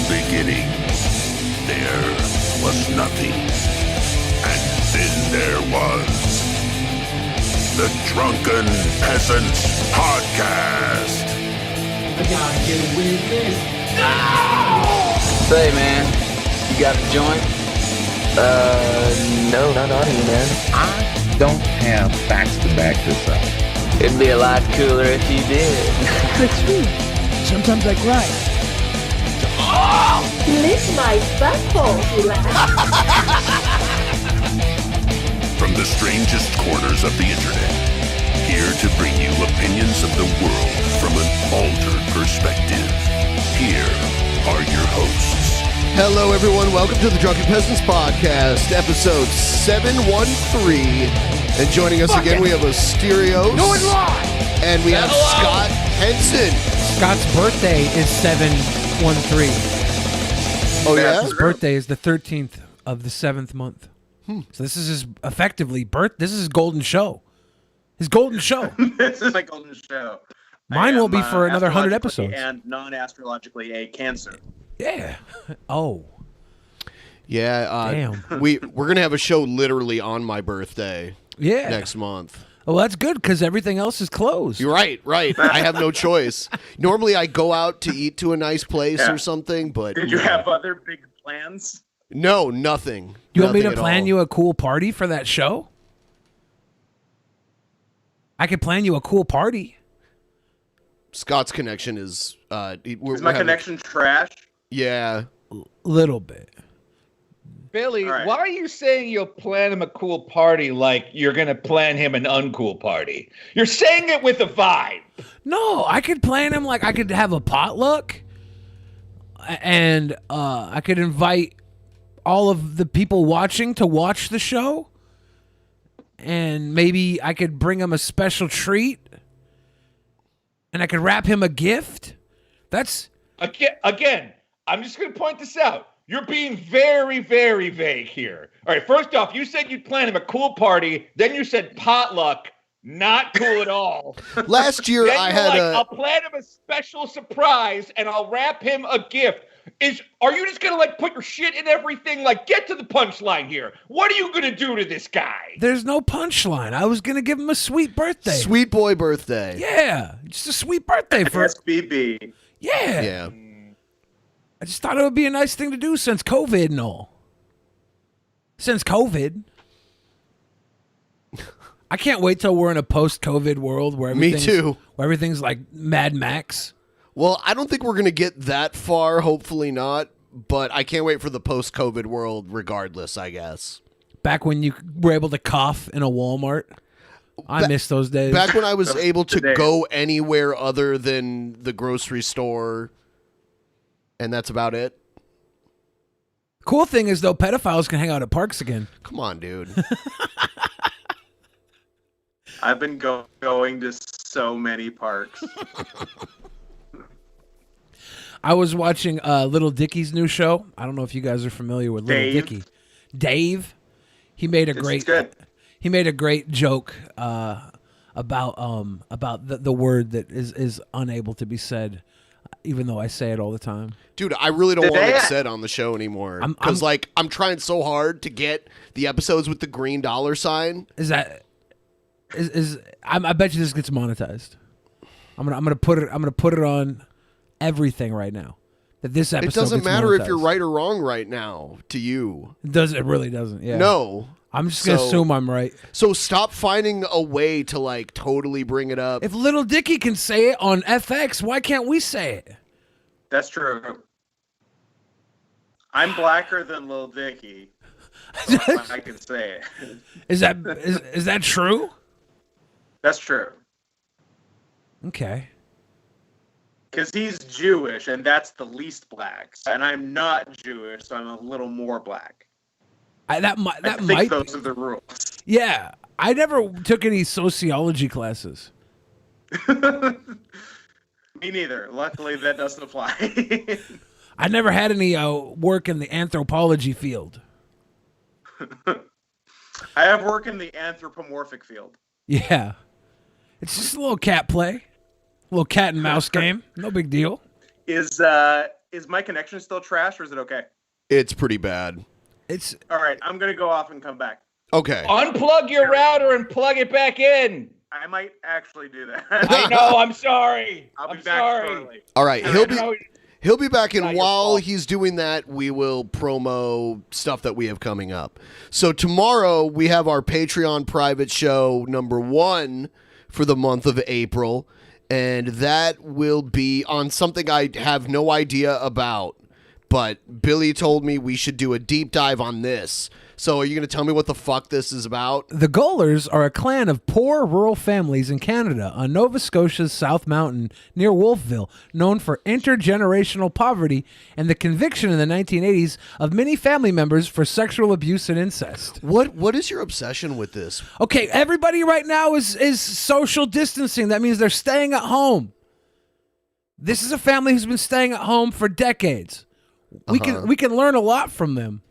beginning, there was nothing. And then there was the Drunken Peasants Podcast. I gotta get with this. No! Say, man, you got a joint? No, not on you, man. I don't have facts to back this up. It'd be a lot cooler if you did. It's true. Sometimes I cry. Lick my butthole, you laugh. From the strangest corners of the internet, here to bring you opinions of the world from an altered perspective. Here are your hosts. Hello, everyone. Welcome to the Drunken Peasants Podcast, episode 713. And joining us again, we have Asterios. No one lied. And we have Scott Henson. Scott's birthday is 713. Oh, yeah? His birthday is the 13th of the 7th month. So this is his effectively this is his golden show. His golden show. This is my golden show. Mine will be for another 100 episodes. And non-astrologically a Cancer. Yeah. Oh. Yeah. Damn. We're going to have a show literally on my birthday next month. Well, that's good because everything else is closed. You're right. I have no choice. Normally, I go out to eat to a nice place or something, but... Did you have other big plans? No, nothing. You want me to Nothing at plan all. you a cool party for that show? I could plan you a cool party. Scott's connection is... Is my connection trash? Yeah. Little bit. Billy, All right. why are you saying you'll plan him a cool party like you're going to plan him an uncool party? You're saying it with a vibe. No, I could plan him like I could have a potluck, and I could invite all of the people watching to watch the show, and maybe I could bring him a special treat, and I could wrap him a gift. That's... Again, I'm just going to point this out. You're being very, very vague here. All right, first off, you said you'd plan him a cool party. Then you said potluck. Not cool at all. Last year, Then I you're had like, a... I'll plan him a special surprise, and I'll wrap him a gift. Are you just going to, like, put your shit in everything? Like, get to the punchline here. What are you going to do to this guy? There's no punchline. I was going to give him a sweet birthday. Sweet boy birthday. Yeah, just a sweet birthday for... SBB. Yeah. Yeah. I just thought it would be a nice thing to do since COVID and all. Since COVID. I can't wait till we're in a post-COVID world where Me everything's, too. where everything's like Mad Max. Well, I don't think we're going to get that far, hopefully not, but I can't wait for the post-COVID world regardless, I guess. Back when you were able to cough in a Walmart. I miss those days. Back when I was able to days. go anywhere other than the grocery store, and that's about it. Cool thing is, though, pedophiles can hang out at parks again. Come on, dude. I've been going to so many parks. I was watching Little Dicky's new show. I don't know if you guys are familiar with Little Dave? Dicky. Dave, he made a It's good. He made a great joke about the word that is unable to be said, even though I say it all the time. Dude, I really don't want Today it said on the show anymore. I'm- Because, I'm trying so hard to get the episodes with the green dollar sign. I bet you this gets monetized. I'm gonna put it on everything right now. That this episode It doesn't gets matter if monetized. you're right or wrong right now to you. It really doesn't. Yeah. No. I'm just gonna assume I'm right. So stop finding a way to, totally bring it up. If Little Dicky can say it on FX, why can't we say it? That's true. I'm blacker than Lil Dicky. So I can say it. Is that true? That's true. Okay. Because he's Jewish, and that's the least black. And I'm not Jewish, so I'm a little more black. That I might think be. those are the rules. Yeah, I never took any sociology classes. Me neither. Luckily, that doesn't apply. I never had any work in the anthropology field. I have work in the anthropomorphic field. Yeah. It's just a little cat play. A little cat and mouse game. No big deal. Is Is my connection still trash or is it okay? It's pretty bad. It's All right, I'm gonna go off and come back. Okay. Unplug your router and plug it back in. I might actually do that. I know. I'm sorry. I'll be I'm back sorry. shortly. All right. He'll be back in. Not your While fault. he's doing that, we will promo stuff that we have coming up. So tomorrow we have our Patreon private show #1 for the month of April, and that will be on something I have no idea about. But Billy told me we should do a deep dive on this. So are you going to tell me what the fuck this is about? The Golars are a clan of poor rural families in Canada on Nova Scotia's South Mountain near Wolfville, known for intergenerational poverty and the conviction in the 1980s of many family members for sexual abuse and incest. What is your obsession with this? Okay, everybody right now is social distancing. That means they're staying at home. This is a family who's been staying at home for decades. We can learn a lot from them.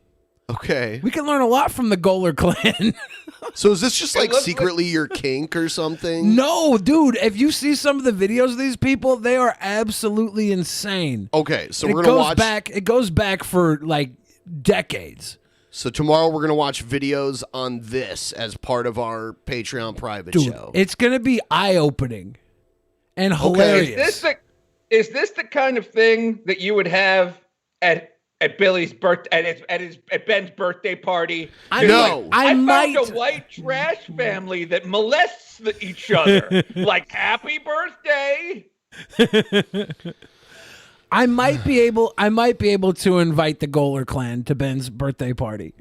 Okay. We can learn a lot from the Golar Clan. So is this just like secretly your kink or something? No, dude. If you see some of the videos of these people, they are absolutely insane. Okay, so And we're gonna watch. It goes back for like decades. So tomorrow we're gonna watch videos on this as part of our Patreon private Dude, show. it's gonna be eye-opening and hilarious. Is this the kind of thing that you would have at Billy's birthday at Ben's birthday party? I found a white trash family that molests each other. Like, happy birthday. I might be able to invite the Golar Clan to Ben's birthday party.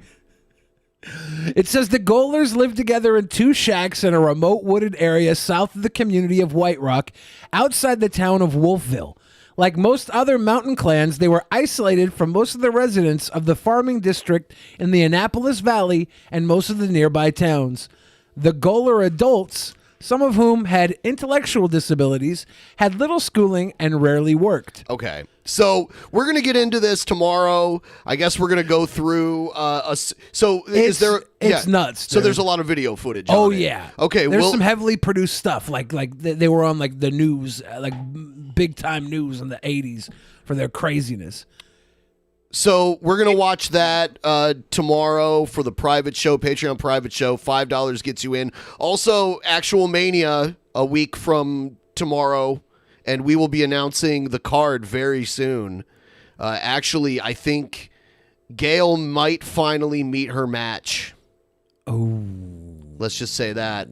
It says the Golars live together in 2 shacks in a remote wooded area south of the community of White Rock, outside the town of Wolfville. Like most other mountain clans, they were isolated from most of the residents of the farming district in the Annapolis Valley and most of the nearby towns. The Golar adults, some of whom had intellectual disabilities, had little schooling and rarely worked. Okay, so we're gonna get into this tomorrow. I guess we're gonna go through. Is there? It's nuts. So dude. there's a lot of video footage. Oh on it. yeah. Okay. There's some heavily produced stuff. Like they were on like the news, like big time news in the 80s for their craziness. So we're gonna watch that tomorrow for the private show, Patreon private show. $5 gets you in. Also, Actual Mania a week from tomorrow, and we will be announcing the card very soon. Actually, I think Gail might finally meet her match. Oh, let's just say that.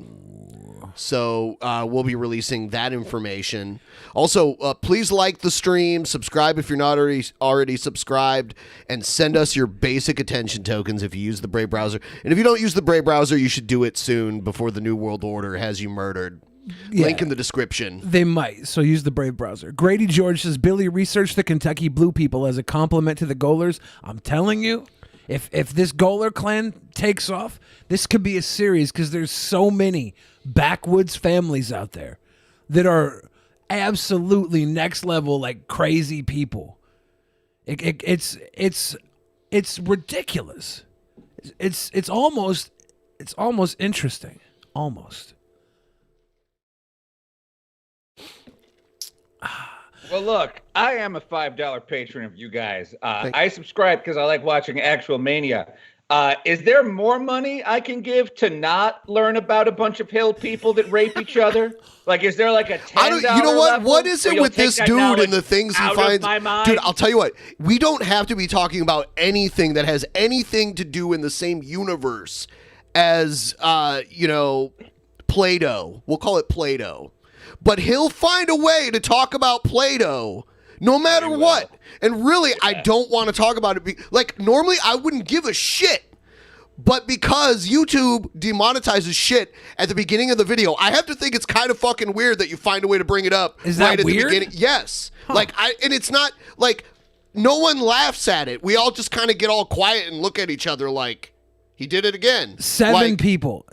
So we'll be releasing that information. Also, please like the stream, subscribe if you're not already subscribed, and send us your basic attention tokens if you use the Brave browser. And if you don't use the Brave browser, you should do it soon before the New World Order has you murdered. Yeah. Link in the description. They might, so use the Brave browser. Grady George says, Billy researched the Kentucky Blue people as a compliment to the Golars. I'm telling you, if this Golar Clan takes off, this could be a series because there's so many backwoods families out there that are absolutely next level, like crazy people. It's ridiculous. It's almost interesting. Almost. Well, look, I am a $5 patron of you guys. I subscribe because I like watching Actual Mania. Is there more money I can give to not learn about a bunch of hill people that rape each other? Like, is there like a $10 You know what? level What is it where you'll with this take that dude knowledge and the things he out of finds? my mind? Dude, I'll tell you what. We don't have to be talking about anything that has anything to do in the same universe as, PlayDoh. We'll call it PlayDoh. But he'll find a way to talk about PlayDoh no matter what. And really, I don't want to talk about it. Like, normally I wouldn't give a shit. But because YouTube demonetizes shit at the beginning of the video, I have to think it's kind of fucking weird that you find a way to bring it up Is that right at weird? the beginning. Yes. Huh. And it's not like no one laughs at it. We all just kind of get all quiet and look at each other like he did it again. 7 people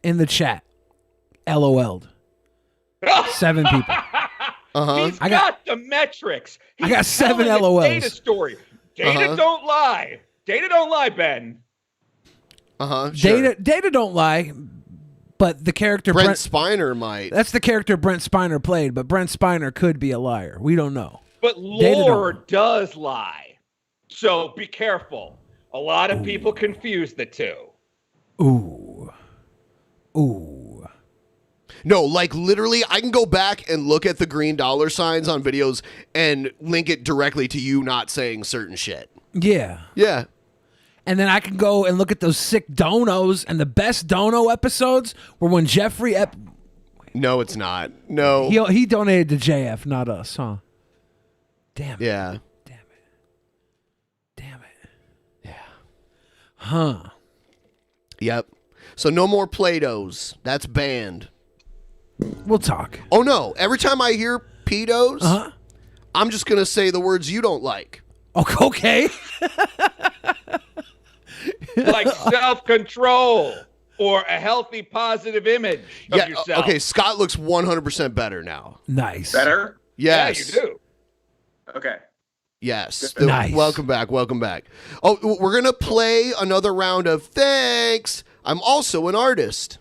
in the chat LOL'd. 7 people. He's got the metrics. I got 7 telling LOLs. a data story. Data don't lie. Data don't lie, Ben. Sure. Data don't lie, but the character Brent Spiner might. That's the character Brent Spiner played, but Brent Spiner could be a liar. We don't know. But lore does lie. So be careful. A lot of people confuse the two. Ooh. No, like literally, I can go back and look at the green dollar signs on videos and link it directly to you not saying certain shit. Yeah. Yeah. And then I can go and look at those sick donos, and the best dono episodes were when Jeffrey... No, it's not. No. He donated to JF, not us, huh? Damn it. Yeah. Damn it. Yeah. Huh. Yep. So no more Play-Dohs. That's banned. We'll talk. Oh, no. Every time I hear pedos, I'm just going to say the words you don't like. Okay. Like self-control or a healthy, positive image of yourself. Okay, Scott looks 100% better now. Nice. Better? Yes. Yeah, you do. Okay. Yes. Nice. Welcome back. Oh, we're going to play another round of thanks. I'm also an artist.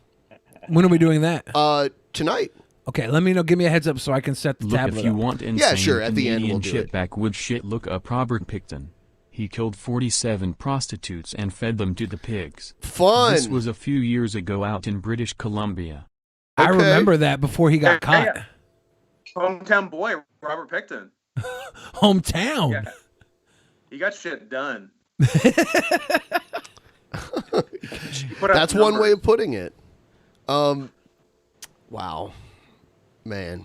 When are we doing that? Tonight. Okay, let me know. Give me a heads up so I can set the Look, tablet if you up. want insane Yeah, sure. At the end, we'll do shit it. backwoods shit, look up Robert Picton. He killed 47 prostitutes and fed them to the pigs. Fun. This was a few years ago out in British Columbia. I remember that before he got caught. Hometown boy, Robert Picton. Hometown. Yeah. He got shit done. That's one way of putting it. Wow. Man.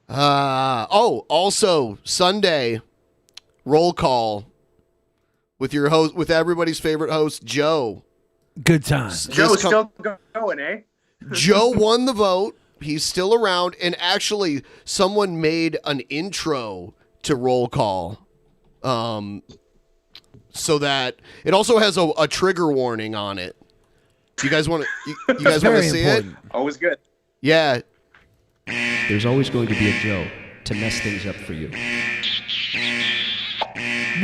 Also Sunday roll call with your host, with everybody's favorite host, Joe. Good time. Joe's still going, eh? Joe won the vote. He's still around, and actually, someone made an intro to roll call, so that it also has a trigger warning on it. Do you guys want to? You guys want to see important. It? Always good. Yeah. There's always going to be a Joe to mess things up for you.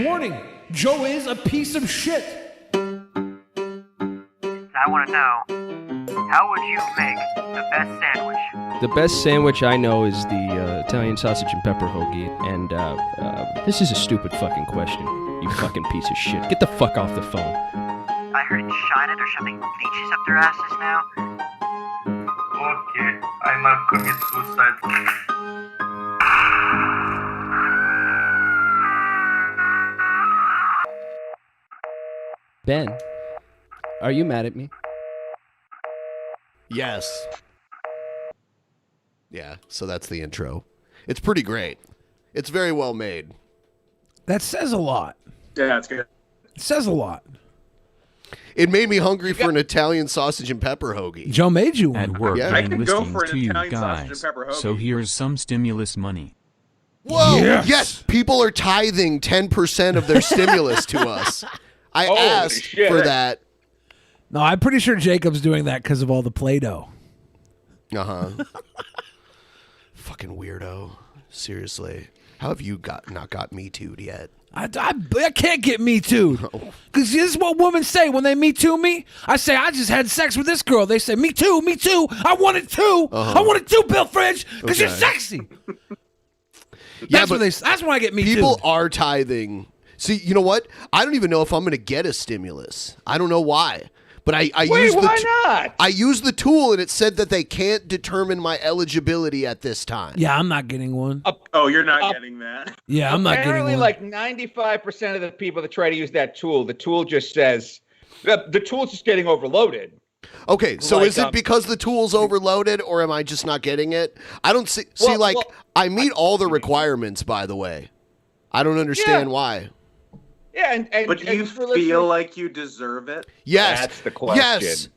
Warning! Joe is a piece of shit. I want to know, how would you make the best sandwich? The best sandwich I know is the Italian sausage and pepper hoagie, and this is a stupid fucking question, you fucking piece of shit. Get the fuck off the phone. I heard in China they're shoving leeches up their asses now. Okay, I might commit suicide. Ben, are you mad at me? Yes. Yeah. So that's the intro. It's pretty great. It's very well made. That says a lot. Yeah, that's good. It says a lot. It made me hungry for an Italian sausage and pepper hoagie. Joe made you one. At work, Yeah. I and could go listening for an to you Italian sausage and guys. pepper hoagie. So here's some stimulus money. Whoa! Yes. Yes, people are tithing 10% of their stimulus to us. I Holy asked shit. for that. No, I'm pretty sure Jacob's doing that because of all the Play-Doh. Fucking weirdo. Seriously. How have you not got Me Too'd yet? I can't get Me Too. Because this is what women say when they Me Too me. I say, I just had sex with this girl. They say, Me too, me too. I want it too. I want it too, Bill Fridge, because you're sexy. Yeah, That's when I get Me Too. People are tithing. See, you know what? I don't even know if I'm going to get a stimulus. I don't know why. But I used why not? I used the tool, and it said that they can't determine my eligibility at this time. Yeah, I'm not getting one. Oh, you're not getting that. Yeah, I'm not getting Apparently, one. like 95% of the people that try to use that tool, the tool just says, the tool's just getting overloaded. Okay, so Like, is it because the tool's overloaded, or am I just not getting it? I don't see. I meet all the requirements, by the way. I don't understand why. Yeah, and But do you feel like you deserve it? Yes. That's the question. Yes.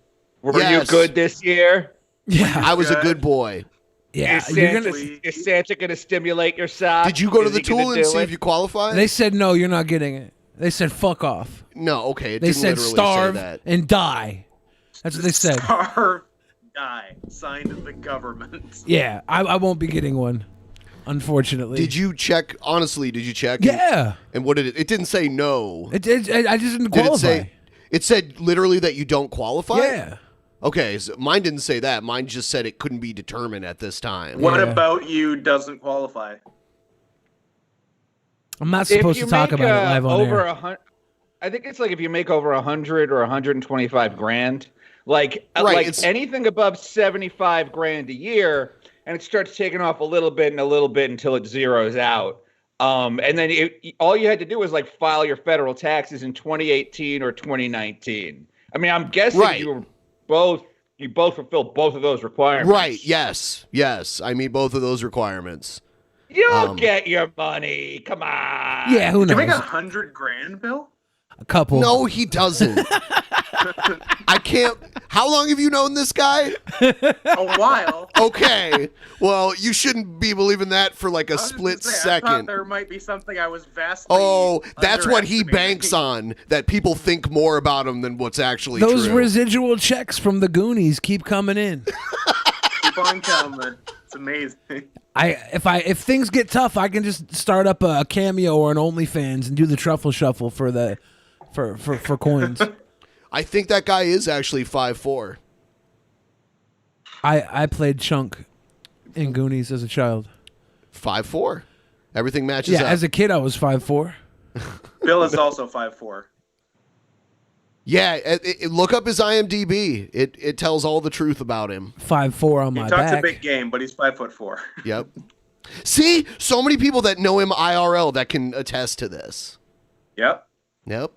Were you good this year? Yeah. I was a good boy. Yeah, Is Santa gonna stimulate your sock? Did you go to Is the he gonna tool and do see it? if you qualify? They said, no, you're not getting it. They said, fuck off. No, okay. It They didn't said, literally starve say that. and die. That's what they said. Starve, die. Signed the government. Yeah, I won't be getting one, unfortunately. Did you check? Honestly, did you check? Yeah. And what did it? It didn't say no. I just didn't Did qualify. it say? It said literally that you don't qualify. Yeah. Okay, so mine didn't say that. Mine just said it couldn't be determined at this time. What about you doesn't qualify? I'm not supposed to talk about it live on over air. I think it's like if you make over 100 or 125 grand, like anything above 75 grand a year, and it starts taking off a little bit until it zeroes out. And then all you had to do was like file your federal taxes in 2018 or 2019. I mean, I'm guessing you both fulfilled both of those requirements. Right. Yes. I meet both of those requirements. You'll get your money. Come on. Yeah, who knows? Did you make 100 grand, Bill? A couple. No, he doesn't. I can't. How long have you known this guy? A while. Okay. Well, you shouldn't be believing that for like a split second. I thought there might be something I was vastly. Oh, that's what he banks on. That people think more about him than what's actually Those true. residual checks from the Goonies keep coming in. Keep on coming. It's amazing. If things get tough, I can just start up a Cameo or an OnlyFans and do the truffle shuffle for coins. I think that guy is actually 5'4". I played Chunk in Goonies as a child. 5'4". Everything matches up. Yeah, as a kid I was 5'4". Bill is also 5'4". Yeah, look up his IMDb. It tells all the truth about him. 5'4" on my He talks back. a big game, but he's 5'4". Yep. See, so many people that know him IRL that can attest to this. Yep. Yep.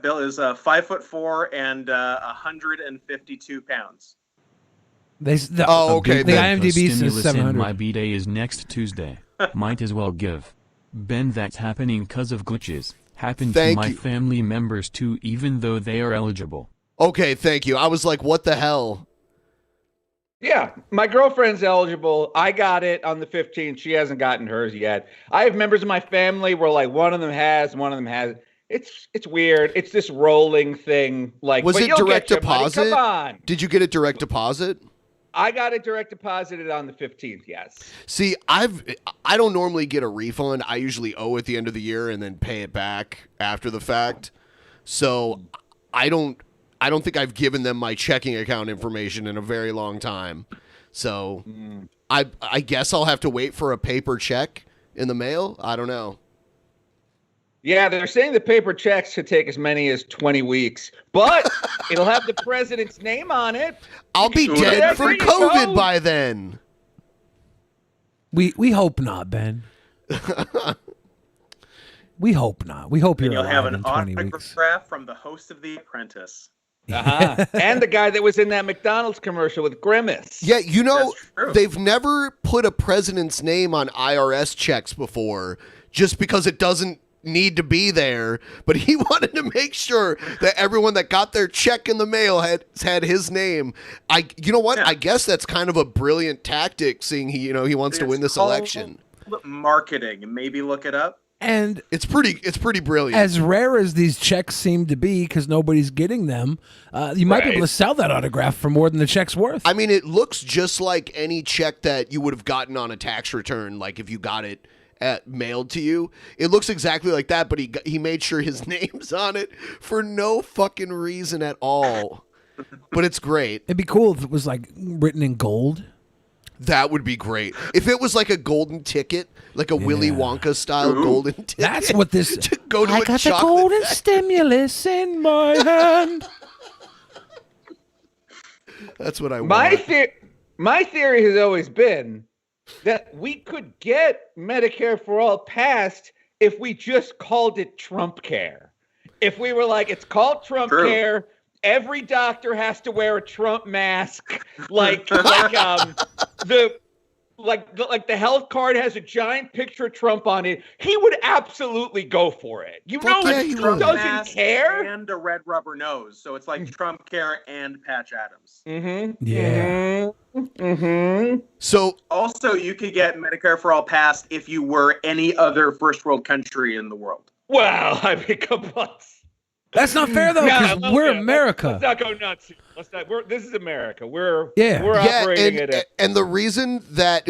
Bill is 5'4" and 152 pounds. Okay. The The IMDb says stimulus 700. in my B-Day is next Tuesday. Might as well give. Ben, that's happening cause of glitches. Happened to my family members too, even though they are eligible. Okay, thank you. I was like, what the hell? Yeah, my girlfriend's eligible. I got it on the 15th. She hasn't gotten hers yet. I have members of my family where like one of them has, one of them has. It's weird. It's this rolling thing. Like, Was but it you'll direct get your money. deposit? Come on. Did you get it direct deposit? I got it direct deposited on the 15th. Yes. See, I don't normally get a refund. I usually owe at the end of the year and then pay it back after the fact. So I don't think I've given them my checking account information in a very long time. So I guess I'll have to wait for a paper check in the mail. I don't know. Yeah, they're saying the paper checks could take as many as 20 weeks, but it'll have the president's name on it. I'll be dead from COVID by then. We hope not, Ben. We hope not. We hope And you're you'll have alive an in 20 weeks. autograph from the host of The Apprentice. And the guy that was in that McDonald's commercial with Grimace. Yeah, you know, they've never put a president's name on IRS checks before just because it doesn't need to be there, but he wanted to make sure that everyone that got their check in the mail had his name. You know what? I guess that's kind of a brilliant tactic, seeing he wants to win this election. Marketing, maybe look it up. And it's pretty brilliant. As rare as these checks seem to be, because nobody's getting them, you might be able to sell that autograph for more than the check's worth. I mean, it looks just like any check that you would have gotten on a tax return, like if you got it mailed to you. It looks exactly like that, but he made sure his name's on it for no fucking reason at all. But it's great. It'd be cool if it was like written in gold. That would be great. If it was like a golden ticket, like a Willy Wonka style golden ticket. That's what this. To go to I a got the chocolate golden factory. stimulus in my hand. That's what I want. My theory has always been that we could get Medicare for all passed if we just called it Trump Care. If we were like, it's called Trump Care, every doctor has to wear a Trump mask, like the health card has a giant picture of Trump on it. He would absolutely go for it. You know, Trump doesn't care. And a red rubber nose, so it's like Trump Care and Patch Adams. Mm-hmm. Yeah. Mm-hmm. So also, you could get Medicare for all passed if you were any other first world country in the world. Well, I mean, come on. That's not fair though, because we're America. Let's not go nuts. This is America. We're Yeah, operating at and the reason that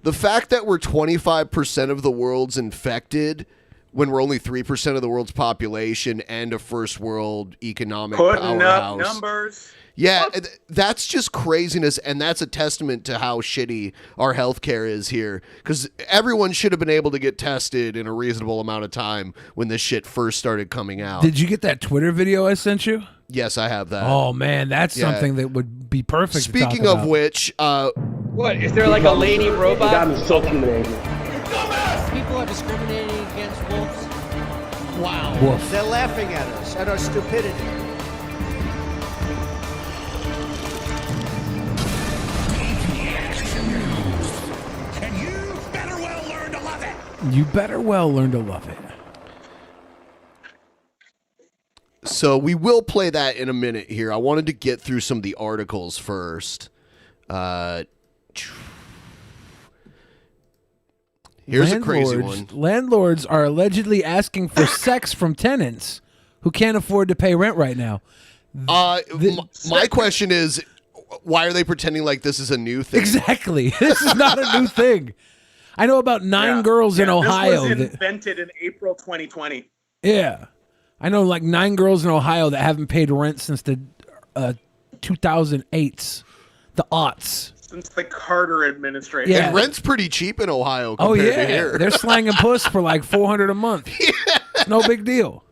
the fact that we're 25% of the world's infected when we're only 3% of the world's population and a first world economic Putting powerhouse. up numbers. Yeah, that's just craziness, and that's a testament to how shitty our healthcare is here. Because everyone should have been able to get tested in a reasonable amount of time when this shit first started coming out. Did you get that Twitter video I sent you? Yes, I have that. Oh man, that's something that would be perfect. Speaking to talk of about. which, what is there like a lady robot? Got me so intimidated. People are discriminating against wolves. Wow. Woof. They're laughing at us, at our stupidity. And you better well learn to love it. You better well learn to love it. So we will play that in a minute here. I wanted to get through some of the articles first. Here's a crazy one. Landlords are allegedly asking for sex from tenants who can't afford to pay rent right now. My question is, why are they pretending like this is a new thing? Exactly. This is not a new thing. I know about 9 girls in Ohio. This was invented in April 2020. Yeah. I know like 9 girls in Ohio that haven't paid rent since the 2008s, the aughts. Since the Carter administration. Yeah. And rent's pretty cheap in Ohio compared to here. They're slanging puss for like $400 a month. It's no big deal.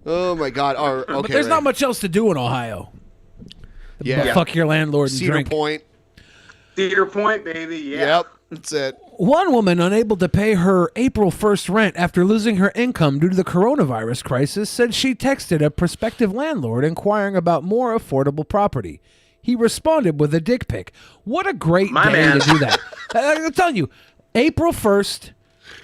Oh my God. Okay, but there's not much else to do in Ohio. Yeah. But fuck your landlord and Cedar drink. Point. Cedar Point, baby. Yeah. Yep. That's it. One woman unable to pay her April 1st rent after losing her income due to the coronavirus crisis said she texted a prospective landlord inquiring about more affordable property. He responded with a dick pic. What a great day to do that. I'm telling you, April 1st,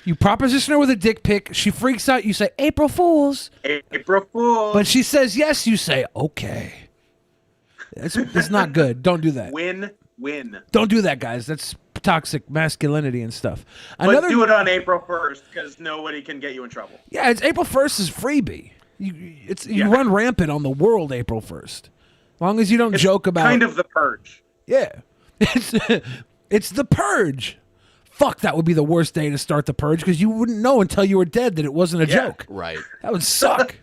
you proposition her with a dick pic. She freaks out. You say, April Fools. April Fools. But she says yes. You say, okay. It's not good. Don't do that. Win. Don't do that, guys. That's toxic masculinity and stuff. But do it on April 1st because nobody can get you in trouble. Yeah, it's April 1st is freebie. You run rampant on the world April 1st. As long as you don't joke about kind of the purge. Yeah. It's the purge. Fuck, that would be the worst day to start the purge because you wouldn't know until you were dead that it wasn't a joke. Right. That would suck.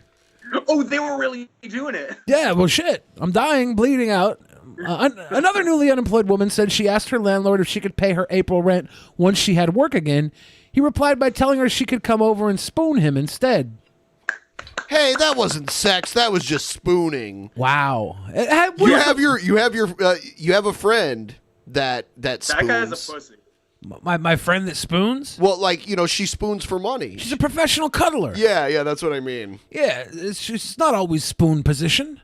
Oh, they were really doing it. Yeah, well, shit. I'm dying, bleeding out. Another newly unemployed woman said she asked her landlord if she could pay her April rent once she had work again. He replied by telling her she could come over and spoon him instead. Hey, that wasn't sex. That was just spooning. Wow. You have a friend that spoons. That guy's a pussy. My friend that spoons? Well, like, she spoons for money. She's a professional cuddler. Yeah, that's what I mean. Yeah, it's not always spoon position.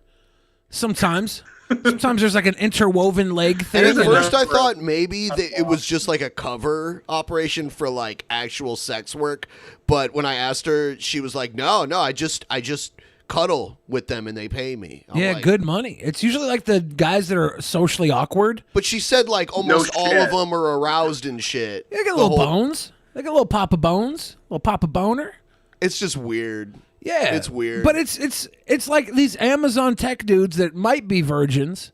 Sometimes there's like an interwoven leg thing. And at first I thought maybe it was just like a cover operation for like actual sex work. But when I asked her, she was like, no, I just cuddle with them and they pay me. I'm like, good money. It's usually like the guys that are socially awkward. But she said like almost all of them are aroused and shit. They get little bones. They get a little pop of bones. A little pop of boner. It's just weird. Yeah. It's weird. But it's like these Amazon tech dudes that might be virgins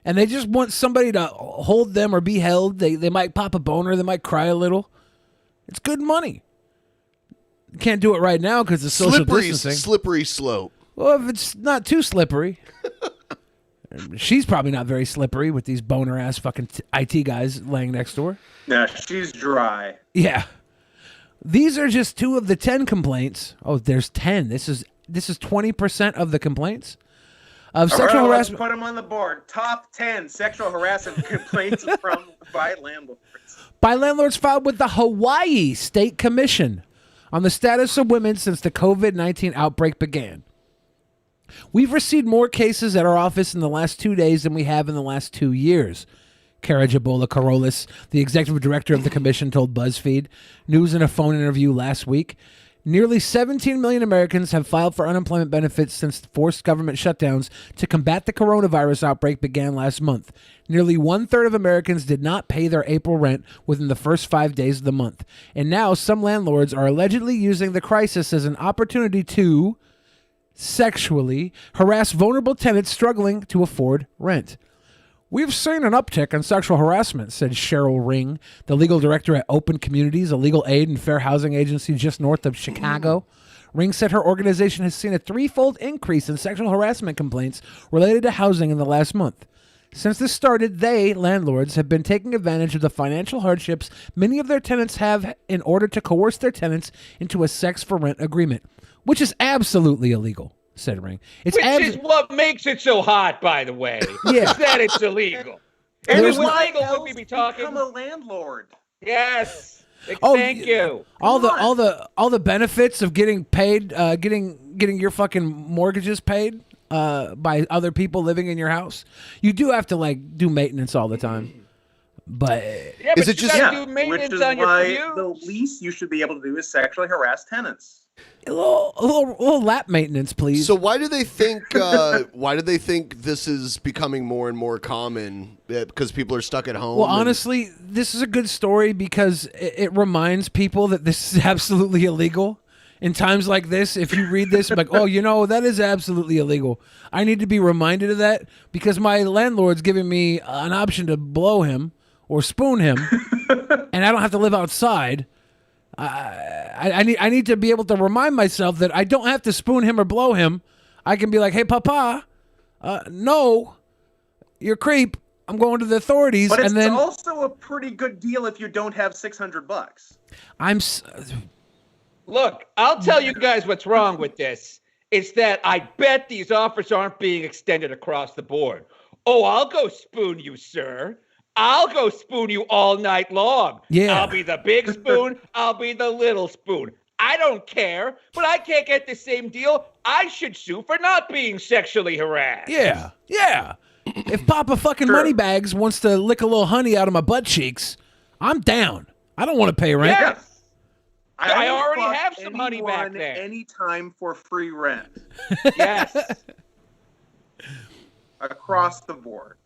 and they just want somebody to hold them or be held. They might pop a boner. They might cry a little. It's good money. You can't do it right now because of social distancing. Slippery slope. Well, if it's not too slippery. She's probably not very slippery with these boner-ass fucking IT guys laying next door. Yeah, she's dry. Yeah. These are just 2 of the 10 complaints. Oh, there's 10. This is 20% of the complaints of sexual harassment. Let's put them on the board. Top 10 sexual harassment complaints by landlords. By landlords filed with the Hawaii State Commission on the status of women since the COVID-19 outbreak began. We've received more cases at our office in the last 2 days than we have in the last 2 years. Kara Jabola Carolis, the executive director of the commission, told BuzzFeed News in a phone interview last week. Nearly 17 million Americans have filed for unemployment benefits since forced government shutdowns to combat the coronavirus outbreak began last month. Nearly 1/3 of Americans did not pay their April rent within the first 5 days of the month. And now some landlords are allegedly using the crisis as an opportunity to sexually harass vulnerable tenants struggling to afford rent. We've seen an uptick in sexual harassment, said Cheryl Ring, the legal director at Open Communities, a legal aid and fair housing agency just north of Chicago. Ring said her organization has seen a threefold increase in sexual harassment complaints related to housing in the last month. Since this started, they, landlords, have been taking advantage of the financial hardships many of their tenants have in order to coerce their tenants into a sex-for-rent agreement, which is absolutely illegal, said Ring. Which is what makes it so hot, by the way. Yeah. Is that it's illegal. And If it was why legal, else would we be talking? become a landlord? Yes. Oh, Thank you. All the benefits of getting paid, getting your fucking mortgages paid by other people living in your house. You do have to like do maintenance all the time. But yeah, is but it you just gotta do maintenance which is on your why views. the least you should be able to do is sexually harass tenants. a little lap maintenance, please. So why do they think? Why do they think this is becoming more and more common? Because people are stuck at home. Well, honestly, this is a good story because it reminds people that this is absolutely illegal. In times like this, if you read this, like, oh, that is absolutely illegal. I need to be reminded of that because my landlord's giving me an option to blow him or spoon him, and I don't have to live outside. I need to be able to remind myself that I don't have to spoon him or blow him. I can be like, hey, Papa, no, you're a creep. I'm going to the authorities. But it's and then also a pretty good deal if you don't have $600. Look, I'll tell you guys what's wrong with this. It's that I bet these offers aren't being extended across the board. Oh, I'll go spoon you, sir. I'll go spoon you all night long. Yeah. I'll be the big spoon. I'll be the little spoon. I don't care, but I can't get the same deal. I should sue for not being sexually harassed. Yeah. If Papa fucking Moneybags wants to lick a little honey out of my butt cheeks, I'm down. I don't want to pay rent. Yes. I will already fuck have some money back anyone there. Anytime for free rent. Yes. Across the board.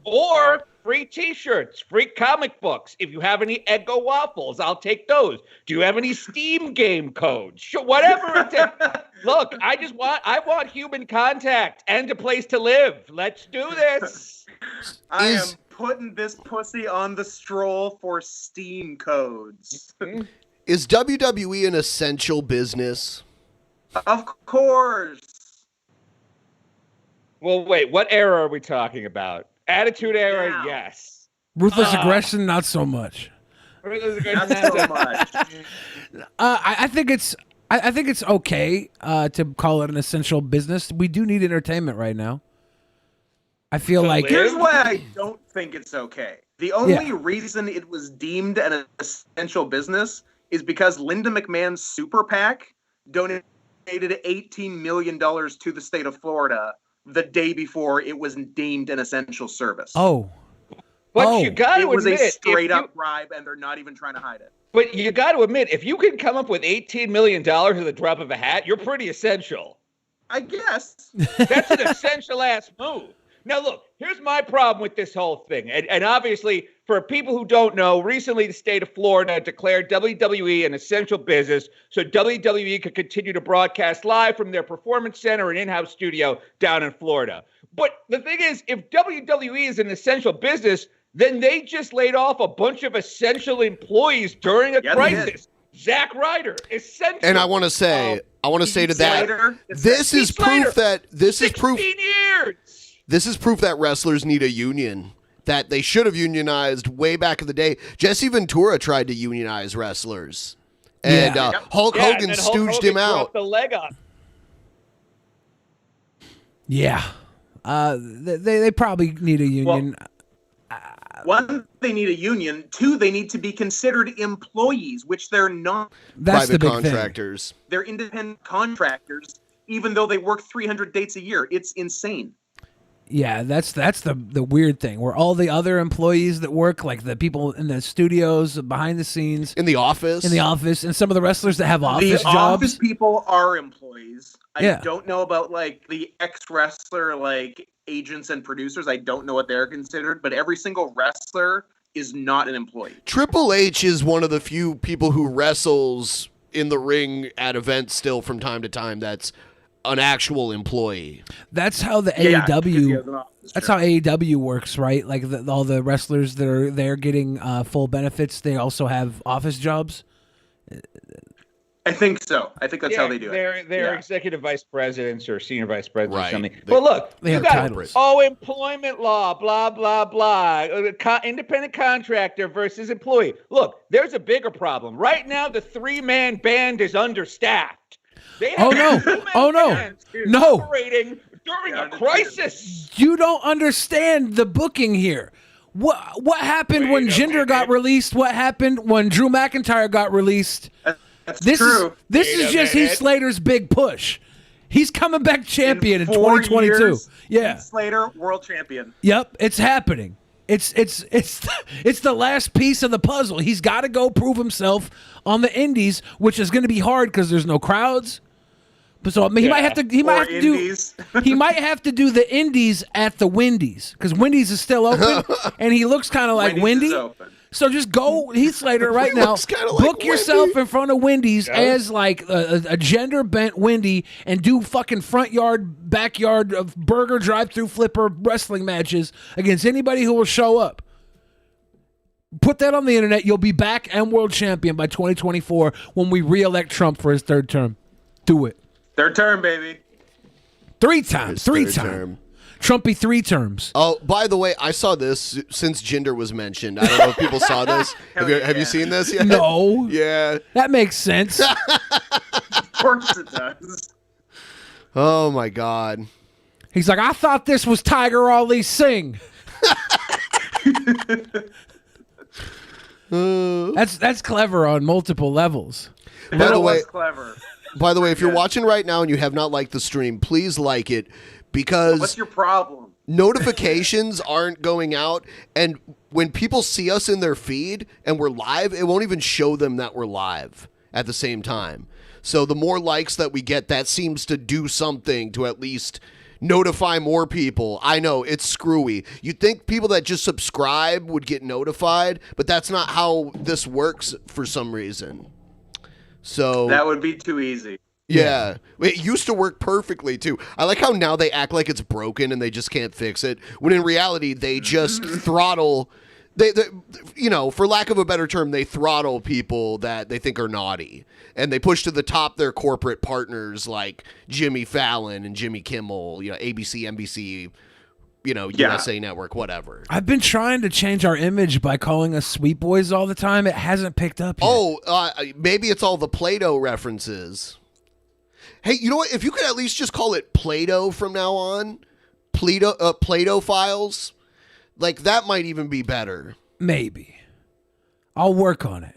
Or free t-shirts, free comic books. If you have any Eggo waffles, I'll take those. Do you have any Steam game codes? Sure, whatever it takes. Look, I want human contact and a place to live. Let's do this. I am putting this pussy on the stroll for Steam codes. Is WWE an essential business? Of course. Well, wait, what era are we talking about? Attitude era, yes. Ruthless aggression, not so much. Ruthless aggression, Not so much. I think it's okay to call it an essential business. We do need entertainment right now. I feel like here's why I don't think it's okay. The only reason it was deemed an essential business is because Linda McMahon's super PAC donated $18 million to the state of Florida the day before it was deemed an essential service. Oh. But you got to admit, it was a straight up bribe, and they're not even trying to hide it. But you got to admit, if you can come up with $18 million at the drop of a hat, you're pretty essential. I guess. That's an essential-ass move. Now, look, here's my problem with this whole thing. And obviously, for people who don't know, recently the state of Florida declared WWE an essential business so WWE could continue to broadcast live from their performance center and in-house studio down in Florida. But the thing is, if WWE is an essential business, then they just laid off a bunch of essential employees during a crisis. Zack Ryder, essential. And I want to say to that, this is proof that This is proof that wrestlers need a union, that they should have unionized way back in the day. Jesse Ventura tried to unionize wrestlers, and Hulk Hogan stooged him out. The leg up. Yeah. They probably need a union. One, they need a union. Two, they need to be considered employees, which they're not. That's private the big contractors. Thing. They're independent contractors, even though they work 300 dates a year. It's insane. Yeah, that's the weird thing. Where all the other employees that work, like the people in the studios, behind the scenes, in the office, and some of the wrestlers that have office jobs. Office people are employees. I Yeah. don't know about like the ex-wrestler like agents and producers. I don't know what they're considered, but every single wrestler is not an employee. Triple H is one of the few people who wrestles in the ring at events still from time to time that's an actual employee. That's how the AEW. That's how AEW works, right? Like all the wrestlers that are there getting full benefits, they also have office jobs. I think so. I think that's how they do it. They're executive vice presidents or senior vice presidents or something. They, but look, they have got titles. Employment law, blah, blah, blah. Independent contractor versus employee. Look, there's a bigger problem. Right now, the 3-man band is understaffed. They have no. operating during a crisis. You don't understand the booking here. What happened when Jinder got released? What happened when Drew McIntyre got released? That's true. This is just Heath Slater's big push. He's coming back champion in 2022. Years, yeah, Heath Slater, world champion. Yep, it's happening. It's the last piece of the puzzle. He's got to go prove himself on the Indies, which is going to be hard because there's no crowds. So I mean, he might have to do the Indies at the Wendy's because Wendy's is still open, and he looks kind of like Wendy. So just go Heath Slater right now. Book yourself in front of Wendy's as like a gender bent Wendy and do fucking front yard, backyard of burger drive-through flipper wrestling matches against anybody who will show up. Put that on the internet. You'll be back and world champion by 2024 when we re-elect Trump for his third term. Do it. Third term, baby. Three times. Trumpy 3 terms. Oh, by the way, I saw this since Jinder was mentioned. I don't know if people saw this. Have you seen this yet? No. Yeah. That makes sense. Of course it does. Oh, my God. He's like, I thought this was Tiger Ali Singh. That's clever on multiple levels. By the way, clever. By the way, if you're watching right now and you have not liked the stream, please like it because what's your problem? Notifications aren't going out, and when people see us in their feed and we're live, it won't even show them that we're live at the same time. So the more likes that we get, that seems to do something to at least notify more people. I know, it's screwy. You'd think people that just subscribe would get notified, but that's not how this works for some reason. So that would be too easy. Yeah. It used to work perfectly, too. I like how now they act like it's broken and they just can't fix it, when in reality, they just throttle... They, you know, for lack of a better term, they throttle people that they think are naughty. And they push to the top their corporate partners like Jimmy Fallon and Jimmy Kimmel, you know, ABC, NBC, you know, USA Network, whatever. I've been trying to change our image by calling us Sweet Boys all the time. It hasn't picked up yet. Oh, maybe it's all the PlayDoh references. Hey, you know what? If you could at least just call it PlayDoh from now on, PlayDoh files, like that might even be better. Maybe. I'll work on it.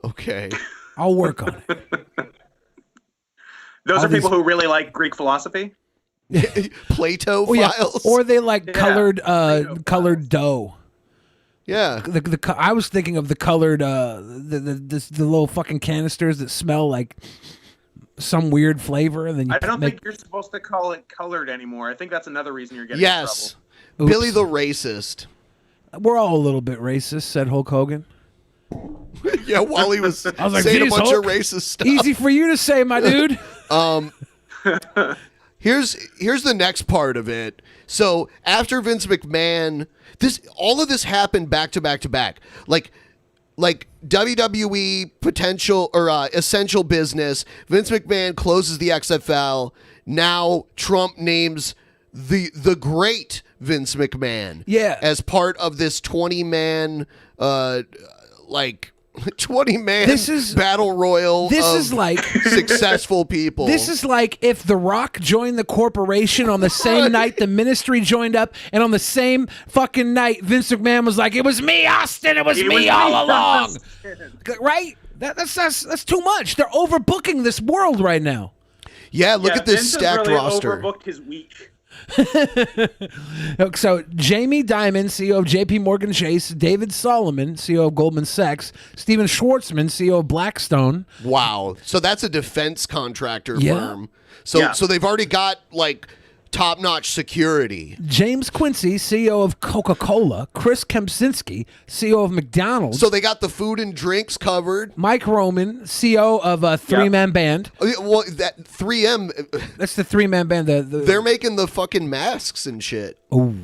Okay. I'll work on it. Those are people who really like Greek philosophy? Plato files? Or they like colored dough. Yeah. I was thinking of the colored the little fucking canisters that smell like some weird flavor, and then I don't think you're supposed to call it colored anymore. I think that's another reason you're getting in trouble. Oops. Billy the racist. We're all a little bit racist, said Hulk Hogan. Yeah, Wally was saying a bunch of racist stuff. Easy for you to say, my dude. Here's the next part of it. So after Vince McMahon, all of this happened back to back to back. Like WWE potential or essential business. Vince McMahon closes the XFL. Now Trump names the great Vince McMahon as part of this 20-man 20-man battle royal. This is like successful people. This is like if The Rock joined the corporation on the same night the Ministry joined up, and on the same fucking night Vince McMahon was like, "It was me, Austin. It was me all along." Right? That's too much. They're overbooking this world right now. Yeah, look at this Vince stacked really roster. Overbooked his week. So Jamie Dimon, CEO of JP Morgan Chase, David Solomon, CEO of Goldman Sachs, Steven Schwartzman, CEO of Blackstone. Wow. So that's a defense contractor firm. So they've already got like top-notch security. James Quincy, CEO of Coca-Cola. Chris Kempczynski, CEO of McDonald's. So they got the food and drinks covered. Mike Roman, CEO of a three-man band. Well, that 3M. That's the three-man band. They're making the fucking masks and shit. Ooh.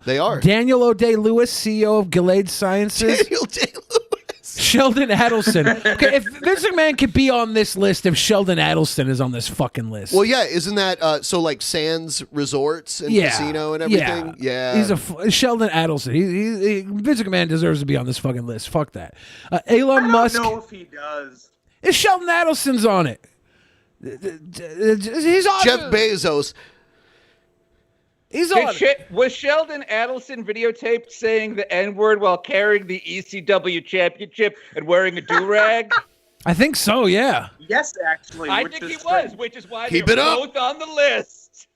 They are. Daniel O'Day Lewis, CEO of Gilead Sciences. Daniel Day-Lewis. Sheldon Adelson. Okay, if Vince McMahon could be on this list, if Sheldon Adelson is on this fucking list. Well, yeah, isn't that so? Like Sands Resorts and Casino and everything. Yeah, he's Sheldon Adelson. Vince McMahon deserves to be on this fucking list. Fuck that. Elon Musk. I don't know if he does. If Sheldon Adelson's on it, he's on. Jeff Bezos. He's on. Was Sheldon Adelson videotaped saying the N-word while carrying the ECW championship and wearing a do-rag? I think so, yeah. Yes, actually. I think he was, which is why Keep they're it up. both on the list.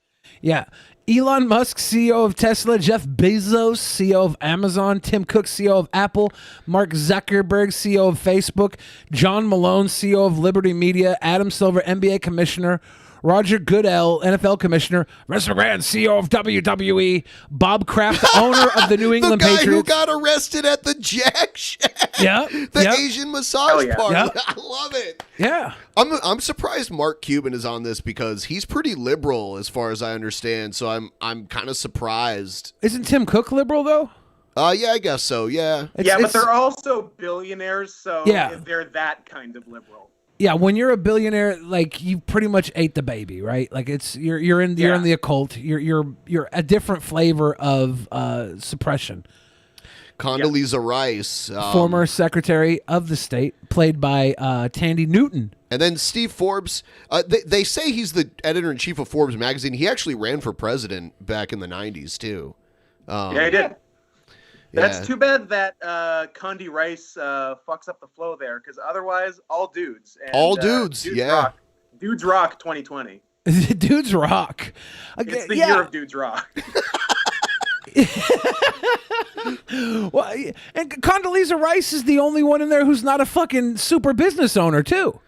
Yeah. Elon Musk, CEO of Tesla. Jeff Bezos, CEO of Amazon. Tim Cook, CEO of Apple. Mark Zuckerberg, CEO of Facebook. John Malone, CEO of Liberty Media. Adam Silver, NBA Commissioner. Roger Goodell, NFL Commissioner. Vince McMahon, CEO of WWE. Bob Kraft, owner of the New England the guy Patriots. who got arrested at the Jack Shack. Yeah. The Asian massage parlor. Yeah. I love it. Yeah. I'm surprised Mark Cuban is on this because he's pretty liberal as far as I understand. So I'm kind of surprised. Isn't Tim Cook liberal though? Yeah, I guess so. Yeah. But they're also billionaires, so they're that kind of liberal. Yeah, when you're a billionaire, like you pretty much ate the baby, right? Like it's you're in the occult. You're a different flavor of suppression. Condoleezza Rice, former Secretary of the State, played by Tandy Newton. And then Steve Forbes. They say he's the editor-in-chief of Forbes magazine. He actually ran for president back in the 90s, too. Yeah, he did. That's too bad that Condi Rice fucks up the flow there, because otherwise, all dudes. And, all dudes, rock. Dudes rock 2020. Dudes rock. It's the year of dudes rock. Well, and Condoleezza Rice is the only one in there who's not a fucking super business owner, too.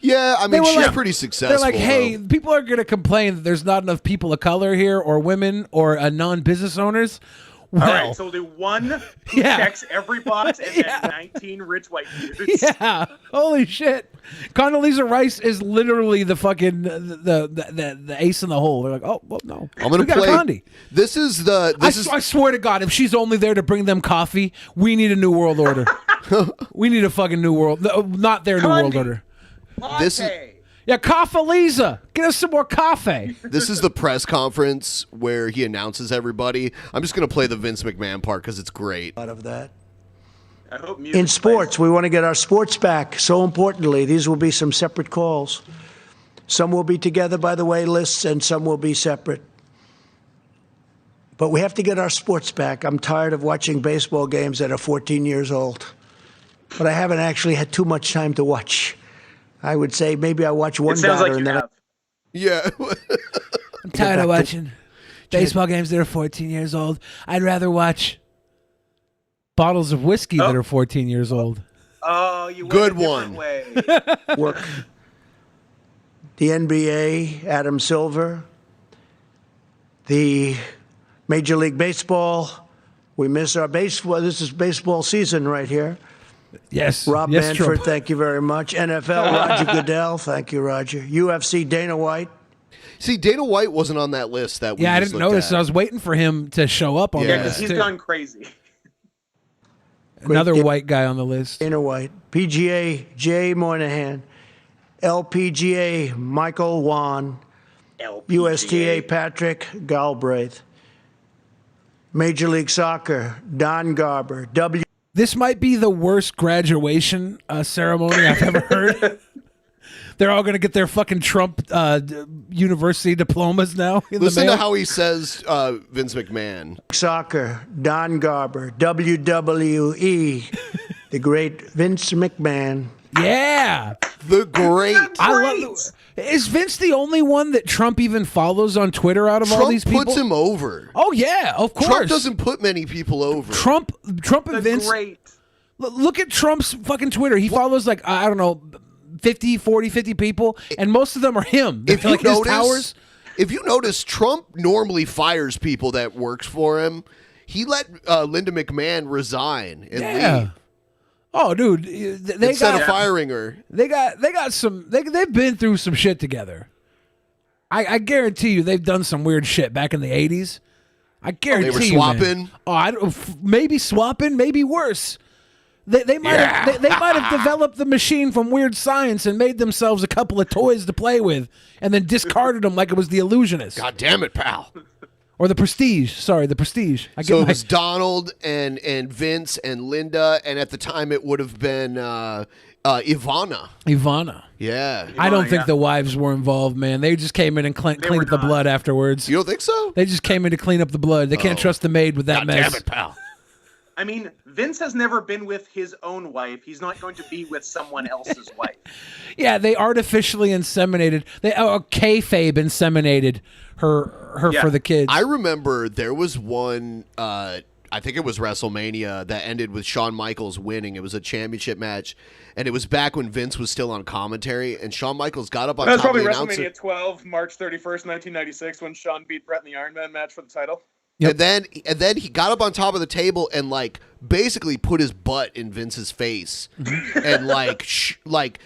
Yeah, I mean, she's pretty successful. They're like, hey, people are going to complain that there's not enough people of color here or women or non-business owners. Well, all right, so we'll do one who checks every box and then 19 rich white dudes. Yeah, holy shit. Condoleezza Rice is literally the fucking the ace in the hole. They're like, oh, well, no. I'm going to play. Condi. I swear to God, if she's only there to bring them coffee, we need a new world order. We need a fucking new world. Not their new world order. This is. Yeah, Coffee-Lisa. Get us some more coffee. This is the press conference where he announces everybody. I'm just going to play the Vince McMahon part because it's great. Out of that. I hope in sports, we want to get our sports back. So importantly, these will be some separate calls. Some will be together, by the way, lists, and some will be separate. But we have to get our sports back. I'm tired of watching baseball games that are 14 years old. But I haven't actually had too much time to watch. I would say maybe I watch one batter and then Yeah. I'm tired of watching baseball games that are 14 years old. I'd rather watch bottles of whiskey that are 14 years old. Oh, you went good a different way. Work. The NBA, Adam Silver. The Major League Baseball. We miss our baseball. This is baseball season right here. Yes. Rob yes, Manfred, Trump. thank you very much. NFL, Roger Goodell, thank you, Roger. UFC, Dana White. See, Dana White wasn't on that list that we I just didn't looked notice. at. I was waiting for him to show up on Yeah, the because list. he's too. gone crazy. Another white guy on the list. Dana White. PGA, Jay Moynihan. LPGA, Michael Wan. USTA, Patrick Galbraith. Major League Soccer, Don Garber. This might be the worst graduation ceremony I've ever heard. They're all going to get their fucking Trump university diplomas now. Listen to how he says Vince McMahon. Soccer, Don Garber. WWE, the great Vince McMahon. Yeah. The great. I love Is Vince the only one that Trump even follows on Twitter out of all these people? Trump puts him over. Oh, yeah, of course. Trump doesn't put many people over. Trump and Vince. Great. Look at Trump's fucking Twitter. He follows like, I don't know, 50 people, and most of them are him. If like you his notice, towers. If you notice, Trump normally fires people that works for him. He let Linda McMahon resign and leave. Oh, dude, they instead got of firing her. They got some. They've been through some shit together. I guarantee you, they've done some weird shit back in the '80s. I guarantee they were you, swapping. Man. Oh, I don't, maybe swapping, maybe worse. They might have developed the machine from Weird Science and made themselves a couple of toys to play with, and then discarded them like it was the Illusionist. God damn it, pal. Or the Prestige. Sorry, the Prestige. So it was Donald and Vince and Linda, and at the time it would have been Ivana. Ivana. Yeah. I don't think the wives were involved, man. They just came in and cleaned up the blood afterwards. You don't think so? They just came in to clean up the blood. They can't trust the maid with that mess. Damn it, pal. I mean, Vince has never been with his own wife. He's not going to be with someone else's wife. Yeah, they artificially inseminated. They kayfabe inseminated her for the kids. I remember there was one. I think it was WrestleMania that ended with Shawn Michaels winning. It was a championship match, and it was back when Vince was still on commentary. And Shawn Michaels got up on That was top of probably the announcer. WrestleMania 12, March 31st, 1996, when Shawn beat Bret in the Iron Man match for the title. Yep. And then he got up on top of the table and like basically put his butt in Vince's face and like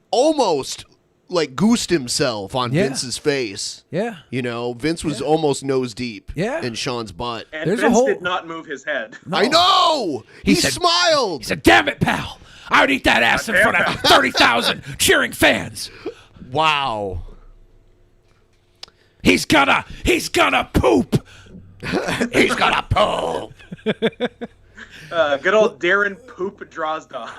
almost like goosed himself on Vince's face. Yeah. You know, Vince was almost nose deep in Sean's butt. And Vince did not move his head. No. I know. He said, smiled. He said, "Damn it, pal. I would eat that ass in front of 30,000 cheering fans." Wow. He's gonna poop. He's gonna poop. Good old Darren Poop Drozda.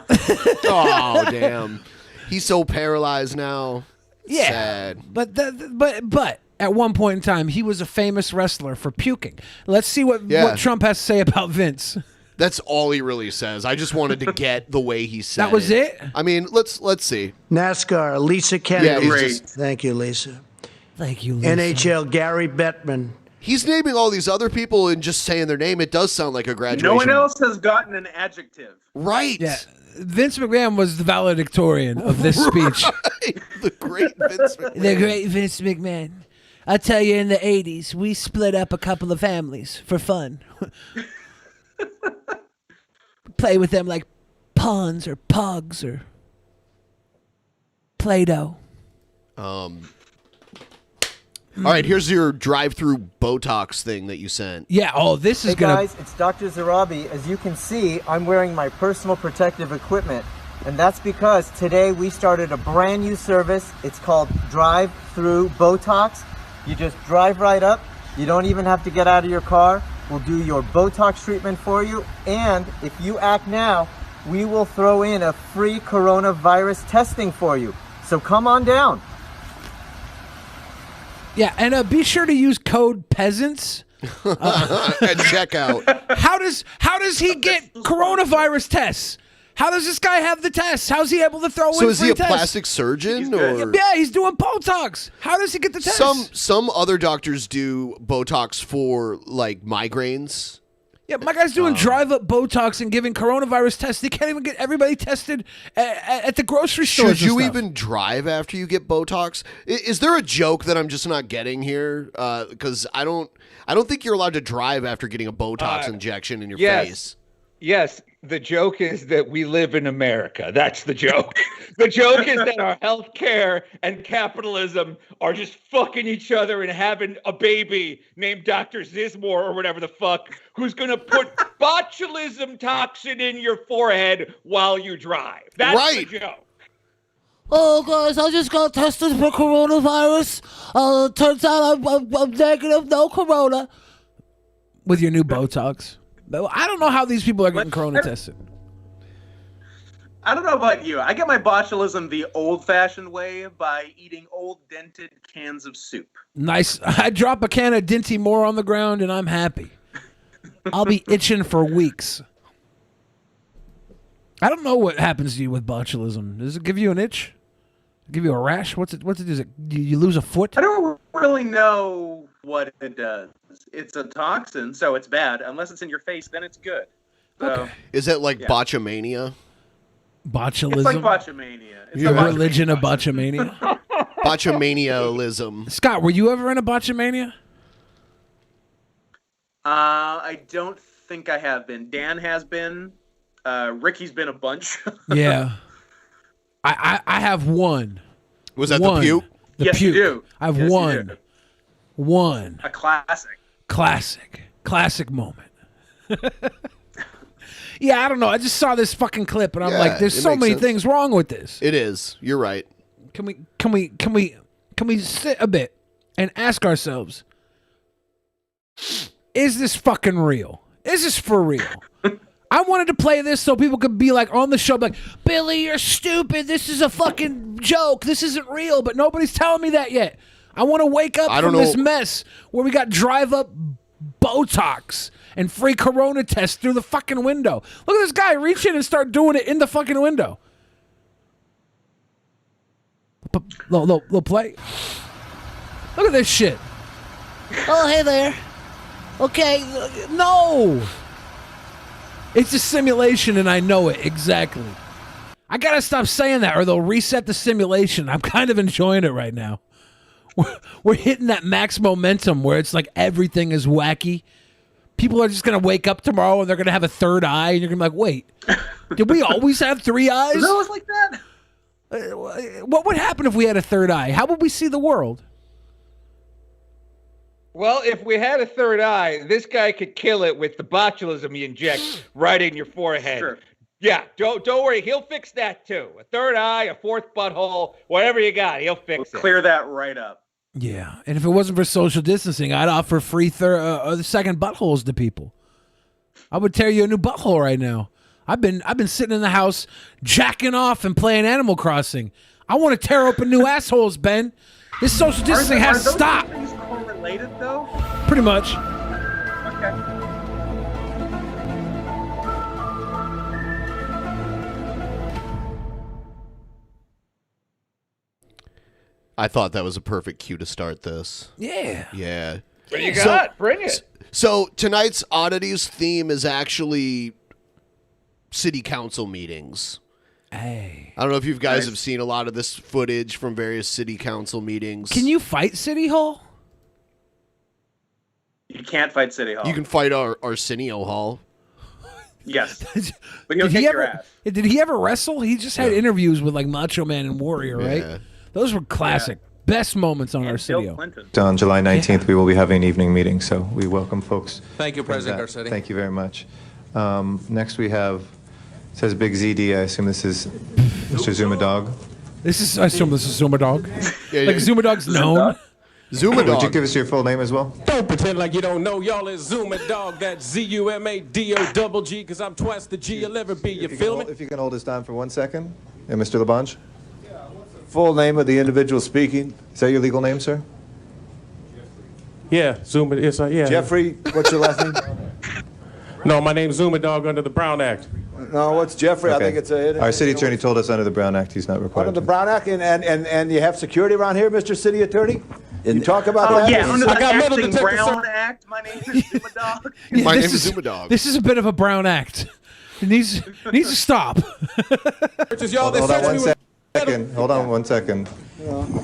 Oh, damn. He's so paralyzed now. Yeah. Sad. But at one point in time, he was a famous wrestler for puking. Let's see what Trump has to say about Vince. That's all he really says. I just wanted to get the way he said That was it? I mean, let's see. NASCAR, Lisa Kennedy. Yeah, he's just- Thank you, Lisa. Thank you, Lisa. NHL, Gary Bettman. He's naming all these other people and just saying their name. It does sound like a graduation. No one else has gotten an adjective. Right. Yeah. Vince McMahon was the valedictorian of this speech. The great Vince McMahon. The great Vince McMahon. I tell you, in the 80s, we split up a couple of families for fun. Play with them like pawns or pugs or Play-Doh. All right, here's your drive-through Botox thing that you sent. Yeah, this is hey guys, it's Dr. Sarabi. As you can see, I'm wearing my personal protective equipment. And that's because today we started a brand new service. It's called Drive-Through Botox. You just drive right up. You don't even have to get out of your car. We'll do your Botox treatment for you. And if you act now, we will throw in a free coronavirus testing for you. So come on down. Yeah, and be sure to use code peasants at checkout. How does he get coronavirus tests? How does this guy have the tests? How's he able to throw in free tests? So is he a plastic surgeon? Or? Yeah, he's doing Botox. How does he get the tests? Some other doctors do Botox for like migraines. Yeah, my guy's doing drive-up Botox and giving coronavirus tests. They can't even get everybody tested at the grocery store. Should you even drive after you get Botox? Is there a joke that I'm just not getting here? Because I don't think you're allowed to drive after getting a Botox injection in your face. Yes, the joke is that we live in America. That's the joke. The joke is that our healthcare and capitalism are just fucking each other and having a baby named Dr. Zizmore or whatever the fuck, who's going to put botulism toxin in your forehead while you drive. That's the joke. Oh, guys, I just got tested for coronavirus. Turns out I'm negative, no corona. With your new Botox. I don't know how these people are getting corona tested. I don't know about you. I get my botulism the old-fashioned way by eating old dented cans of soup. Nice. I drop a can of Dinty Moore on the ground and I'm happy. I'll be itching for weeks. I don't know what happens to you with botulism. Does it give you an itch? Give you a rash? What's it do? Is it you lose a foot? I don't really know what it does. It's a toxin, so it's bad. Unless it's in your face, then it's good. So, Okay. Is that like botchamania? Botulism? It's like botchamania. It's Your like religion of botchamania? Botchamania-lism. Scott, were you ever in a botchamania? I don't think I have been. Dan has been. Ricky's been a bunch. Yeah. I have one. Was that the puke? The Yes, you puke. do. I have Yes, you one. do. One. A classic. Classic moment. Yeah, I don't know. I just saw this fucking clip and I'm like, there's so many things wrong with this. It is. You're right. Can we sit a bit and ask ourselves, is this fucking real? Is this for real? I wanted to play this so people could be like on the show, like, Billy, you're stupid. This is a fucking joke. This isn't real, but nobody's telling me that yet. I want to wake up from this mess where we got drive-up Botox and free corona tests through the fucking window. Look at this guy reach in and start doing it in the fucking window. Little play. Look at this shit. Oh, hey there. Okay, no. It's a simulation and I know it exactly. I gotta stop saying that or they'll reset the simulation. I'm kind of enjoying it right now. We're hitting that max momentum where it's like everything is wacky. People are just going to wake up tomorrow and they're going to have a third eye and you're going to be like, wait, did we always have three eyes? Was it always like that? What would happen if we had a third eye? How would we see the world? Well, if we had a third eye, this guy could kill it with the botulism you inject right in your forehead. Sure. Yeah, don't worry. He'll fix that too. A third eye, a fourth butthole, whatever you got, he'll fix it. Clear that right up. Yeah, and if it wasn't for social distancing, I'd offer free the second buttholes to people. I would tear you a new butthole right now. I've been sitting in the house jacking off and playing Animal Crossing. I want to tear open new assholes, Ben. This social distancing has to stop. Are those things correlated though? Pretty much. Okay. I thought that was a perfect cue to start this. Yeah. Yeah. What do you got? Bring it. So tonight's Oddities theme is actually city council meetings. Hey. I don't know if you guys have seen a lot of this footage from various city council meetings. Can you fight City Hall? You can't fight City Hall. You can fight Arsenio Hall. Yes. But he'll kick your ass. Did he ever wrestle? He just had interviews with like Macho Man and Warrior, right? Yeah. Those were classic. Best moments on Arsenio. On July 19th, we will be having an evening meeting, so we welcome folks. Thank you, President Garcetti. Thank you very much. Next we have, it says Big ZD. I assume this is Mr. Zuma Dog. I assume this is Zuma Dog. Like Zuma Dog's known. Zuma Dog. Would you give us your full name as well? Don't pretend like you don't know. Y'all is Zuma Dog. That's ZUMADOGG, because I'm twice the G11B. You feel me? If you can hold us down for 1 second. And Mr. Labange? Full name of the individual speaking. Is that your legal name, sir? Yeah, Zuma. Yes, yeah. Jeffrey, what's your last name? No, my name's Zuma Dog under the Brown Act. No, what's Jeffrey? Okay. I think it's Our city attorney told us under the Brown Act he's not required. under the Brown Act, and you have security around here, Mr. City Attorney? You talk about that? Yeah, under the I got Metal Acting Detector Brown Act. My name is Zuma Dog. Yeah, My name this is Zuma Dog. This is a bit of a Brown Act. It needs to stop. Hold on 1 second. Hold on 1 second.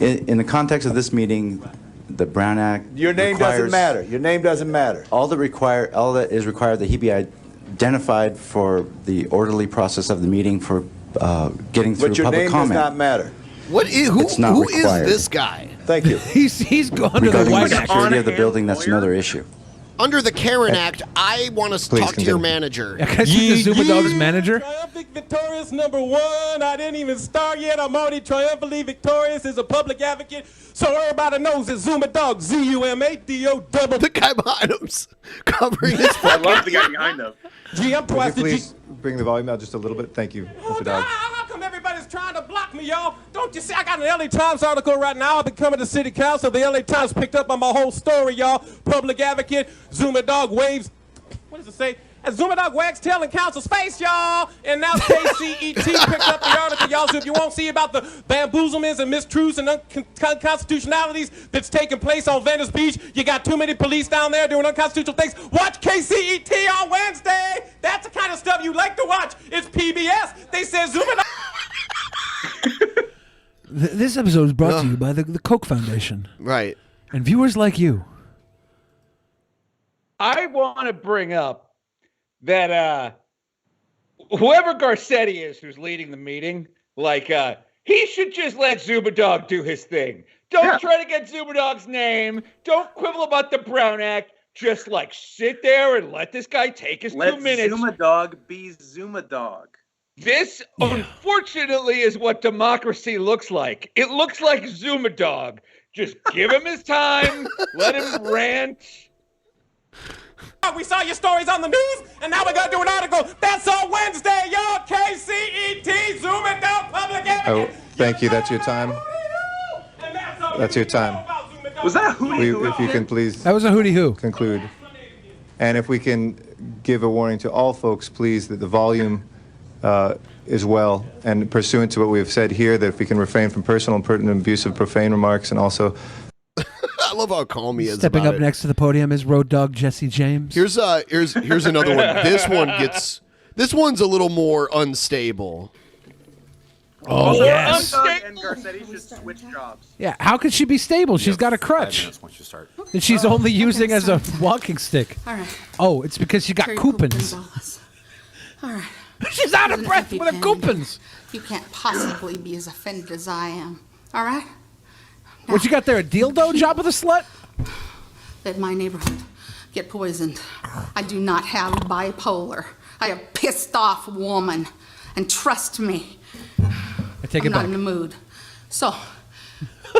In the context of this meeting, the Brown Act. Your name doesn't matter. Your name doesn't matter. All that is required that he be identified for the orderly process of the meeting for getting through But your public name comment. does not matter. Who is this guy? Thank you. He's under the Regarding White the Act. security of the building, that's another issue. Under the Karen Act, I want to Please talk to your continue. manager. Yeah, can I speak to Zuma Dog's manager? Triumphant victorious #1. I didn't even start yet. I'm already triumphantly victorious as a public advocate. So everybody knows that Zuma Dog, ZUMADOGG. The guy behind him's covering his I fucking love the guy behind him. G, I'm Would twice you the G. please bring the volume out just a little bit? Thank you, Mr. Dog. How come everybody's trying to block me, y'all? Don't you see? I got an LA Times article right now. I've been coming to city council. The LA Times picked up on my whole story, y'all. Public advocate, Zuma Dog waves. What does it say? As Zuma Dog wags tail in council space, y'all. And now KCET picked up the article, y'all. So if you won't see about the bamboozlements and mistruths and unconstitutionalities that's taking place on Venice Beach, you got too many police down there doing unconstitutional things. Watch KCET on Wednesday. That's the kind of stuff you like to watch. It's PBS. They said Zuma Dog. This episode is brought to you by the Koch Foundation. Right. And viewers like you. I want to bring up that whoever Garcetti is who's leading the meeting, he should just let Zubadog do his thing. Don't try to get Zubadog's name. Don't quibble about the Brown Act. Just sit there and let this guy take his 2 minutes. Let Zumadog be Zumadog. This, unfortunately, is what democracy looks like. It looks like Zumadog. Just give him his time. Let him rant. We saw your stories on the news, and now we're going to do an article. That's on Wednesday, y'all. KCET, Zumadog, Public Advocate. Oh, thank you. That's your time. That's your time. Was that a hootie-hoo? If you can please. That was a hootie-hoo. Conclude. And if we can give a warning to all folks, please, that the volume is well, and pursuant to what we have said here, that if we can refrain from personal, impertinent, abusive, profane remarks, and also. I love how calm he is. Stepping about up it. next to the podium is Road Dog Jesse James. Here's another one. This one's a little more unstable. Oh, yes. And Garcetti should switch jobs. Yeah, how could she be stable? She's got a crutch that she's only using as a walking stick. All right. Oh, it's because she got coupons. All right. She's out of breath with her coupons. You can't possibly be as offended as I am. All right? What you got there, a dildo job with a slut? Let my neighborhood get poisoned. I do not have bipolar. I am a pissed off woman. And trust me, I'm not in the mood. So,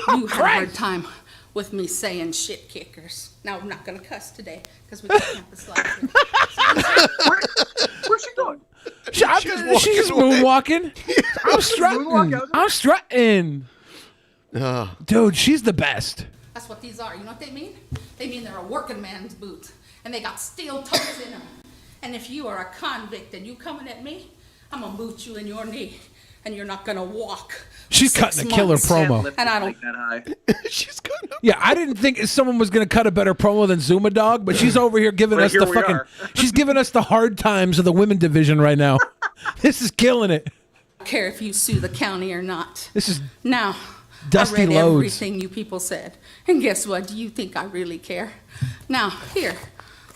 you had a hard time with me saying shit kickers. Now, I'm not going to cuss today because we can't have the slut. Where's she going? She's just moonwalking. I'm strutting. Dude, she's the best. That's what these are. You know what they mean? They mean they're a working man's boot. And they got steel toes in them. And if you are a convict and you coming at me, I'm going to boot you in your knee. And you're not going to walk. She's cutting a killer promo. And I don't. She's cutting Yeah, I didn't think someone was going to cut a better promo than Zuma Dog, but she's over here giving us the fucking. She's giving us the hard times of the women division right now. This is killing it. I don't care if you sue the county or not. This is now. Dusty I read Loads. everything you people said. And guess what? Do you think I really care? Now, here.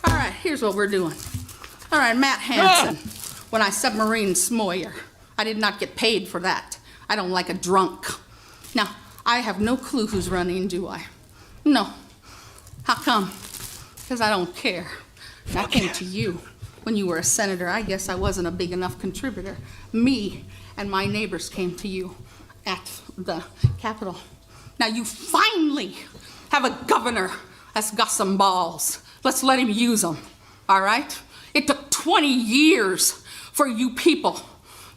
All right, here's what we're doing. All right, Matt Hansen. When I submarined Smoyer, I did not get paid for that. I don't like a drunk. Now, I have no clue who's running, do I? No. How come? Because I don't care. I came to you when you were a senator. I guess I wasn't a big enough contributor. Me and my neighbors came to you at the Capitol. Now you finally have a governor that's got some balls. Let's let him use them, all right? It took 20 years for you people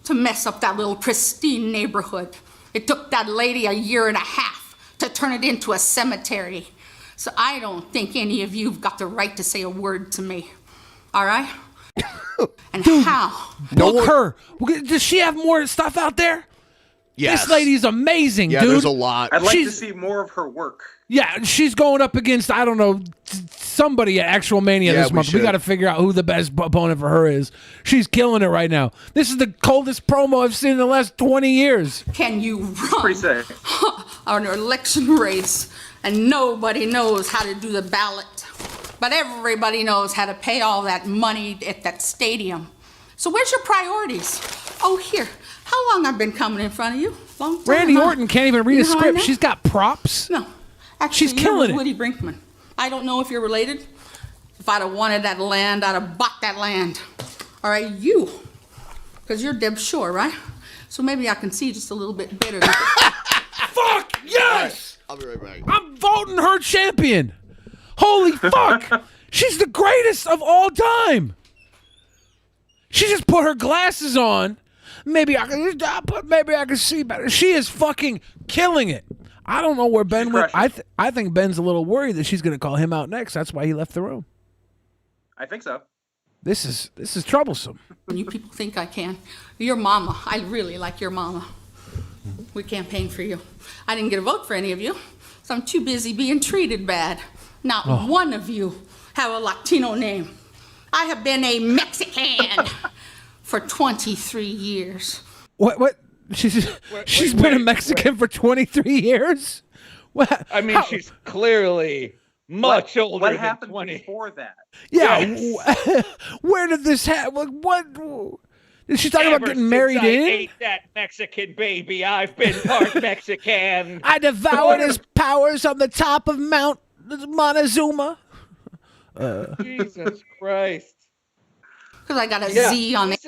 to mess up that little pristine neighborhood. It took that lady a year and a half to turn it into a cemetery. So I don't think any of you've got the right to say a word to me, all right? And Dude, how? Book her. Does she have more stuff out there? Yes. This lady's amazing, Yeah, dude. there's a lot. I'd like to see more of her work. Yeah, she's going up against, I don't know, somebody at Actual Mania this month. We got to figure out who the best opponent for her is. She's killing it right now. This is the coldest promo I've seen in the last 20 years. Can you run an election race and nobody knows how to do the ballot, but everybody knows how to pay all that money at that stadium? So where's your priorities? Oh, here. How long I've been coming in front of you? Long time. Randy Orton can't even read a how I script. know? She's got props. No. Actually, She's killing it. Woody Brinkman. I don't know if you're related. If I'd have wanted that land, I'd have bought that land. All right, you. Because you're Deb Shore, right? So maybe I can see just a little bit better. Fuck yes! I'll be right back. I'm voting her champion. Holy fuck! She's the greatest of all time. She just put her glasses on. Maybe I can see better. She is fucking killing it. I don't know where Ben went. I think Ben's a little worried that she's going to call him out next. That's why he left the room. I think so. This is troublesome. You people think I can. Your mama. I really like your mama. We campaigned for you. I didn't get a vote for any of you, so I'm too busy being treated bad. Not one of you have a Latino name. I have been a Mexican for 23 years. What? She's been a Mexican for 23 years. What? I mean, she's clearly much older What than happened 20. before that? Yeah. Yes. Where did this happen? What? Is she talking about getting married I in? ate that Mexican baby. I've been part Mexican. I devoured his powers on the top of Mount Montezuma. Jesus Christ. Because I got a Z on it.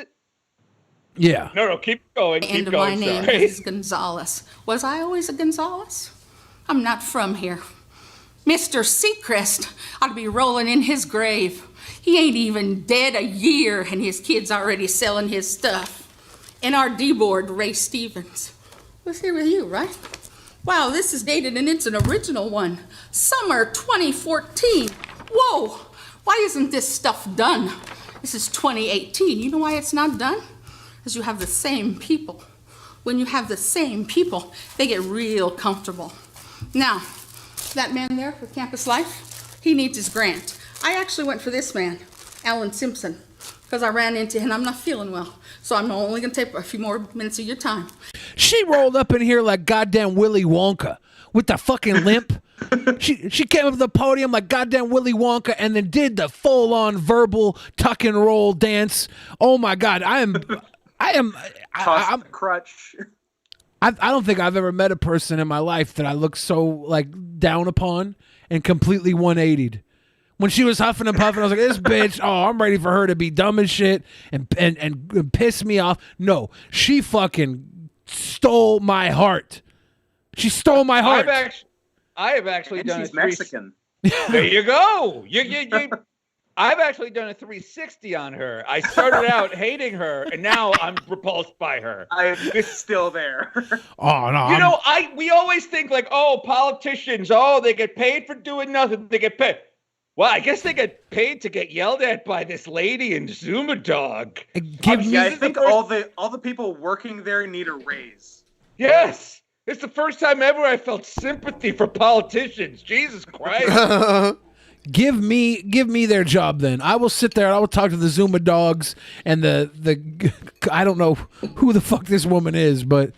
Yeah. No, keep going. End of my name is Gonzalez. Was I always a Gonzalez? I'm not from here. Mr. Seacrest ought to be rolling in his grave. He ain't even dead a year, and his kid's already selling his stuff. NRD board, Ray Stevens. Was here with you, right? Wow, this is dated, and it's an original one. Summer 2014. Whoa, why isn't this stuff done? This is 2018. You know why it's not done? Because you have the same people. When you have the same people, they get real comfortable. Now, that man there with Campus Life, he needs his grant. I actually went for this man, Alan Simpson, because I ran into him. I'm not feeling well, so I'm only going to take a few more minutes of your time. She rolled up in here like goddamn Willy Wonka with the fucking limp. She came up to the podium like goddamn Willy Wonka and then did the full-on verbal tuck and roll dance. Oh my God, I'm crutch. I don't think I've ever met a person in my life that I look so like down upon and completely 180'd. When she was huffing and puffing, I was like, this bitch, I'm ready for her to be dumb as shit and piss me off. No, she fucking stole my heart. She stole my heart. I have actually done she's Mexican. There you go. I've actually done a 360 on her. I started out hating her, and now I'm repulsed by her. I'm still there. Oh no! We always think like, politicians, they get paid for doing nothing. They get paid. Well, I guess they get paid to get yelled at by this lady in Zuma Dog. I think all the people working there need a raise. Yes. It's the first time ever I felt sympathy for politicians. Jesus Christ. Give me their job then. I will sit there and I will talk to the Zuma dogs and the I don't know who the fuck this woman is, but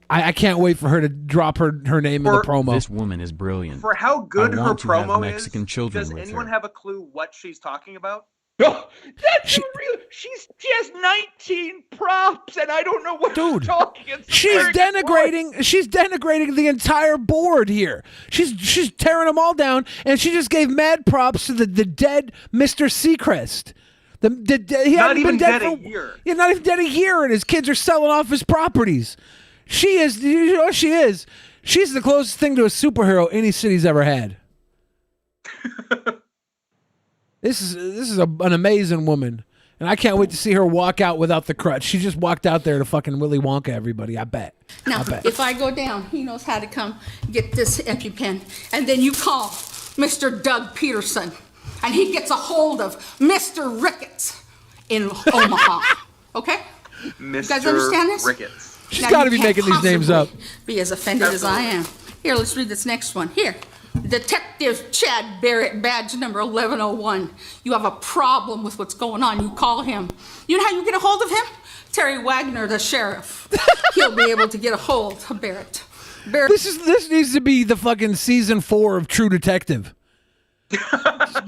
I can't wait for her to drop her name in the promo. This woman is brilliant. For how good her promo Mexican is, children does with anyone her. have a clue what she's talking about? No, that's real. She has 19 props, and I don't know what she's talking. She's denigrating the entire board here. She's tearing them all down, and she just gave mad props to the dead Mr. Seacrest. He not hadn't even been dead a for, year. Yeah, not even dead a year, and his kids are selling off his properties. She is. You know what she is? She's the closest thing to a superhero any city's ever had. This is an amazing woman, and I can't wait to see her walk out without the crutch. She just walked out there to fucking Willy Wonka everybody. I bet. Now, if I go down, he knows how to come get this EpiPen, and then you call Mr. Doug Peterson, and he gets a hold of Mr. Ricketts in Omaha. Okay? Mr. You guys understand this? Ricketts. She's got to be making these names up. Be as offended as I am. Here, let's read this next one. Here. Detective Chad Barrett, badge number 1101. You have a problem with what's going on. You call him. You know how you get a hold of him? Terry Wagner, the sheriff. He'll be able to get a hold of Barrett. This needs to be the fucking season 4 of True Detective.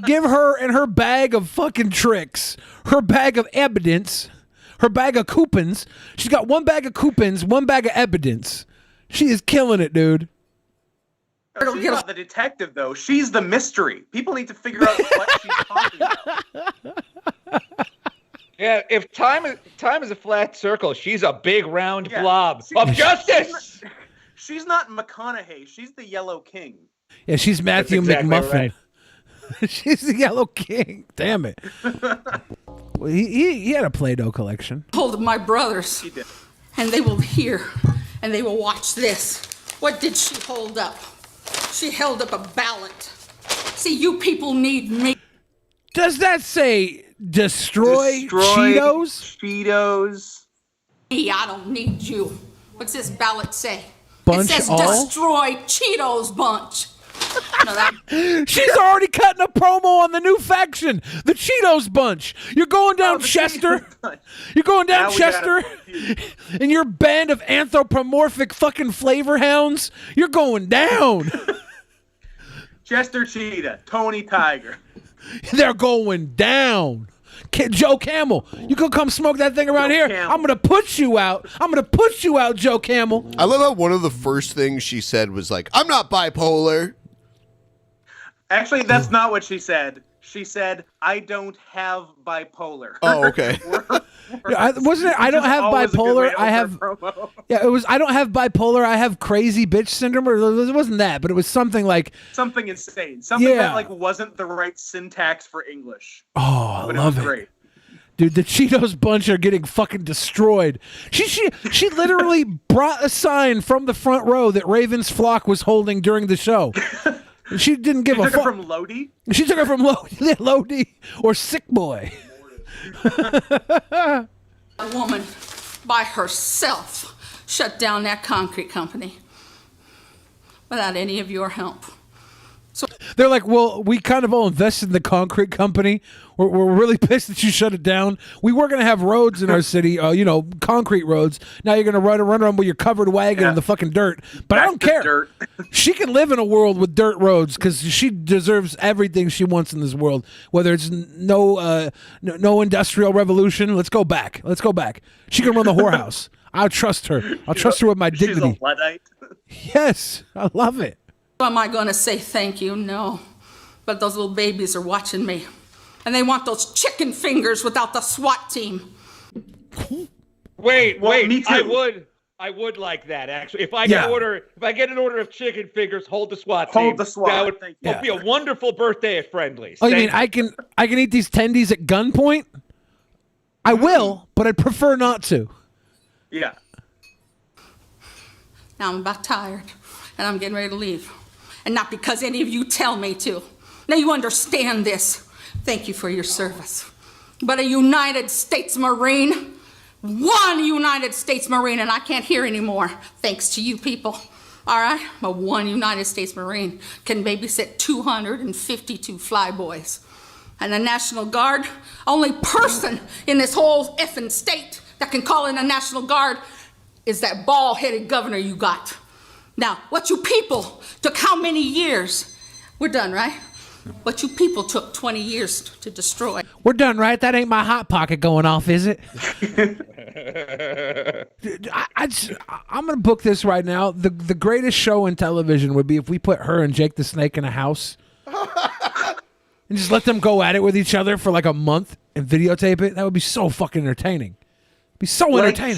Give her and her bag of fucking tricks, her bag of evidence, her bag of coupons. She's got one bag of coupons, one bag of evidence. She is killing it, dude. She's not the detective, though. She's the mystery. People need to figure out what she's talking about. Yeah, if time is a flat circle, she's a big round blob of justice. She's not McConaughey. She's the Yellow King. Yeah, she's Matthew McMuffin. Right. She's the Yellow King. Damn it. Well, he had a Play-Doh collection. Hold of my brothers. He did. And they will hear, and they will watch this. What did she hold up? She held up a ballot. See, you people need me. Does that say destroy Cheetos? Cheetos. I don't need you. What's this ballot say? Bunch it says all? destroy Cheetos bunch. She's already cutting a promo on the new faction, the Cheetos Bunch. You're going down Chester. You're going down Chester in your band of anthropomorphic fucking flavor hounds. You're going down. Chester Cheetah, Tony Tiger. They're going down. Joe Camel, you could come smoke that thing around here. I'm gonna put you out. I'm gonna put you out, Joe Camel. I love how one of the first things she said was like, "I'm not bipolar." Actually, that's not what she said. She said, "I don't have bipolar." Oh, okay. Wasn't it? I don't have bipolar. I have. Yeah, it was. I don't have bipolar. I have crazy bitch syndrome. Or it wasn't that, but it was something like something insane. Something that like wasn't the right syntax for English. Oh, but I love it. Great. Dude, the Cheetos Bunch are getting fucking destroyed. She literally brought a sign from the front row that Raven's flock was holding during the show. She didn't give a fuck. She took it from Lodi? She took it from Lodi or Sick Boy. A woman by herself shut down that concrete company without any of your help. So they're like, well, we kind of all invested in the concrete company. We're really pissed that you shut it down. We were going to have roads in our city, concrete roads. Now you're going to run around with your covered wagon in the fucking dirt. But I don't care. She can live in a world with dirt roads because she deserves everything she wants in this world. Whether it's no industrial revolution, let's go back. She can run the whorehouse. I'll trust her. I'll trust her with my dignity. She's a Luddite. Yes, I love it. am I going to say thank you? No. But those little babies are watching me. And they want those chicken fingers without the SWAT team. Wait, me too. I would like that actually. If I get an order of chicken fingers, hold the SWAT team. Hold the SWAT. That would be a wonderful birthday at Friendly's. Oh, you mean I can eat these tendies at gunpoint? I will, but I'd prefer not to. Yeah. Now I'm about tired, and I'm getting ready to leave. And not because any of you tell me to. Now you understand this. Thank you for your service. But a United States Marine, one United States Marine, and I can't hear anymore, thanks to you people. All right? But one United States Marine can babysit 252 flyboys. And the National Guard, only person in this whole effing state that can call in the National Guard is that bald-headed governor you got. Now, what you people took how many years? We're done, right? What you people took 20 years to destroy. We're done, right? That ain't my hot pocket going off, is it? I'm going to book this right now. The greatest show in television would be if we put her and Jake the Snake in a house and just let them go at it with each other for like a month and videotape it. That would be so fucking entertaining. It'd be so entertaining.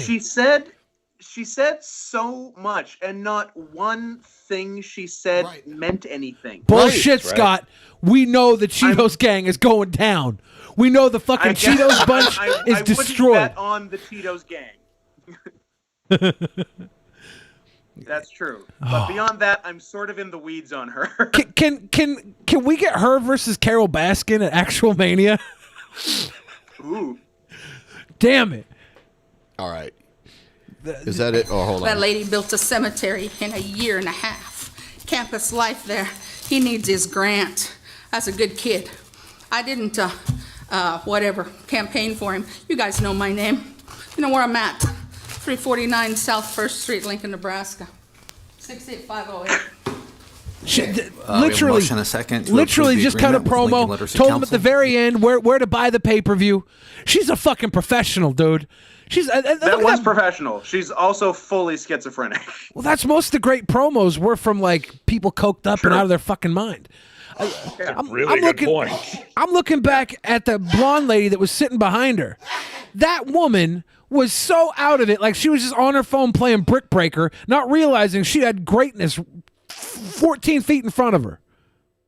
She said so much, and not one thing she said meant anything. Bullshit, Scott. We know the Cheetos gang is going down. We know the fucking Cheetos bunch is destroyed. I wouldn't bet on the Cheetos gang. That's true. But beyond that, I'm sort of in the weeds on her. Can we get her versus Carol Baskin at Actual Mania? Ooh. Damn it. All right. Is that it? Oh, hold on. That lady built a cemetery in a year and a half. Campus life there. He needs his grant. That's a good kid. I didn't, campaign for him. You guys know my name. You know where I'm at. 349 South 1st Street, Lincoln, Nebraska. 68508. Literally, motion a second literally just cut a promo. Told him at the very end where to buy the pay-per-view. She's a fucking professional, dude. That was professional. She's also fully schizophrenic. Well, that's most of the great promos were from like people coked up and out of their fucking mind. I'm looking back at the blonde lady that was sitting behind her. That woman was so out of it, like she was just on her phone playing Brick Breaker, not realizing she had greatness 14 feet in front of her.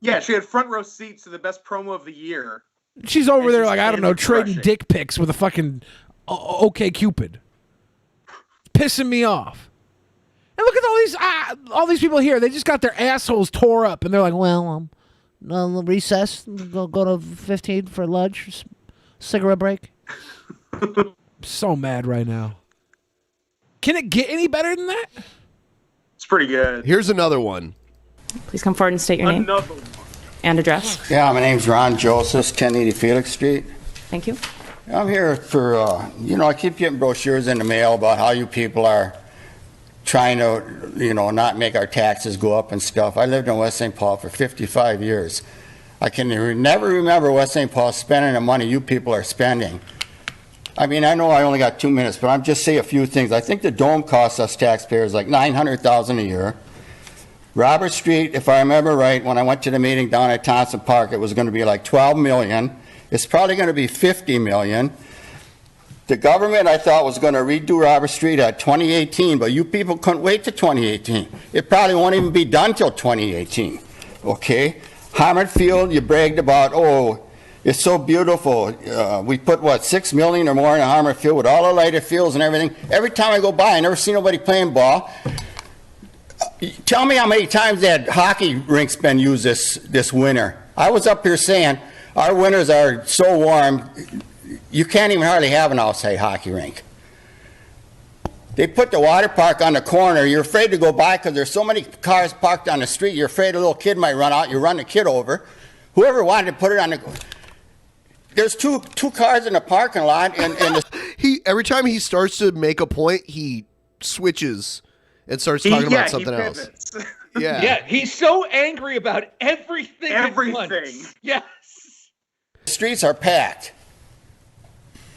Yeah, she had front row seats to the best promo of the year. She's over there like, I don't know, trading dick pics with a fucking OK Cupid. Pissing me off. And look at all these people here. They just got their assholes tore up, and they're like, well, recess, go to 15 for lunch, cigarette break. So mad right now. Can it get any better than that? It's pretty good. Here's another one. Please come forward and state your name and address. Yeah, my name's Ron Joseph, 1080 Felix Street. Thank you. I'm here for, I keep getting brochures in the mail about how you people are trying to, not make our taxes go up and stuff. I lived in West St. Paul for 55 years. I can never remember West St. Paul spending the money you people are spending. I mean, I know I only got 2 minutes, but I'm just say a few things. I think the dome costs us taxpayers like $900,000 a year. Robert Street, if I remember right, when I went to the meeting down at Thompson Park, it was going to be like $12 million. It's probably going to be $50 million. The government, I thought, was going to redo Robert Street at 2018, but you people couldn't wait to 2018. It probably won't even be done till 2018. Okay? Harmon Field, you bragged about, it's so beautiful. We put, $6 million or more in Harmon Field with all the lighted fields and everything. Every time I go by, I never see nobody playing ball. Tell me how many times that hockey rink's been used this winter. I was up here saying our winters are so warm, you can't even hardly have an outside hockey rink. They put the water park on the corner. You're afraid to go by because there's so many cars parked on the street. You're afraid a little kid might run out. You run the kid over. Whoever wanted to put it on the... There's two cars in the parking lot. And every time he starts to make a point, he switches and starts talking about something else. Yeah, he's so angry about everything. Everything. Yes. The streets are packed.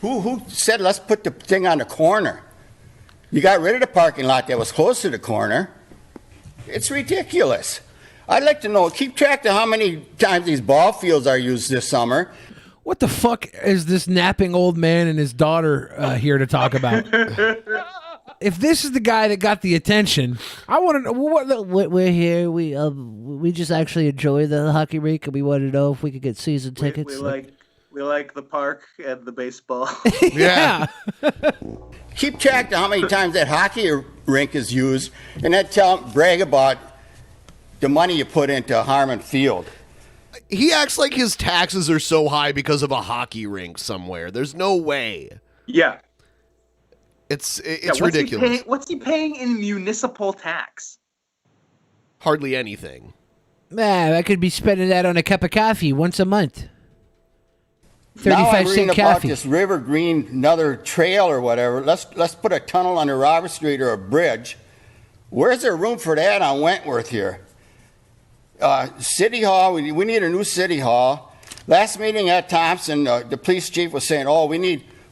Who said let's put the thing on the corner? You got rid of the parking lot that was close to the corner. It's ridiculous. I'd like to know, keep track of how many times these ball fields are used this summer. What the fuck is this napping old man and his daughter here to talk about? If this is the guy that got the attention, I want to know what. We're here. We just actually enjoy the hockey rink, and we want to know if we could get season tickets. We like the park and the baseball. Yeah. Keep track of how many times that hockey rink is used, and then brag about the money you put into Harmon Field. He acts like his taxes are so high because of a hockey rink somewhere. There's no way. Yeah. It's ridiculous. What's he paying in municipal tax? Hardly anything. Man, I could be spending that on a cup of coffee once a month. 35 cent coffee. About this River Green, another trail or whatever. Let's put a tunnel under Robert Street or a bridge. Where's there room for that on Wentworth here? City Hall, we need a new City Hall. Last meeting at Thompson, the police chief was saying,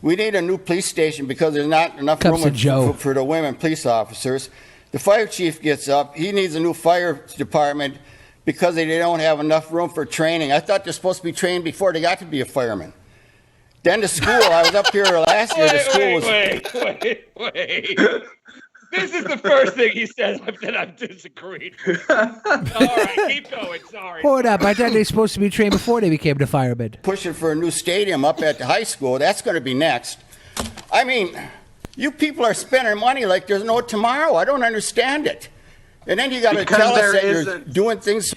we need a new police station because there's not enough room for the women police officers. The fire chief gets up. He needs a new fire department because they don't have enough room for training. I thought they're supposed to be trained before they got to be a fireman. Then the school, I was up here last year. The school was... Wait. This is the first thing he says that I've disagreed with. All right, keep going. Sorry. Hold up. I thought they were supposed to be trained before they became the firemen. Pushing for a new stadium up at the high school. That's going to be next. I mean, you people are spending money like there's no tomorrow. I don't understand it. And then you got to tell us that you're doing things.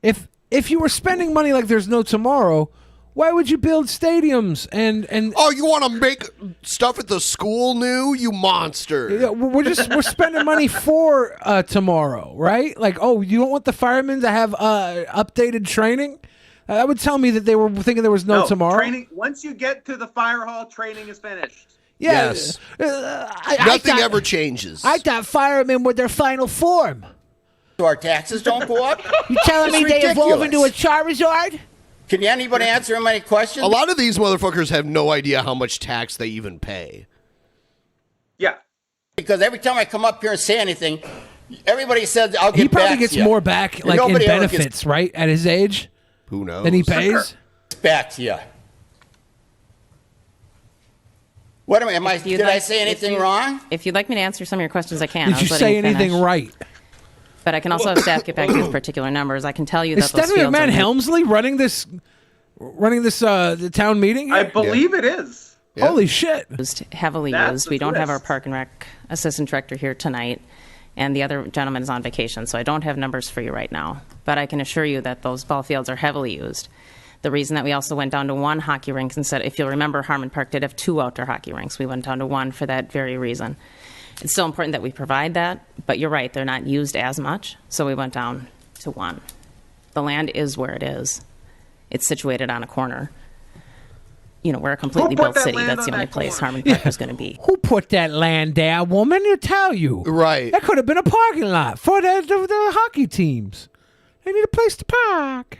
If you were spending money like there's no tomorrow, why would you build stadiums and you want to make stuff at the school new, you monster? Yeah, we're spending money for tomorrow, right? Like, you don't want the firemen to have updated training? That would tell me that they were thinking there was no tomorrow. Training. Once you get to the fire hall, training is finished. Yeah, yes. Nothing ever changes. I thought firemen were their final form. So our taxes don't go up? You telling me they evolve into a Charizard? Can anybody answer him any questions? A lot of these motherfuckers have no idea how much tax they even pay. Yeah. Because every time I come up here and say anything, everybody says I'll get back. He probably gets more back like in benefits, right? At his age? Who knows? Than he pays? Back to you. What am I? Did I say anything wrong? If you'd like me to answer some of your questions, I can. Did you say anything right? But I can also have staff get back to you with particular numbers. I can tell you that those fields... Is Stephanie McMahon Helmsley running this the town meeting? I believe it is. Yeah. Holy shit. Heavily used. We don't have our Park and Rec assistant director here tonight, and the other gentleman is on vacation, so I don't have numbers for you right now. But I can assure you that those ball fields are heavily used. The reason that we also went down to one hockey rink instead, if you'll remember, Harmon Park did have 2 outdoor hockey rinks. We went down to 1 for that very reason. It's still important that we provide that, but you're right, they're not used as much, so we went down to 1. The land is where it is. It's situated on a corner. You know, we're a completely built city. That's the only place Harmon Park is going to be. Who put that land there, woman? You tell you. Right. That could have been a parking lot for the hockey teams. They need a place to park.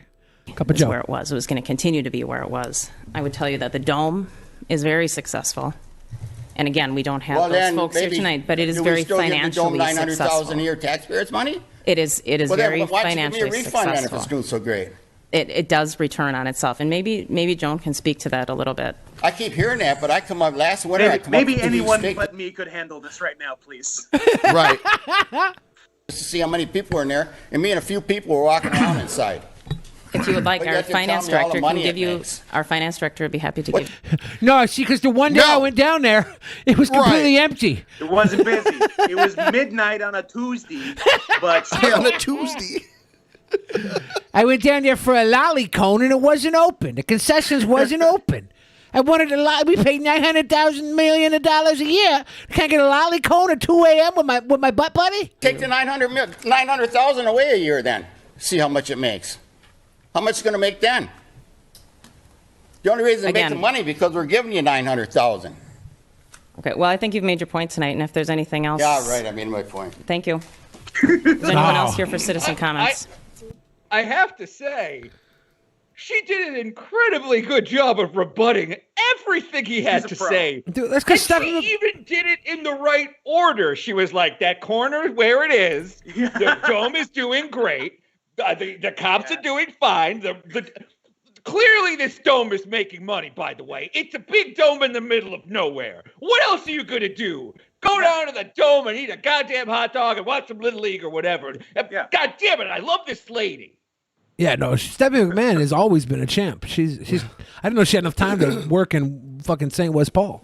That's where it was. It was going to continue to be where it was. I would tell you that the Dome is very successful. And again, we don't have those folks here tonight, but it is very financially successful. $900,000 a year taxpayers' money? It is very financially successful. Why should give me a refund then if it's doing so great? It does return on itself, and maybe Joan can speak to that a little bit. I keep hearing that, but I come up last winter. Maybe anyone but me could handle this right now, please. Right. Just to see how many people were in there, and me and a few people were walking around inside. If you would like, But our yet they're finance telling me all the director can money give it you. makes. Our finance director would be happy to give. No, see, because the one day I went down there, it was completely empty. It wasn't busy. It was midnight on a Tuesday, but on a Tuesday. I went down there for a lolly cone and it wasn't open. The concessions wasn't open. I wanted a we paid $900,000 million a year. Can't get a lolly cone at 2 a.m. with my butt buddy. Take the 900,000 away a year then. See how much it makes. How much it's going to make then? The only reason it makes the money because we're giving you 900,000. Okay. Well, I think you've made your point tonight, and if there's anything else. Yeah, right. I made my point. Thank you. Is anyone else here for citizen comments? I have to say, she did an incredibly good job of rebutting everything he had to say. Dude, that's because she even did it in the right order. She was like, that corner is where it is. The Dome is doing great. The cops are doing fine. Clearly, this Dome is making money, by the way. It's a big dome in the middle of nowhere. What else are you going to do? Go down to the Dome and eat a goddamn hot dog and watch some Little League or whatever. God damn it, I love this lady. Yeah, no, Stephanie McMahon has always been a champ. She's. I didn't know she had enough time to work in fucking St. West Paul.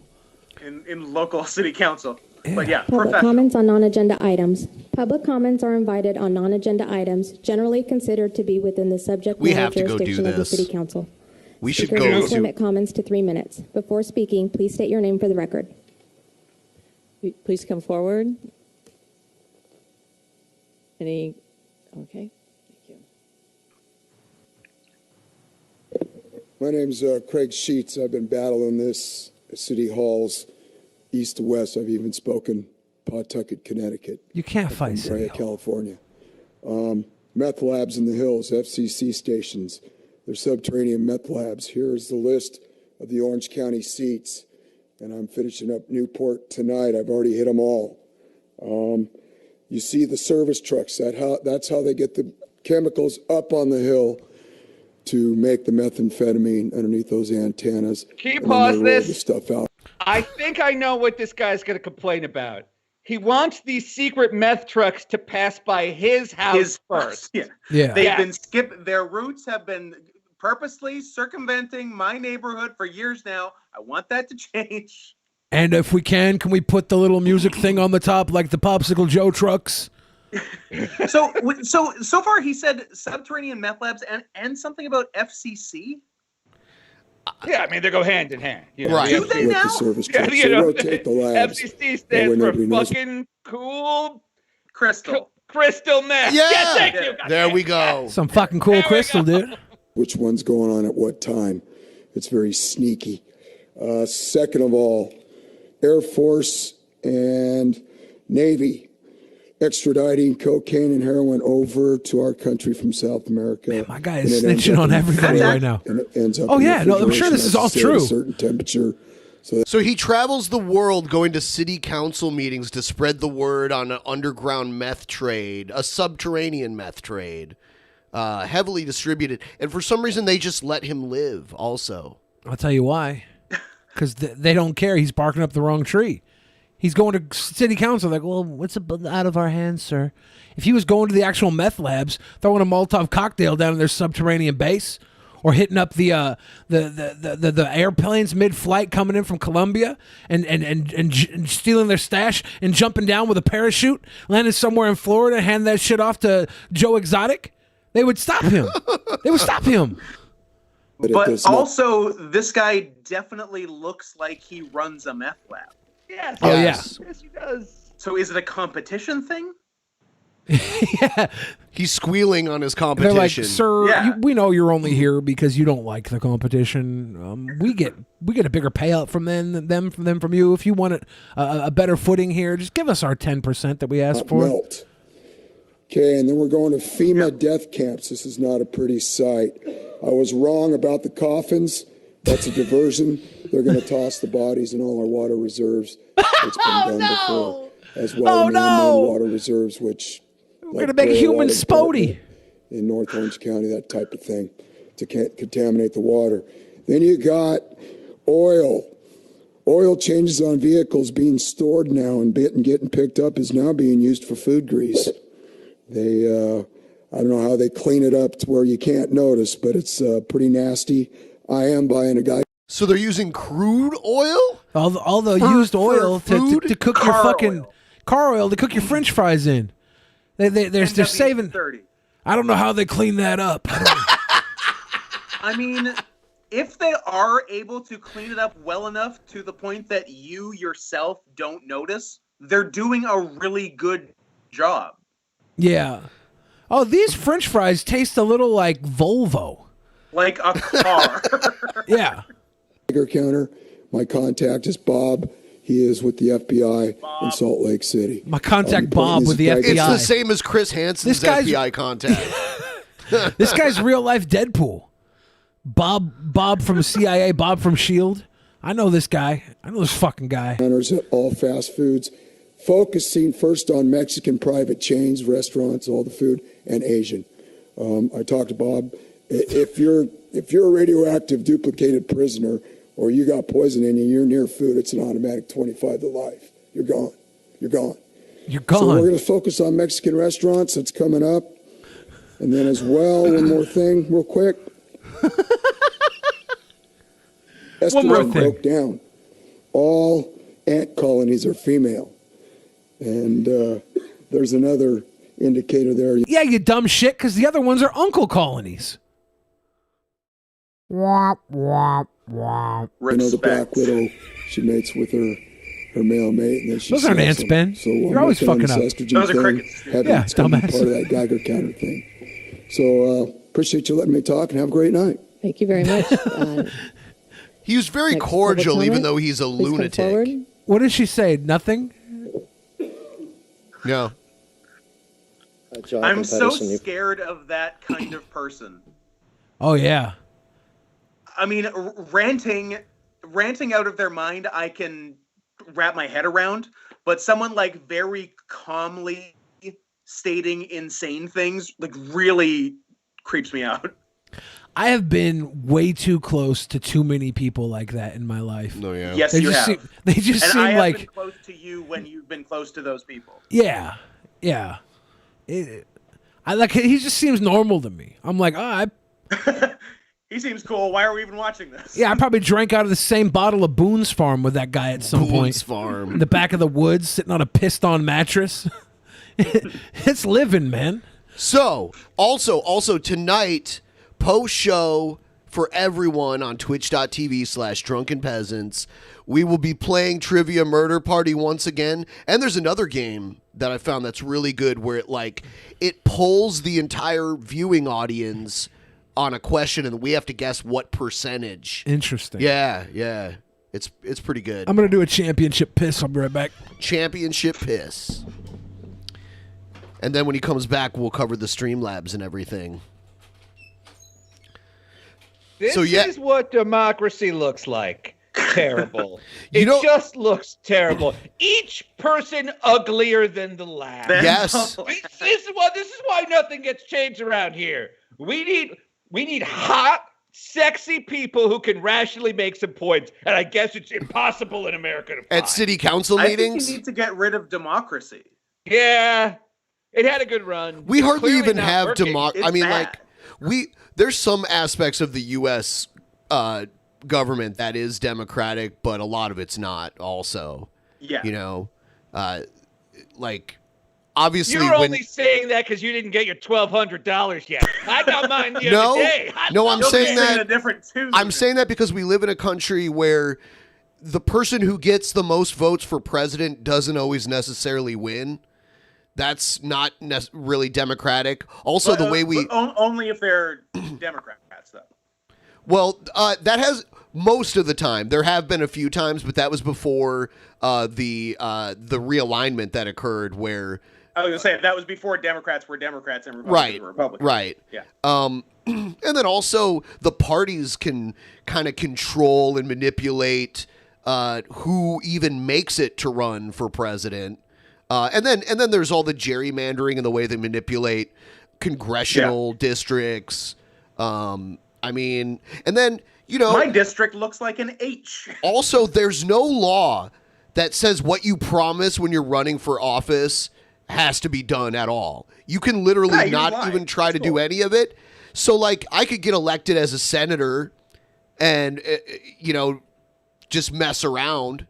In local city council. But yeah, Public comments on non-agenda items. Public comments are invited on non-agenda items generally considered to be within the subject matter jurisdiction of the City Council. We should Speakers go must limit comments to 3 minutes. Before speaking, please state your name for the record. Please come forward. Okay. Thank you. My name's Craig Sheets. I've been battling this at City Halls, east to west. I've even spoken Pawtucket, Connecticut. You can't fight City California. Meth labs in the hills, FCC stations. They're subterranean meth labs. Here's the list of the Orange County seats. And I'm finishing up Newport tonight. I've already hit them all. You see the service trucks. That's how they get the chemicals up on the hill to make the methamphetamine underneath those antennas. Can you pause this? The stuff out. I think I know what this guy's going to complain about. He wants these secret meth trucks to pass by his house first. Yeah. They've been their routes have been purposely circumventing my neighborhood for years now. I want that to change. And if we can we put the little music thing on the top like the Popsicle Joe trucks? So far he said subterranean meth labs and something about FCC. Yeah, I mean they go hand in hand. You know, right. Do they now? The service trucks. They rotate the labs. FCC stands for fucking cool crystal meth. Yeah. Thank you. There we go. Some fucking cool crystal, dude. Which one's going on at what time? It's very sneaky. Second of all, Air Force and Navy extraditing cocaine and heroin over to our country from South America. Man, my guy is snitching on everybody right now. And it ends up Oh, in yeah. No, I'm sure this is all refrigeration at true. a certain temperature. So he travels the world going to city council meetings to spread the word on an underground meth trade, a subterranean meth trade, heavily distributed. And for some reason, they just let him live also. I'll tell you why. Because they don't care. He's barking up the wrong tree. He's going to city council like, well, what's out of our hands, sir? If he was going to the actual meth labs, throwing a Molotov cocktail down in their subterranean base, or hitting up the airplanes mid-flight coming in from Colombia and stealing their stash and jumping down with a parachute, landing somewhere in Florida and handing that shit off to Joe Exotic, they would stop him. They would stop him. But also, this guy definitely looks like he runs a meth lab. Yes. Oh, Yes, he does. So is it a competition thing? Yeah. He's squealing on his They're like, competition. sir, we know you're only here because you don't like the competition. We get a bigger payout from from you. If you want a better footing here, just give us our 10% that we asked for. Melt. Okay, and then we're going to FEMA death camps. This is not a pretty sight. I was wrong about the coffins. That's a diversion. They're going to toss the bodies in all our water reserves. It's been done before. As well as man-made water reserves, which we're going to make human Spody in North Orange County, that type of thing, to contaminate the water. Then you got oil. Oil changes on vehicles being stored now and getting picked up is now being used for food grease. They, I don't know how they clean it up to where you can't notice, but it's pretty nasty. I am buying a guy. So they're using crude oil? All the used oil to cook your fucking car oil to cook your French fries in. They're saving. I don't know how they clean that up. I mean, if they are able to clean it up well enough to the point that you yourself don't notice, they're doing a really good job. Yeah. Oh, these French fries taste a little like Volvo. Like a car. Yeah. Counter. My contact is Bob. He is with the FBI in Salt Lake City. My contact Bob with the FBI. It's the same as Chris Hansen's FBI contact. This guy's real life Deadpool. Bob from CIA, Bob from S.H.I.E.L.D. I know this guy. I know this fucking guy. At all fast foods, focusing first on Mexican private chains, restaurants, all the food, and Asian. I talked to Bob. If you're a radioactive duplicated prisoner or you got poison in you, you're near food, it's an automatic 25 to life. You're gone. You're gone. You're gone. So we're going to focus on Mexican restaurants. That's coming up. And then as well, one more thing real quick. One more thing. Broke down. All ant colonies are female. And there's another indicator there. Yeah, you dumb shit, because the other ones are uncle colonies. Womp, womp, womp. You know, the Black Widow, she mates with her male mate. And then she Those aren't ants, them. Ben. So You're always fucking up. Those are crickets. Yeah, it's gonna be part of that Geiger counter thing. So appreciate you letting me talk and have a great night. Thank you very much. He was very cordial, even though he's a lunatic. What did she say? Nothing? No. I'm so scared of that kind of person. Oh, yeah. I mean, ranting out of their mind, I can wrap my head around, but someone like very calmly stating insane things like really creeps me out. I have been way too close to too many people like that in my life. No, yeah. Yes, you have. They just seem I have like been close to you when you've been close to those people. Yeah, yeah. I like. He just seems normal to me. I'm like, He seems cool. Why are we even watching this? yeah. I probably drank out of the same bottle of Boone's Farm with that guy at some point. Boone's Farm. In the back of the woods, sitting on a pissed-on mattress. It's living, man. So, also tonight, post-show for everyone on twitch.tv/Drunken Peasants, we will be playing Trivia Murder Party once again. And there's another game that I found that's really good where it pulls the entire viewing audience on a question and we have to guess what percentage. Interesting. Yeah. It's pretty good. I'm going to do a championship piss. I'll be right back. Championship piss. And then when he comes back, we'll cover the Streamlabs and everything. This is what democracy looks like. Terrible. It just looks terrible. Each person uglier than the last. Yes. This is why nothing gets changed around here. We need hot, sexy people who can rationally make some points, and I guess it's impossible in America to find. At city council meetings? I think you need to get rid of democracy. Yeah. It had a good run. We hardly Clearly even not have working. democracy. I mean, there's some aspects of the U.S. Government that is democratic, but a lot of it's not also. Yeah. You know, obviously. You're only saying that because you didn't get your $1,200 yet. I got mine the other day. No, I'm saying that. A different tune. I'm saying that because we live in a country where the person who gets the most votes for president doesn't always necessarily win. That's not really democratic. Also, the way we only if they're Democrats, though. Well, that has most of the time. There have been a few times, but that was before the realignment that occurred, where I was gonna say that was before Democrats were Democrats and Republicans were Republicans. Right. Yeah. And then also the parties can kind of control and manipulate who even makes it to run for president. And then there's all the gerrymandering and the way they manipulate congressional districts. I mean, and then, my district looks like an H. Also, there's no law that says what you promise when you're running for office has to be done at all. You can literally not even try to do any of it. So, like, I could get elected as a senator and, just mess around.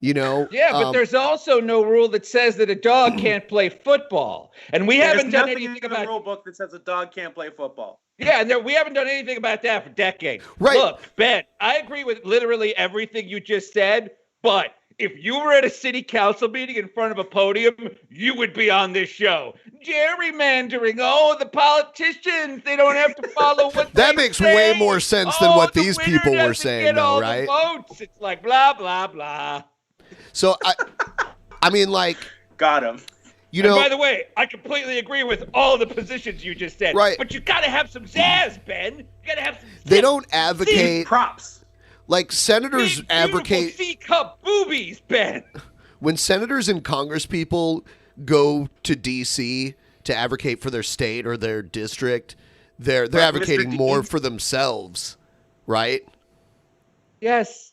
Yeah, but there's also no rule that says that a dog can't play football, and we haven't done anything about the rule book that says a dog can't play football. Yeah, we haven't done anything about that for decades. Right. Look, Ben, I agree with literally everything you just said, but if you were at a city council meeting in front of a podium, you would be on this show. Gerrymandering. Oh, the politicians, they don't have to follow what that they makes say. way more sense than what these people were saying, though, The right? votes. It's like blah, blah, blah. So, I mean, like... Got him. And by the way, I completely agree with all the positions you just said. Right. But you got to have some zazz, Ben. You got to have some zazz. They don't advocate... props. Like, senators advocate... C-cup boobies, Ben. When senators and Congress people go to D.C. to advocate for their state or their district, they're advocating more for themselves, right? Yes,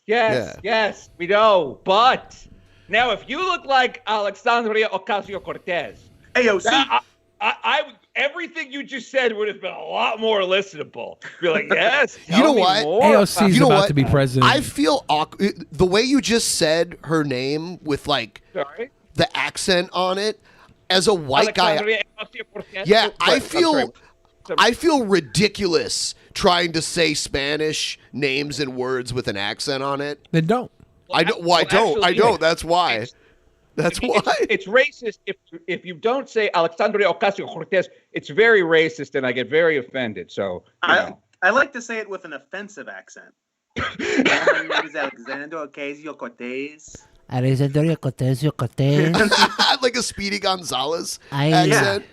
we know. But now, if you look like Alexandria Ocasio-Cortez, AOC, I everything you just said would have been a lot more listenable. Be like, yes, You know what? AOC's about to be president. I feel the way you just said her name with like the accent on it as a white guy. Yeah, I feel ridiculous trying to say Spanish names and words with an accent on it. Then don't. I don't. That's why. That's why. It's racist if you don't say Alexandria Ocasio-Cortez. It's very racist, and I get very offended. So I like to say it with an offensive accent. My name is Alexandria Ocasio-Cortez. Alexandria Ocasio-Cortez. Like a Speedy Gonzalez accent.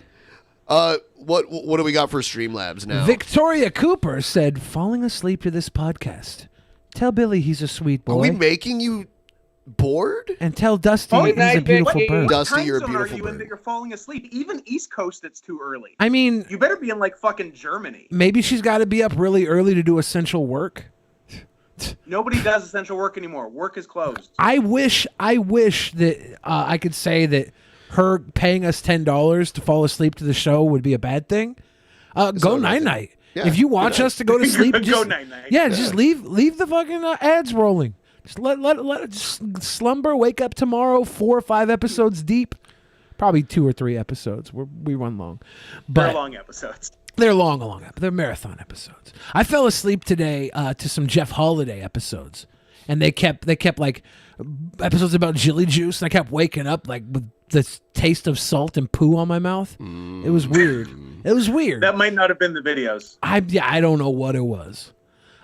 What do we got for Streamlabs now? Victoria Cooper said, falling asleep to this podcast. Tell Billy he's a sweet boy. Are we making you bored? And tell Dusty he's a beautiful bird. Dusty, What you're a time zone are beautiful you in bird. that you're falling asleep? Even East Coast, it's too early. I mean... You better be in, like, fucking Germany. Maybe she's got to be up really early to do essential work. Nobody does essential work anymore. Work is closed. I wish that I could say that her paying us $10 to fall asleep to the show would be a bad thing. Go night-night. Yeah. If you watch us to go to sleep, Go night-night. Yeah, just leave the fucking ads rolling. Just let it just slumber. Wake up tomorrow, 4 or 5 episodes deep. Probably 2 or 3 episodes. We run long, but They're long episodes. They're long. They're marathon episodes. I fell asleep today to some Jeff Holiday episodes, and they kept like episodes about Jilly Juice, and I kept waking up like with the taste of salt and poo on my mouth. It was weird. That might not have been the videos. I don't know what it was.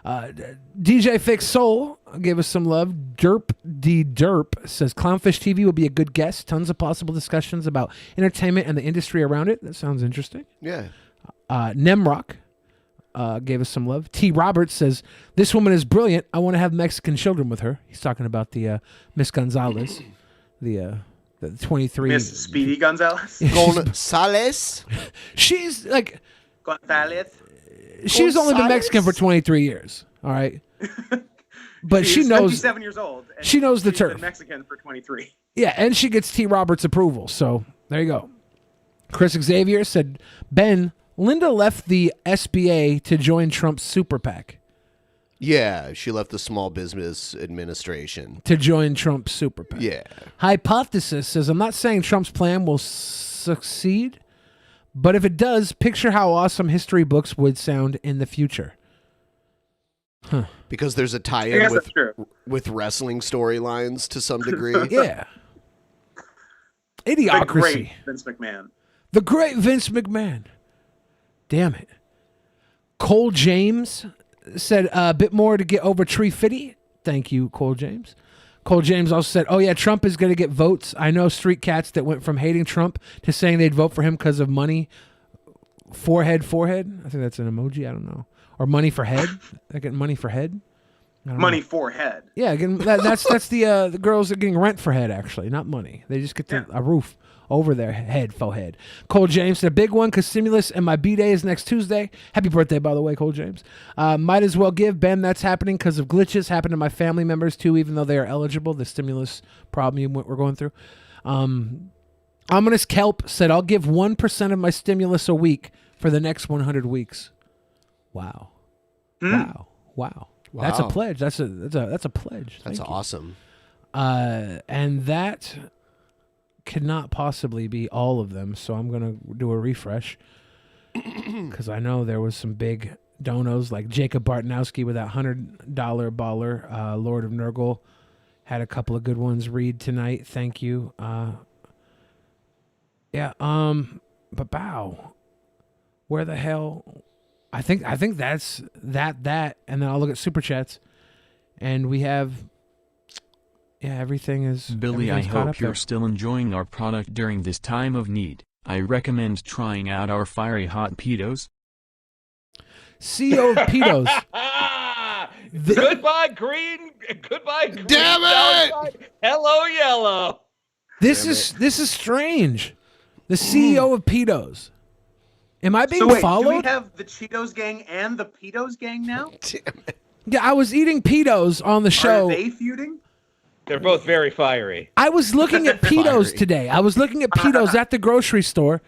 DJ Fix Soul gave us some love. Derp D Derp says Clownfish TV would be a good guest. Tons of possible discussions about entertainment and the industry around it. That sounds interesting. Yeah. Nemrock gave us some love. T. Roberts says this woman is brilliant. I want to have Mexican children with her. He's talking about the Miss Gonzalez, the 23 Miss Speedy Gonzalez. Gonzalez. She's like Gonzalez. She's only been Mexican for 23 years. All right. But she knows 57 years old. And she knows the she's turf. been Mexican for 23. Yeah, and she gets T. Roberts' approval. So there you go. Chris Xavier said, Ben, Linda left the SBA to join Trump's super PAC. Yeah, she left the Small Business Administration To join Trump's super PAC. Yeah. Hypothesis says, I'm not saying Trump's plan will succeed, but if it does, picture how awesome history books would sound in the future. Huh. Because there's a I tie-in guess with that's true. with wrestling storylines to some degree. Yeah. The Idiocracy. great Vince McMahon. The great Vince McMahon. Damn it. Cole James said a bit more to get over Tree Fitty. Thank you, Cole James. Cole James also said, oh yeah, Trump is going to get votes. I know street cats that went from hating Trump to saying they'd vote for him because of money. Forehead. I think that's an emoji. I don't know. Or money for head. They're getting money for head. Money for head. Yeah, again, that's the girls that are getting rent for head, actually, not money. They just get a roof over their head, faux head. Cole James said, a big one because stimulus and my B-Day is next Tuesday. Happy birthday, by the way, Cole James. Might as well give. Ben, that's happening because of glitches. Happened to my family members, too, even though they are eligible. The stimulus problem we're going through. Ominous Kelp said, I'll give 1% of my stimulus a week for the next 100 weeks. Wow. Wow. That's a pledge. That's a pledge. That's awesome. And that cannot possibly be all of them, so I'm going to do a refresh because I know there was some big donos like Jacob Bartnowski with that $100 baller. Lord of Nurgle had a couple of good ones read tonight. Thank you. But bow. Where the hell? I think that's that, and then I'll look at super chats, and we have. Yeah, everything is. Billy, I hope you're still enjoying our product during this time of need. I recommend trying out our fiery hot pedos. CEO of pedos. Goodbye green. Goodbye green. Damn it! Outside. Hello yellow. This is strange. The CEO of pedos. Am I being followed? Do we have the Cheetos gang and the Pedos gang now? Damn it. Yeah, I was eating pedos on the show. Are they feuding? They're both very fiery. I was looking at pedos today. I was looking at pedos at the grocery store.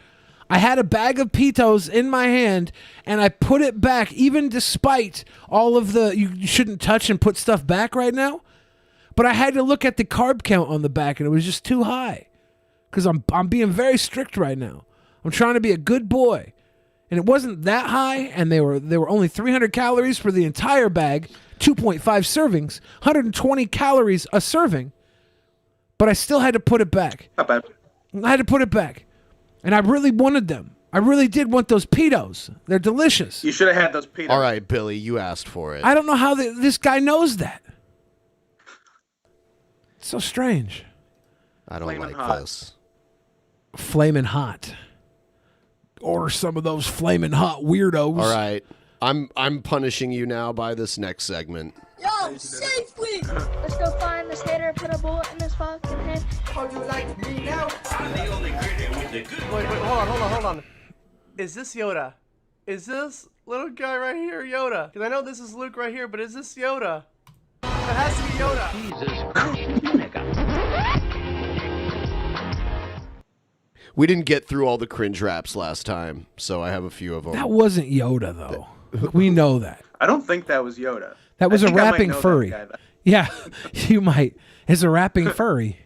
I had a bag of pedos in my hand, and I put it back, even despite all of the you shouldn't touch and put stuff back right now. But I had to look at the carb count on the back, and it was just too high. Because I'm being very strict right now. I'm trying to be a good boy. And it wasn't that high, and they were only 300 calories for the entire bag, 2.5 servings, 120 calories a serving. But I still had to put it back. Not bad. I had to put it back. And I really wanted them. I really did want those pedos. They're delicious. You should have had those pedos. All right, Billy, you asked for it. I don't know how this guy knows that. It's so strange. I don't Flamin' like hot. this. Flamin' hot. Order some of those flaming hot weirdos. All right. I'm punishing you now by this next segment. Yo, safely! Let's go find this hater, put a bullet in his fucking head. How do you like me now? I'm the only critic with the good. Wait, hold on. Is this Yoda? Is this little guy right here Yoda? Because I know this is Luke right here, but is this Yoda? It has to be Yoda. We didn't get through all the cringe raps last time, so I have a few of them. That wasn't Yoda, though. We know that. I don't think that was Yoda. That was I a think I might rapping know that furry. guy, though. Yeah, you might. It's a rapping furry.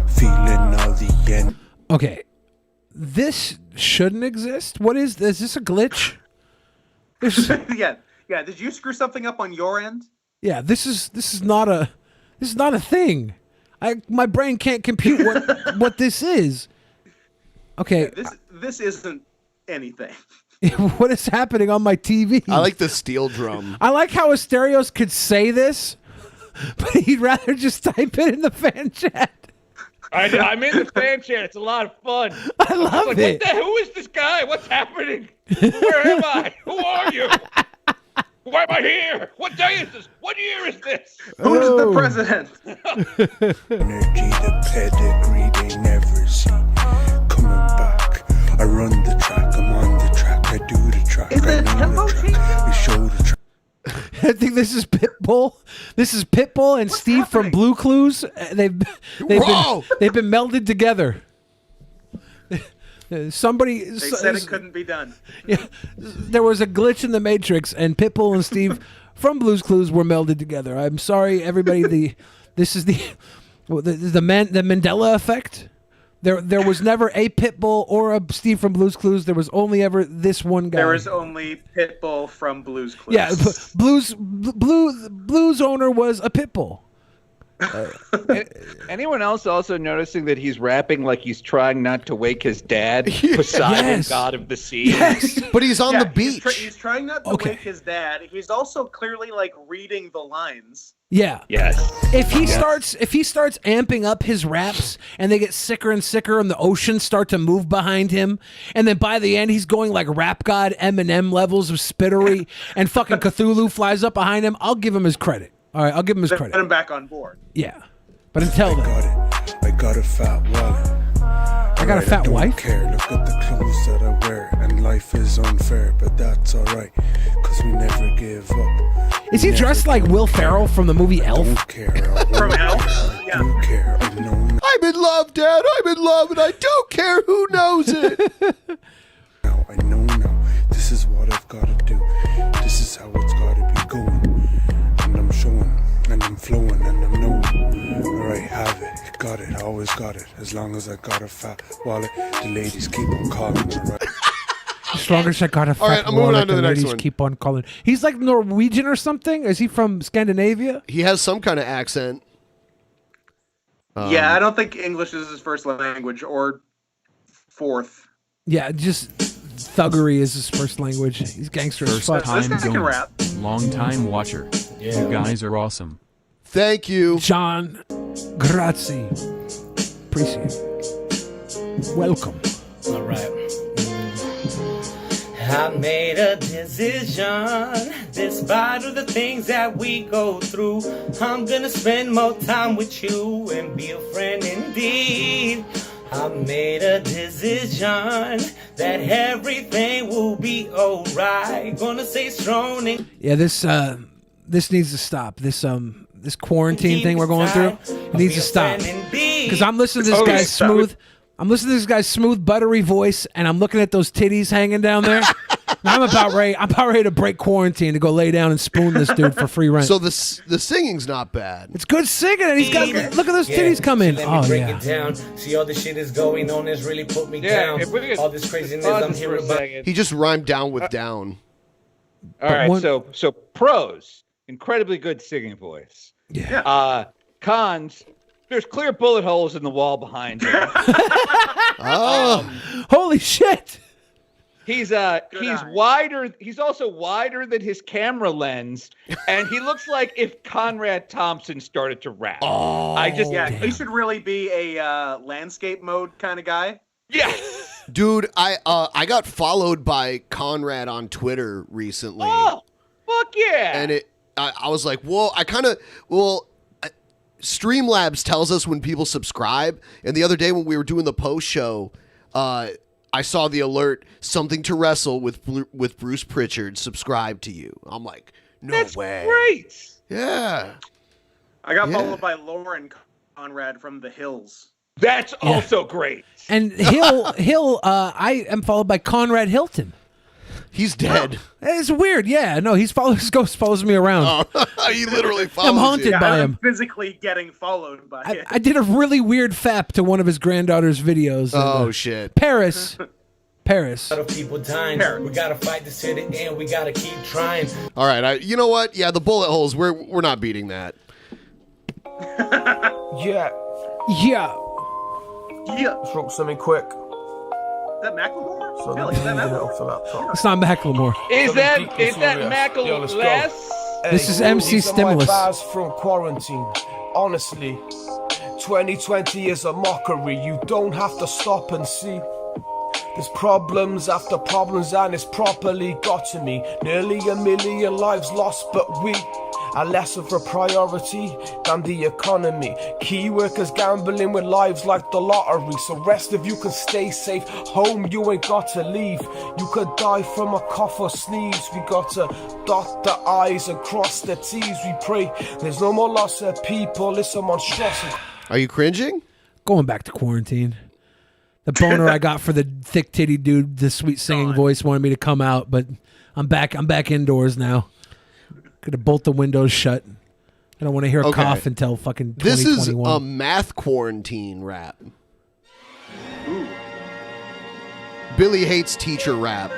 Feeling all the end. Okay, this shouldn't exist. What is this? Is this a glitch? Yeah. Did you screw something up on your end? Yeah, this is not a thing. My brain can't compute what this is. Okay, This isn't anything. what is happening on my TV? I like the steel drum. I like how Asterios could say this, but he'd rather just type it in the fan chat. I'm in the fan chat. It's a lot of fun. I love it. Who is this guy? What's happening? Where am I? Who are you? Why am I here? What day is this? What year is this? Who's the president? Energy, the pedigree they never see. Coming back, I run the track, I'm on the track, I do the track, Is it I know tempo the track, we show the track. I think this is Pitbull. This is Pitbull and Steve from Blue Clues. They've been melded together. Somebody They said it couldn't be done. Yeah, there was a glitch in the Matrix, and Pitbull and Steve from Blue's Clues were melded together. I'm sorry, everybody. This is the Mandela effect. There was never a Pitbull or a Steve from Blue's Clues. There was only ever this one guy. There was only Pitbull from Blue's Clues. Yeah, Blues owner was a Pitbull. Anyone else also noticing that he's rapping like he's trying not to wake his dad, Poseidon, Yes. god of the sea? Yes, but he's on the beach. He's trying not to wake his dad. He's also clearly like reading the lines. Yeah. Yes. If he starts amping up his raps and they get sicker and sicker and the oceans start to move behind him, and then by the end he's going like rap god Eminem levels of spittery and fucking Cthulhu flies up behind him, I'll give him his credit. All right, I'll give him his credit. Get him back on board. Yeah. But until then. I got a fat wallet. I got a fat wife? I don't care, look at the clothes that I wear. And life is unfair, but that's alright. Cause we never give up. Is he dressed like Will Ferrell from the movie Elf? From Elf? Yeah. Don't care, I know. I'm in love, Dad. I'm in love, and I don't care who knows it. Now, I know now. This is what I've got to do. This is how it's got to be going. And I'm showing, and I'm flowing, and I'm knowing. Alright, have it. Got it. Always got it. As long as I got a fat wallet, the ladies keep on calling me, right? As long as I got a fat All right, I'm moving wallet, on to the next ladies one. keep on calling. He's like Norwegian or something? Is he from Scandinavia? He has some kind of accent. Yeah, I don't think English is his first language or fourth. Yeah, just thuggery is his first language. He's gangster as First fuck. time donor, long time watcher. You guys are awesome. Thank you, John. Grazie. Appreciate it. Welcome. All right. I made a decision. Despite of the things that we go through, I'm gonna spend more time with you and be a friend indeed. I made a decision that everything will be alright. Gonna stay strong and Yeah, this needs to stop. This quarantine thing we're going through, it needs to stop. Because I'm listening to this guy's smooth. I'm listening to this guy's smooth, buttery voice, and I'm looking at those titties hanging down there. And I'm about ready to break quarantine to go lay down and spoon this dude for free rent. So the singing's not bad. It's good singing, and he's got look at those titties come in. Let me Oh break yeah. it down. See all the shit is going on has really put me Yeah, down. if we could All this craziness pause I'm this for hearing a about. second. He just rhymed down with down. All right, so pros, incredibly good singing voice. Yeah. Cons, there's clear bullet holes in the wall behind him. Holy shit! He's wider. He's also wider than his camera lens, and he looks like if Conrad Thompson started to rap. He should really be a landscape mode kind of guy. Yes, Dude, I got followed by Conrad on Twitter recently. Oh, fuck yeah! And I was like, whoa, Streamlabs tells us when people subscribe. And the other day when we were doing the post show, I saw the alert, something to wrestle with Bruce Pritchard, subscribe to you. I'm like, no way. Great. Yeah. I got followed by Lauren Conrad from The Hills. That's also great. And Hill, I am followed by Conrad Hilton. He's dead. It's weird. Yeah, no, ghost follows me around. He literally follows I'm haunted you. by I'm him. physically getting followed by him. I did a really weird fap to one of his granddaughter's videos. Oh, shit. Paris. A lot of people dying. We gotta fight this to the end. We gotta keep trying. All right, you know what? Yeah, the bullet holes, we're not beating that. Yeah. Yeah. Stroke something quick. Is that Macklemore? So Billy, is that Macklemore? It's not Macklemore. Is that Macklemore? This is MC Stimulus. From quarantine. Honestly, 2020 is a mockery. You don't have to stop and see. There's problems after problems and it's properly got to me. Nearly 1 million lives lost, but we are less of a priority than the economy. Key workers gambling with lives like the lottery. So rest of you can stay safe. Home you ain't got to leave. You could die from a cough or sneeze. We got to dot the I's and cross the T's. We pray there's no more loss of people. It's a monstrosity. Are you cringing? Going back to quarantine. The boner I got for the thick titty dude, the sweet singing voice wanted me to come out, but I'm back indoors now. Gonna bolt the windows shut. I don't want to hear a Okay. cough until fucking This is 2021. a math quarantine rap. Ooh. Billy hates teacher rap.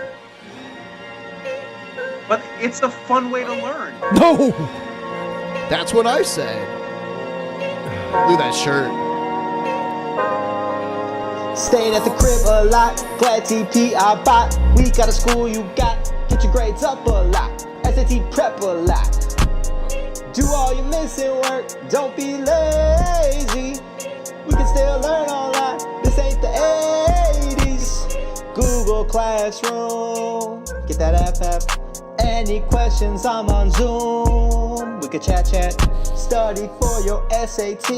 But it's a fun way to learn. No! That's what I said. Look at that shirt. Staying at the crib a lot, glad TP I bought. We got a school you got, get your grades up a lot. SAT prep a lot. Do all your missing work, don't be lazy. We can still learn online, this ain't the 80s. Google Classroom, get that app. Any questions, I'm on Zoom. We could chat. Study for your SAT,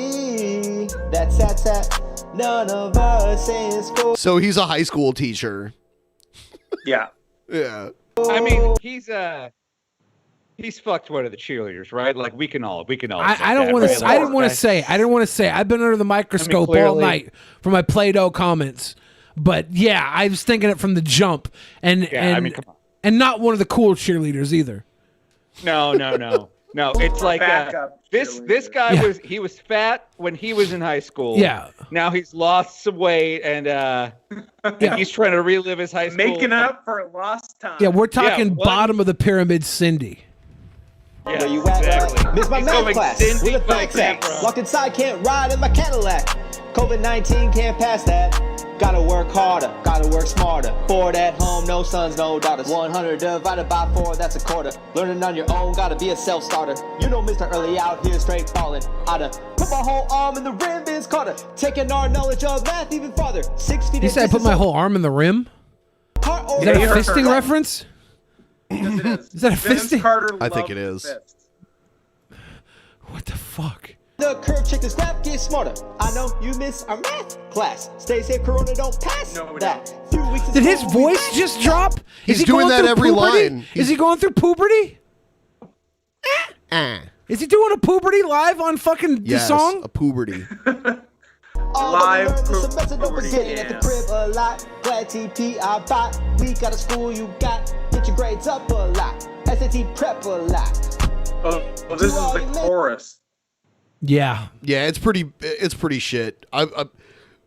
that's that. None of us in school. So he's a high school teacher. Yeah. Yeah. I mean, he's fucked one of the cheerleaders, right? Like we can all. I don't want to. I didn't want to say. I've been under the microscope all clearly- night for my Play-Doh comments, but yeah, I was thinking it from the jump, and come on. and not one of the cool cheerleaders either. No. It's like this guy was fat when he was in high school. Yeah. Now he's lost some weight and he's trying to relive his high school. Making up for lost time. Yeah, we're talking bottom of the pyramid, Cindy. Yeah, Where you at, exactly. Miss my He's math going class Cindy with a by backpack. camera. Locked inside, can't ride in my Cadillac. COVID-19 can't pass that. Gotta work harder, gotta work smarter. Bored at home, no sons, no daughters. 100 divided by 4, that's a quarter. Learning on your own, gotta be a self-starter. You know Mr. Early out here straight falling. I'da put my whole arm in the rim, Vince Carter. Taking our knowledge of math even farther. 6 feet You said I put my whole arm in the rim? Is that a fisting reference? Is that a fisting? I think it is. What the fuck? The curve, check this graph, get smarter. I know you miss our math class. Stay safe, Corona, don't pass that. Few weeks Did his voice just drop? He's he doing going that through every puberty? line. Is he going through puberty? Is he doing a puberty live on fucking the Yes, song? a puberty. All Live that we learned this semester, don't forget it. At the crib a lot, glad TP I bought. We got a school you got, get your grades up a lot. SAT prep a lot. Oh, this is the chorus. Yeah. Yeah, it's pretty shit.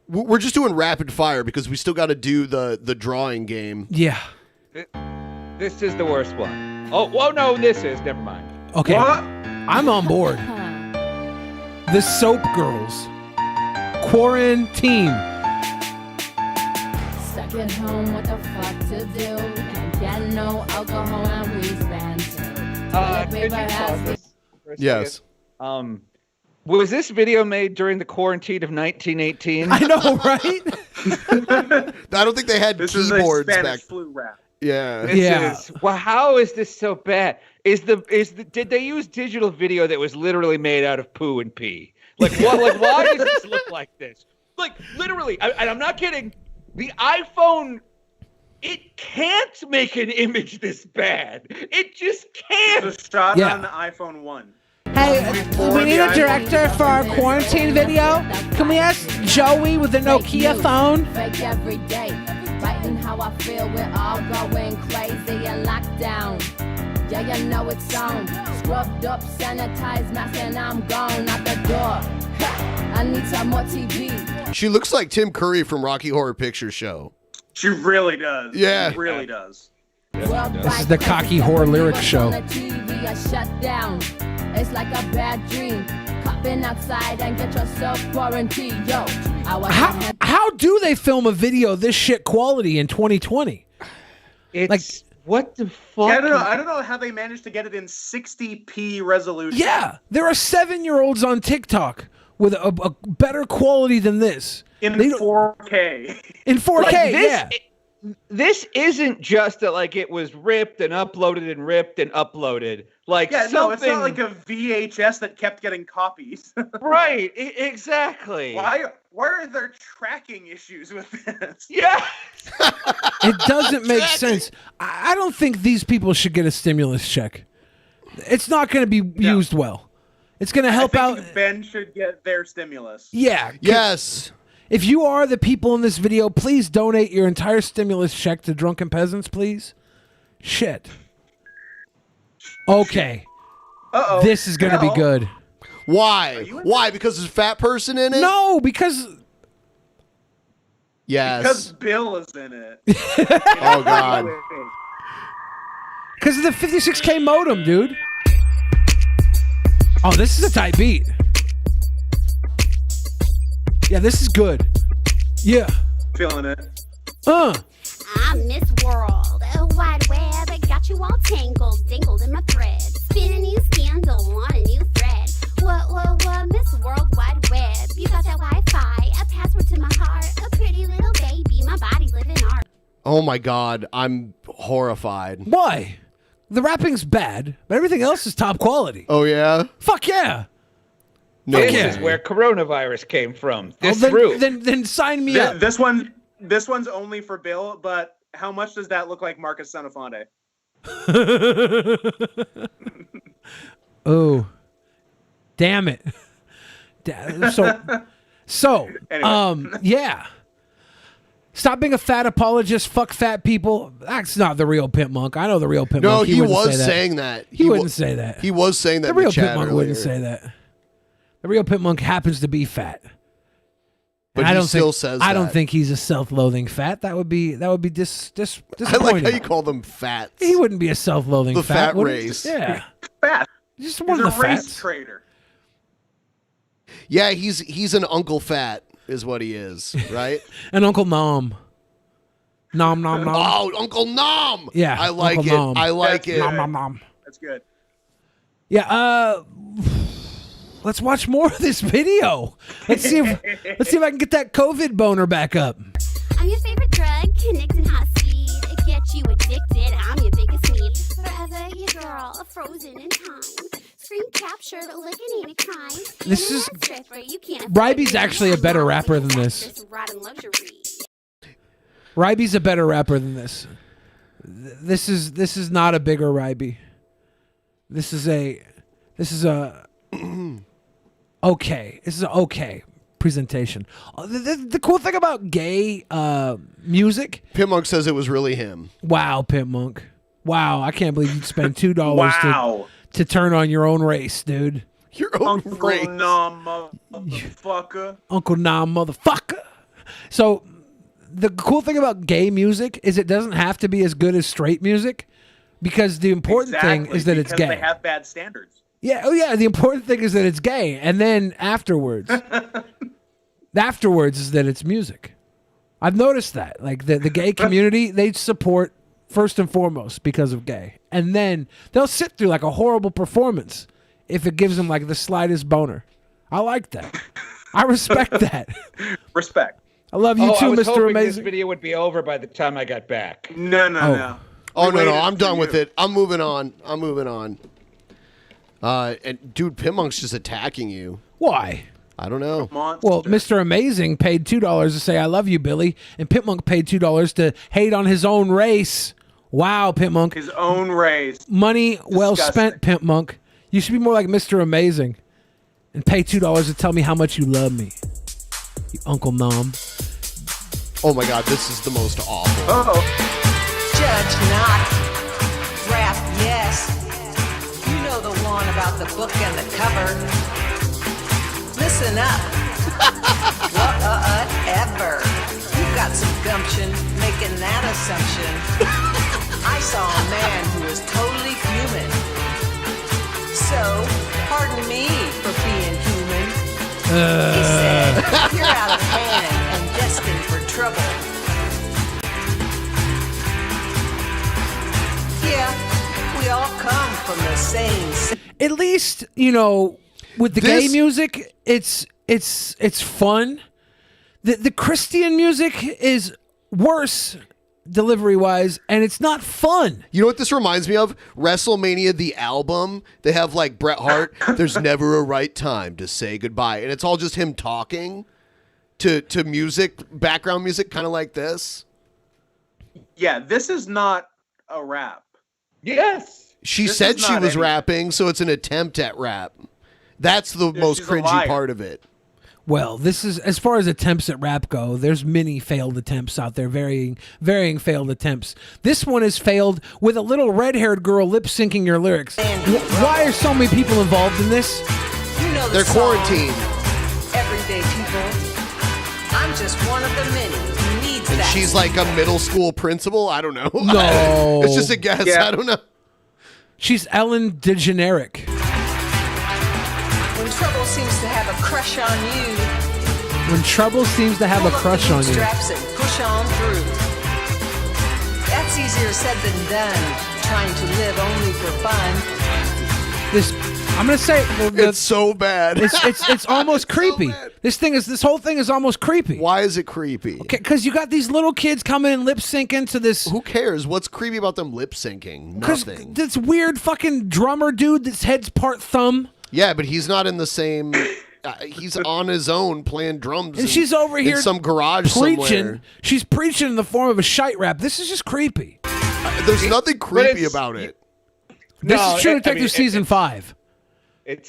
We're just doing rapid fire because we still got to do the drawing game. Yeah. This is the worst one. Oh, well, no, this is. Never mind. Okay. I'm on board. The Soap Girls. Quarantine. Stuck at home, what the fuck to do? Can't get no alcohol and we spend Could you pause this for a Yes. second? Was this video made during the quarantine of 1918? I know, right? I don't think they had This is a keyboards Spanish back. flu rap. Yeah. This is, well, how is this so bad? Did they use digital video that was literally made out of poo and pee? Like what? Like why does this look like this? Like literally, and I'm not kidding. The iPhone, it can't make an image this bad. It just can't. It's a shot Yeah. on the iPhone 1. Hey, we need a director for our quarantine video. Can we ask Joey with the Nokia phone? Fake every day, fighting how I feel. We're all going crazy in lockdown. Yeah, you know it's on. Scrubbed up, sanitized, mask, and I'm gone out the door. I need some more TV. She looks like Tim Curry from Rocky Horror Picture Show. She really does. Yeah. She really does. This is the Cocky Horror Lyric Show. TV are shut down. It's like a bad dream. Copping outside and get yourself quarantined. Yo, How do they film a video this shit quality in 2020? It's what the fuck? Yeah, I don't know how they managed to get it in 60p resolution. Yeah, there are 7-year-olds on TikTok with a better quality than this. In 4K. In 4K, Like, this, yeah. This isn't just that like it was ripped and uploaded and ripped and uploaded. Like Yeah, something... no, it's not like a VHS that kept getting copies. Right, exactly. Why are there tracking issues with this? Yeah. It doesn't make sense. I don't think these people should get a stimulus check. It's not going to be used well. It's going to help out. Ben should get their stimulus. Yeah. Yes. If you are the people in this video, please donate your entire stimulus check to Drunken Peasants, please. Shit. Okay. Uh-oh. This is going to be Well, good. Why? Why? Because there's a fat person in it? No, because... Yes. Because Bill is in it. Oh, God. Because of the 56K modem, dude. Oh, this is a tight beat. Yeah, this is good. Yeah. Feeling it. I'm Miss World, a wide web that got you all tangled, dingled in my thread. Spin a new scandal on a new thread. What, Miss World Wide Web. You got that Wi-Fi, a password to my heart, a pretty little baby, my body living art. Oh my God, I'm horrified. Why? The rapping's bad, but everything else is top quality. Oh yeah? Fuck yeah. This is where coronavirus came from. This then, roof. Then sign me up. This one's only for Bill, but how much does that look like Marcus Sanafonte? Oh, damn it. So, Anyway. yeah. Stop being a fat apologist. Fuck fat people. That's not the real Pimp Monk. I know the real Pimp No, Monk. he wouldn't was say that. saying that. He wouldn't say that. He was saying that. The in real the chat Pimp Monk earlier. wouldn't say that. The real Pimp Monk happens to be fat. But And I he don't still think, says I don't that. think he's a self-loathing fat. That would be disappointing. I like how you call them fats. He wouldn't be a self-loathing The fat would he? race. Yeah. Fat. Just He's one a of the race fats. trader. Yeah, he's an Uncle Fat is what he is, right? And Uncle Nom. Nom nom nom. Oh, Uncle Nom. Yeah, I like Uncle it. Nom. I like That's it. Nom nom nom. That's good. Yeah, let's watch more of this video. Let's see if I can get that COVID boner back up. I'm your favorite drug, connecting hot speed. It gets you addicted, I'm your biggest need. Forever your girl, frozen in time. Screen captured, looking ain't a crime. This is You can't Ryby's actually a better rapper than this. Ryby's a better rapper than this. This is not a bigger Ryby. This is a okay. This is an okay presentation. The cool thing about gay music. Pimp Monk says it was really him. Wow, Pimp Monk. Wow, I can't believe you'd spend $2 Wow. to turn on your own race, dude. Your own Uncle race. Nom, motherfucker. Uncle Nam, motherfucker. So the cool thing about gay music is it doesn't have to be as good as straight music, because the important thing is that it's because gay. they have bad standards. Yeah, oh yeah, the important thing is that it's gay, and then afterwards is that it's music. I've noticed that. Like the gay community, they support first and foremost because of gay. And then they'll sit through like a horrible performance if it gives them like the slightest boner. I like that. I respect that. Respect. I love you I too, was Mr. hoping this Amazing. video would be over by the time I got back. No. Oh We no, waited I'm for done you. with it. I'm moving on. And dude, Pimp Monk's just attacking you. Why? I don't know. Well, Mr. Amazing paid $2 to say I love you, Billy, and Pimp Monk paid $2 to hate on his own race. Wow, Pimp Monk. His own race. Money well Disgusting. spent, Pimp Monk. You should be more like Mr. Amazing and pay $2 to tell me how much you love me. You Uncle Nom. Oh my God, this is the most awful. Judge not. Rap, yes. You know the one about the book and the cover. Listen up. Whatever. You've got some gumption making that assumption. I saw a man who was totally human. So, pardon me for being human. He said, you're out of hand and destined for trouble. Yeah, we all come from the same. At least, you know, with the gay music, it's fun. The Christian music is worse delivery wise, and it's not fun. You know what this reminds me of? WrestleMania, the album. They have like Bret Hart. There's never a right time to say goodbye, and it's all just him talking to music, background music, kind of like this. Yeah, this is not a rap. Yes. She This said is she not was any- rapping, so it's an attempt at rap. That's the most she's a cringy liar. part of it. Well, this is, as far as attempts at rap go, there's many failed attempts out there, varying failed attempts. This one has failed with a little red-haired girl lip-syncing your lyrics. Why are so many people involved in this? You know They're quarantined. Everyday people. I'm just one of the many who needs And that. she's like a middle school principal. I don't know. No. It's just a guess. Yeah. I don't know. She's Ellen DeGeneres. When trouble seems to have a crush on you. When trouble seems to have a crush on you. Straps and push on through. That's easier said than done. Trying to live only for fun. This, I'm gonna say, it's so bad. It's almost creepy. This whole thing is almost creepy. Why is it creepy? Because you got these little kids coming and lip syncing to this. Who cares? What's creepy about them lip syncing? Nothing. This weird fucking drummer dude that's head's part thumb. Yeah, but he's not in the same. He's on his own playing drums. And she's over here in some garage preaching. somewhere. She's preaching in the form of a shite rap. This is just creepy. There's nothing creepy about it. This is True Detective season 5.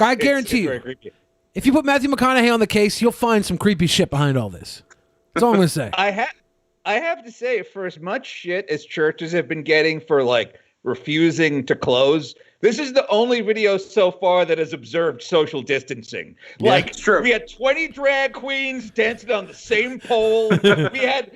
I guarantee it's very you. creepy. If you put Matthew McConaughey on the case, you'll find some creepy shit behind all this. That's all I'm gonna say. I have to say, for as much shit as churches have been getting for like refusing to close, this is the only video so far that has observed social distancing. Yeah, like, it's true. We had 20 drag queens dancing on the same pole. we had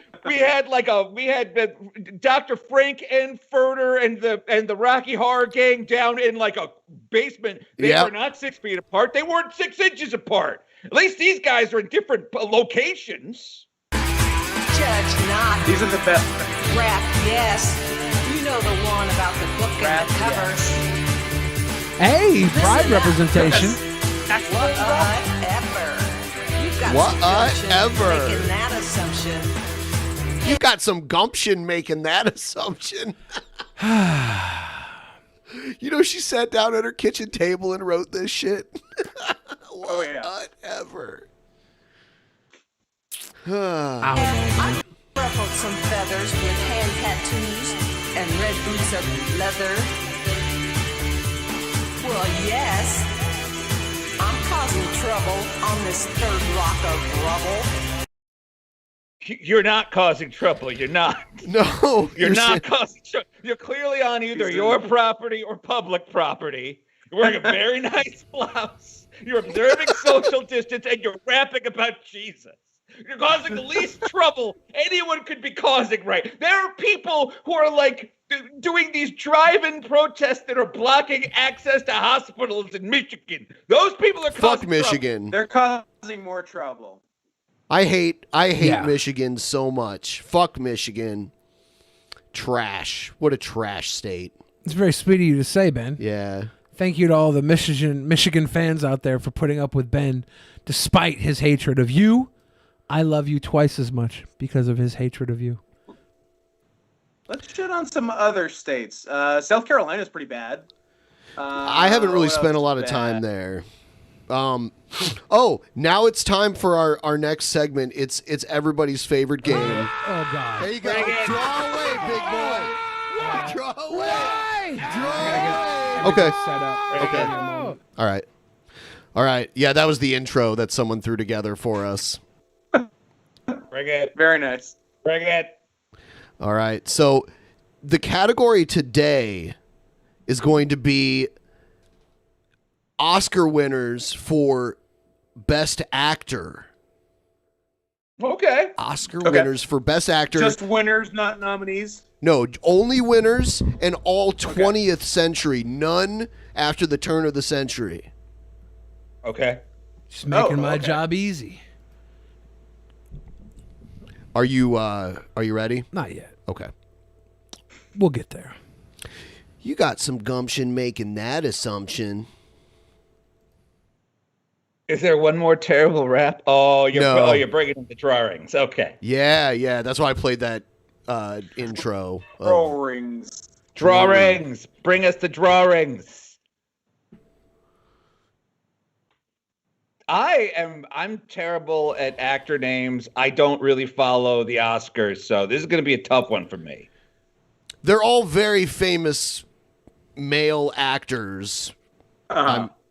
Dr. Frank Enfurter and the Rocky Horror Gang down in like a basement. They were not 6 feet apart. They weren't 6 inches apart. At least these guys are in different locations. Judge not. These are the best. Rap, yes. You know the one about the book and the covers. Hey, pride representation. Whatever. You've got Whatever. making that assumption. You got some gumption making that assumption. You know, she sat down at her kitchen table and wrote this shit. Whatever. I ruffled some feathers with hand tattoos and red boots of leather. Well, yes, I'm causing trouble on this third rock of rubble. You're not causing trouble. You're not. No. You're not causing trouble. You're clearly on either your property or public property. You're wearing a very nice blouse. You're observing social distance, and you're rapping about Jesus. You're causing the least trouble anyone could be causing, right? There are people who are like doing these drive-in protests that are blocking access to hospitals in Michigan. Those people are causing Fuck Michigan. They're causing more trouble. I hate Michigan so much. Fuck Michigan. Trash. What a trash state. It's very sweet of you to say, Ben. Yeah. Thank you to all the Michigan fans out there for putting up with Ben despite his hatred of you. I love you twice as much because of his hatred of you. Let's shit on some other states. South Carolina's pretty bad. I haven't really what spent a else lot is of time bad? there. Now it's time for our next segment. It's everybody's favorite game. Oh God! There you go. Draw away, big boy. Draw away. Draw. Okay. Set up. Okay. All right. Yeah, that was the intro that someone threw together for us. Bring it. Very nice. Bring it. All right. So the category today is going to be Oscar winners for Best Actor. Okay. Oscar winners for Best Actor. Just winners, not nominees. No, only winners and all 20th century. None after the turn of the century. Okay. Just making my job easy. Are you ready? Not yet. Okay. We'll get there. You got some gumption making that assumption. Is there one more terrible rap? Oh, you're bringing in the drawings. Okay. Yeah. That's why I played that intro. Drawings. Drawings. Bring us the drawings. I'm terrible at actor names. I don't really follow the Oscars, so this is going to be a tough one for me. They're all very famous male actors.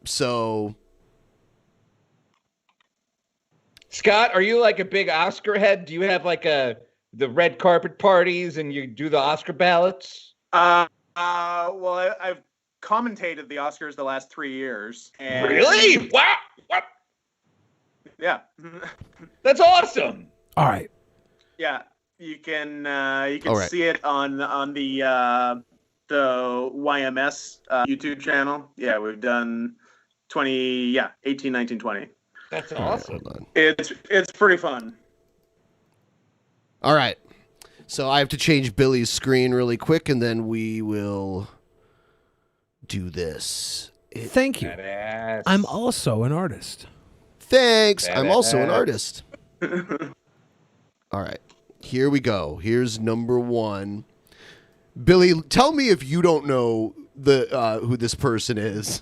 So Scott, are you like a big Oscar head? Do you have like the red carpet parties and you do the Oscar ballots? Well, I've commentated the Oscars the last 3 years. And Really? Wow. What? Yeah. That's awesome. All right. Yeah. You can All right. see it on the YMS YouTube channel. Yeah, we've done 18, 19, 20. That's All right, awesome. hold on. It's pretty fun. All right. So I have to change Billy's screen really quick, and then we will do this. Thank you. Badass. I'm also an artist. Thanks. I'm also an Badass. artist. All right. Here we go. Here's number 1. Billy, tell me if you don't know who this person is.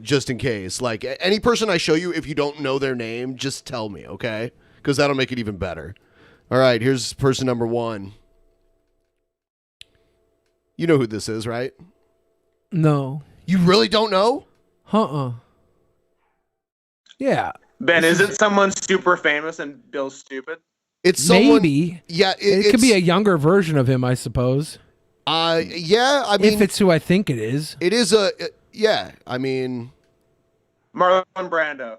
Just in case. Like, any person I show you, if you don't know their name, just tell me, okay? Because that'll make it even better. All right, here's person number 1. You know who this is, right? No. You really don't know? Yeah. Ben, is it someone super famous and Bill's stupid? It's someone. Maybe. Yeah, It could be a younger version of him, I suppose. Yeah, I mean, if it's who I think it is. It is a. Yeah, I mean. Marlon Brando.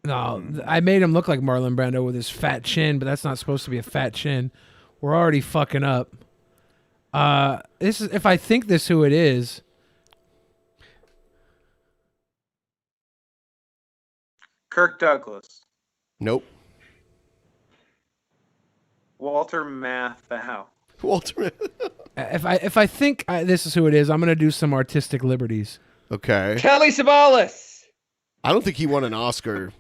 No, I made him look like Marlon Brando with his fat chin, but that's not supposed to be a fat chin. We're already fucking up. This is if I think this who it is. Kirk Douglas. Nope. Walter Matthau. Walter. If I think this is who it is, I'm gonna do some artistic liberties. Okay. Telly Savalas. I don't think he won an Oscar.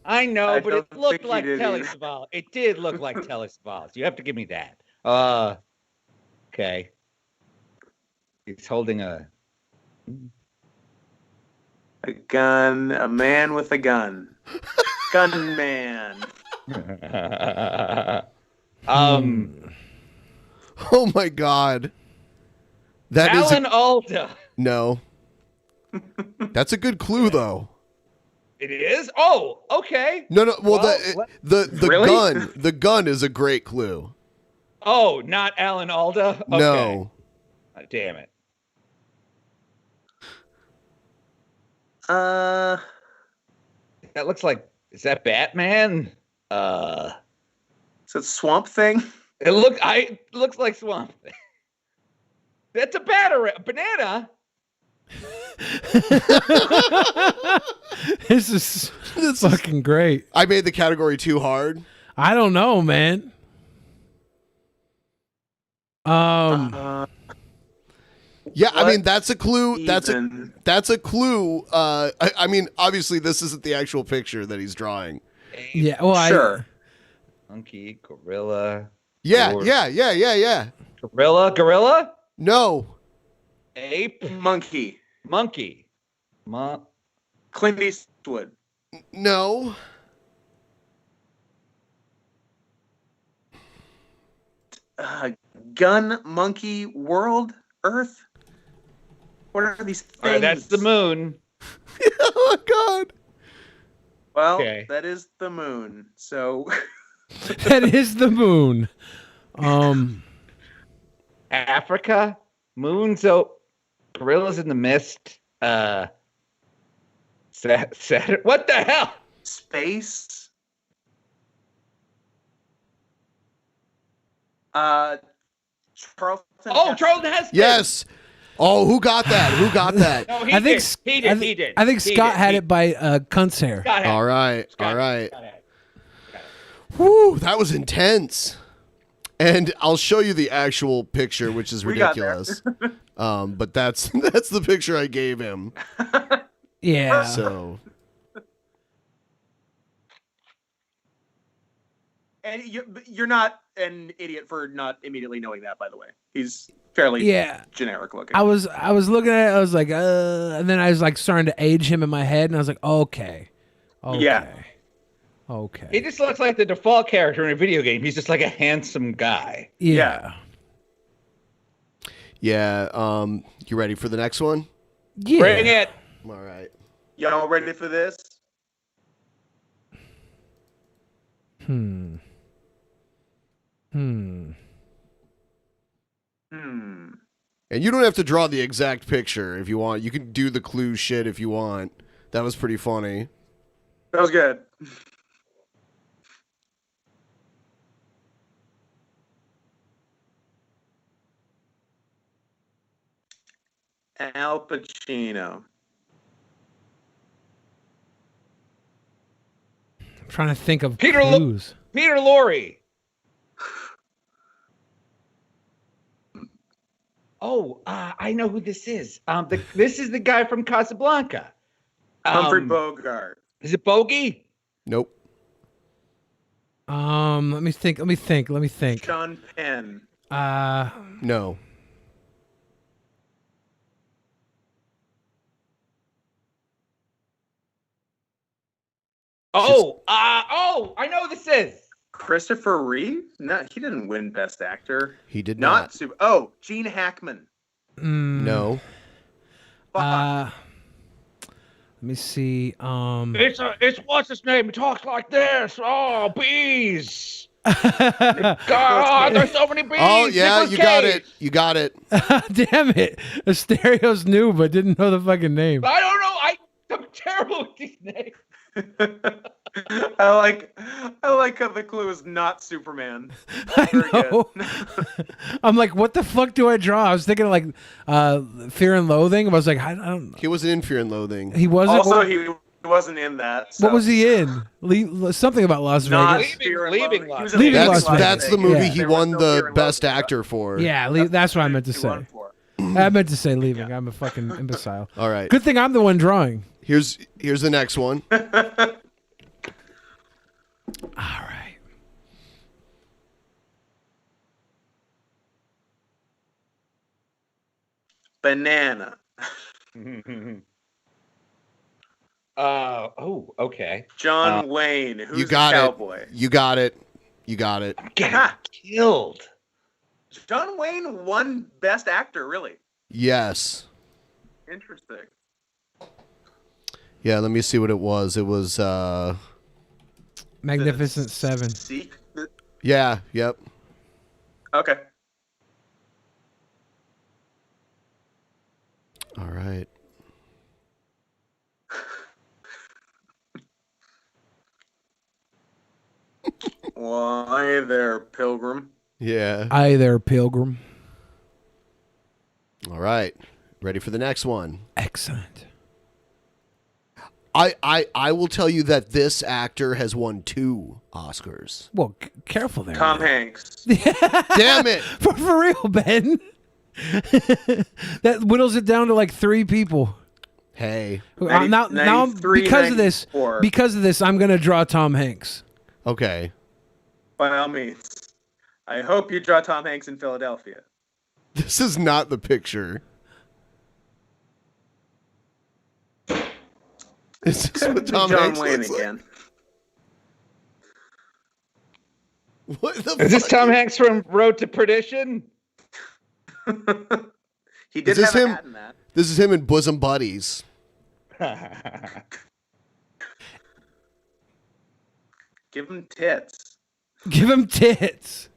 I know, but it looked he like did Telly either. Savalas. It did look like Telly Savalas. You have to give me that. Okay. He's holding a gun. A man with a gun. Gunman. Oh my God. That is Alan Alda. No. That's a good clue, though. It is? Oh, okay. No. Well, Well, the Really? gun. The gun is a great clue. Oh, not Alan Alda? Okay. No. Damn it. Uh, That looks like, is that Batman? Is it Swamp Thing? It looks like Swamp Thing. That's a banana. This is fucking great. I made the category too hard. I don't know, man. Yeah, I mean that's a clue. That's a clue. I mean, obviously this isn't the actual picture that he's drawing. Yeah, well, Sure. Monkey, gorilla. Yeah. Gorilla? No. Ape? Monkey. Clint Eastwood. No. Gun, monkey, world, earth. What are these things? All right, that's the moon. Oh God. Well, Okay. that is the moon. So That is the moon. Africa? Moon, so gorillas in the mist. Saturn. What the hell? space. Charlton. Charlton Heston. Yes. Oh, who got that? Who got that? No, I think he did. I think Scott had it by cunt's hair. All right. All right. Whew, that was intense. And I'll show you the actual picture, which is We got there. ridiculous. But that's the picture I gave him. Yeah. So And you're not an idiot for not immediately knowing that, by the way. He's fairly generic looking. I was looking at it, I was like, and then I was like starting to age him in my head, and I was like, okay. Yeah. Okay. He just looks like the default character in a video game. He's just like a handsome guy. Yeah. yeah. You ready for the next one? Yeah. Bring it. All right. Y'all ready for this? And you don't have to draw the exact picture if you want. You can do the clue shit if you want. That was pretty funny. That was good. Al Pacino. I'm trying to think of Peter clues. Peter Lorre. Oh, I know who this is. This is the guy from Casablanca. Humphrey Bogart. Is it Bogey? Nope. Let me think. Sean Penn. No. I know who this is. Christopher Reeve? No, he didn't win Best Actor. He did not. Super. Oh, Gene Hackman. No. Let me see. It's what's his name? He talks like this. Oh, bees. God, there's so many bees. Oh, yeah, Nicolas you got Cage. it. You got it. Damn it. Asterios knew, but didn't know the fucking name. I don't know. I'm terrible with these names. I like how the clue is not Superman. I know. I'm like, what the fuck do I draw? I was thinking like Fear and Loathing. I was like, I don't. He wasn't in Fear and Loathing. He wasn't. Also, he wasn't in that. So. What was he in? Something about Las Vegas. Leaving Las Vegas. That's the movie Yeah. he won the Best Actor for. Yeah, that's what I meant to say. I meant to say Leaving. I'm a fucking imbecile. All right. Good thing I'm the one drawing. Here's the next one. All right. Banana. Okay. John Wayne. Who's You got the it. cowboy? You got it. You got it. Killed. John Wayne won Best Actor, really. Yes. Interesting. Yeah, let me see what it was. It was Magnificent Seven. Yeah, yep. Okay. All right. Why there, Pilgrim? Yeah. Hi there, Pilgrim. All right. Ready for the next one. Excellent. I will tell you that this actor has won 2 Oscars. Well, careful there. Tom Hanks. Damn it. For real, Ben. That whittles it down to like 3 people. Hey. Now, because of this, 94. I'm gonna draw Tom Hanks. Okay. By all means. I hope you draw Tom Hanks in Philadelphia. This is not the picture. Is this what Tom John Hanks Wayne looks like? again. What the Is this fuck? Tom Hanks from Road to Perdition? He did Is this have a him? hat in that. This is him in Bosom Buddies. Give him tits. Give him tits.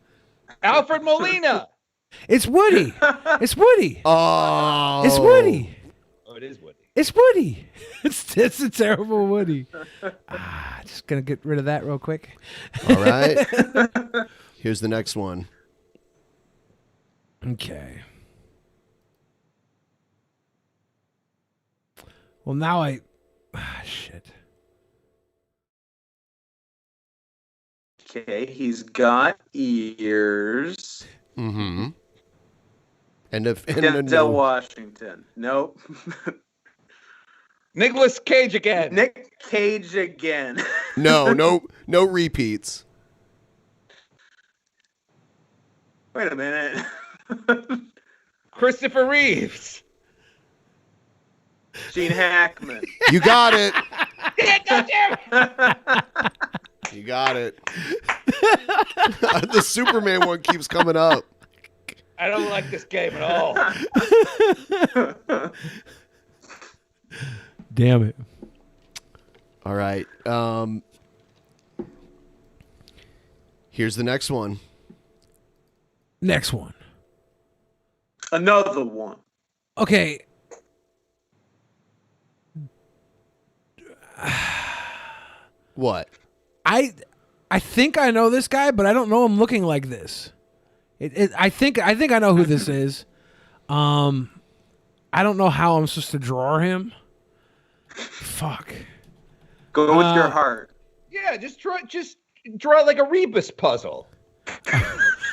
Alfred Molina. It's Woody. It's Woody. Oh. It's Woody. Oh, it is Woody. It's Woody. It's a terrible Woody. Just gonna get rid of that real quick. All right. Here's the next one. Okay. Well, now shit. Okay, he's got ears. Mm-hmm. And Denzel Washington. Nope. Nicolas Cage again. Nick Cage again. no repeats. Wait a minute. Christopher Reeves. Gene Hackman. You got it. Yeah, goddamn. You got it. The Superman one keeps coming up. I don't like this game at all. Damn it. All right. Here's the next one. Next one. Another one. Okay. What? I think I know this guy, but I don't know him looking like this. I think I know who this is. I don't know how I'm supposed to draw him. Fuck. Go with your heart. Yeah, just draw like a rebus puzzle.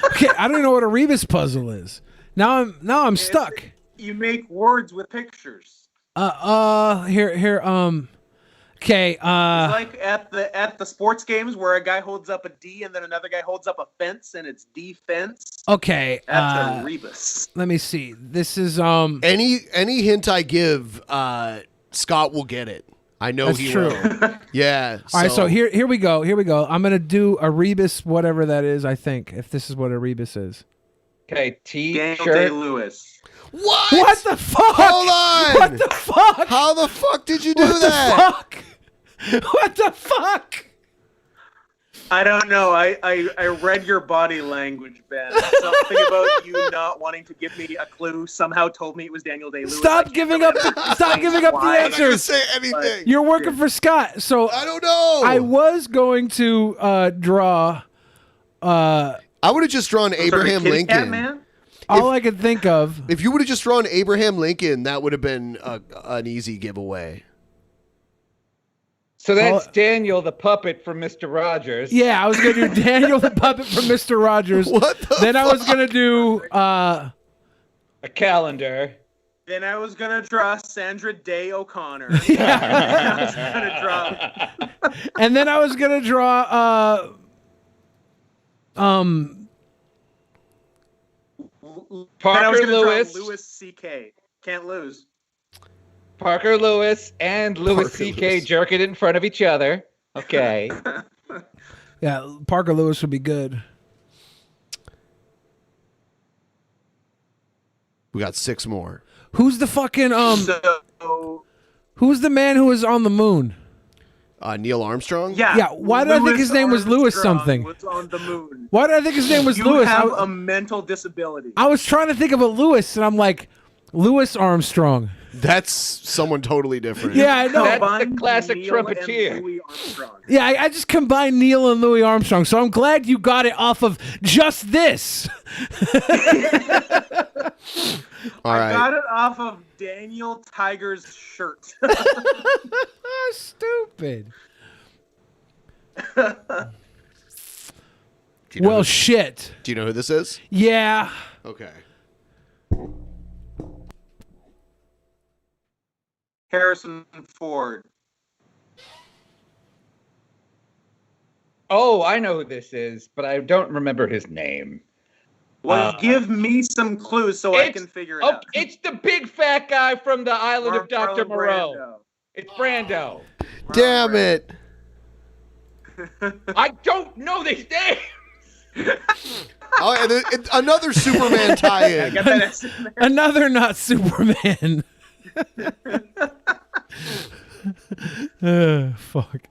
Okay, I don't even know what a rebus puzzle is. Now I'm stuck. You make words with pictures. Here. Okay. It's like at the sports games where a guy holds up a D and then another guy holds up a fence and it's defense. Okay. That's a rebus. Let me see. This is any hint I give, Scott will get it. I know That's he true. will. Yeah. All right, so here we go. I'm gonna do a rebus, whatever that is. I think if this is what a rebus is. Okay, Daniel Day-Lewis. What? What the fuck? Hold on. What the fuck? How the fuck did you do What that? the fuck? What the fuck? I don't know. I read your body language, Ben. Something about you not wanting to give me a clue somehow told me it was Daniel Day-Lewis. Stop giving up the answers. I'm not gonna say anything. You're working for Scott, so I don't know. I was going to draw. I would have just drawn Abraham Lincoln. All I could think of. If you would have just drawn Abraham Lincoln, that would have been an easy giveaway. So that's Daniel the puppet from Mr. Rogers. Yeah, I was going to do Daniel the puppet from Mr. Rogers. What the Then I was going to do a calendar. Then I was gonna draw Sandra Day O'Connor. And then I was going to draw Parker Lewis. Louis C.K. Can't lose. Parker Lewis and Louis C.K. jerking it in front of each other. Okay. Yeah, Parker Lewis would be good. We got 6 more. Who's the fucking Who's the man who was on the moon? Neil Armstrong? Yeah, why did I think his name was Louis something? Was on the moon. Why did I think his name was You Louis? have a mental disability. I was trying to think of a Louis, and I'm like, Louis Armstrong. That's someone totally different. Yeah, I know. That's the classic trumpeter. Yeah, I just combined Neil and Louis Armstrong, so I'm glad you got it off of just this. All right. I got it off of Daniel Tiger's shirt. Stupid. Do you know Well, shit. Do you know who this is? Yeah. Okay. Harrison Ford. Oh, I know who this is, but I don't remember his name. Well, give me some clues so I can figure it out. It's the big fat guy from the island of Dr. Marlon Moreau. Brando. It's Brando. Damn it. I don't know these names. Oh, and another Superman tie-in. Another not Superman. Fuck.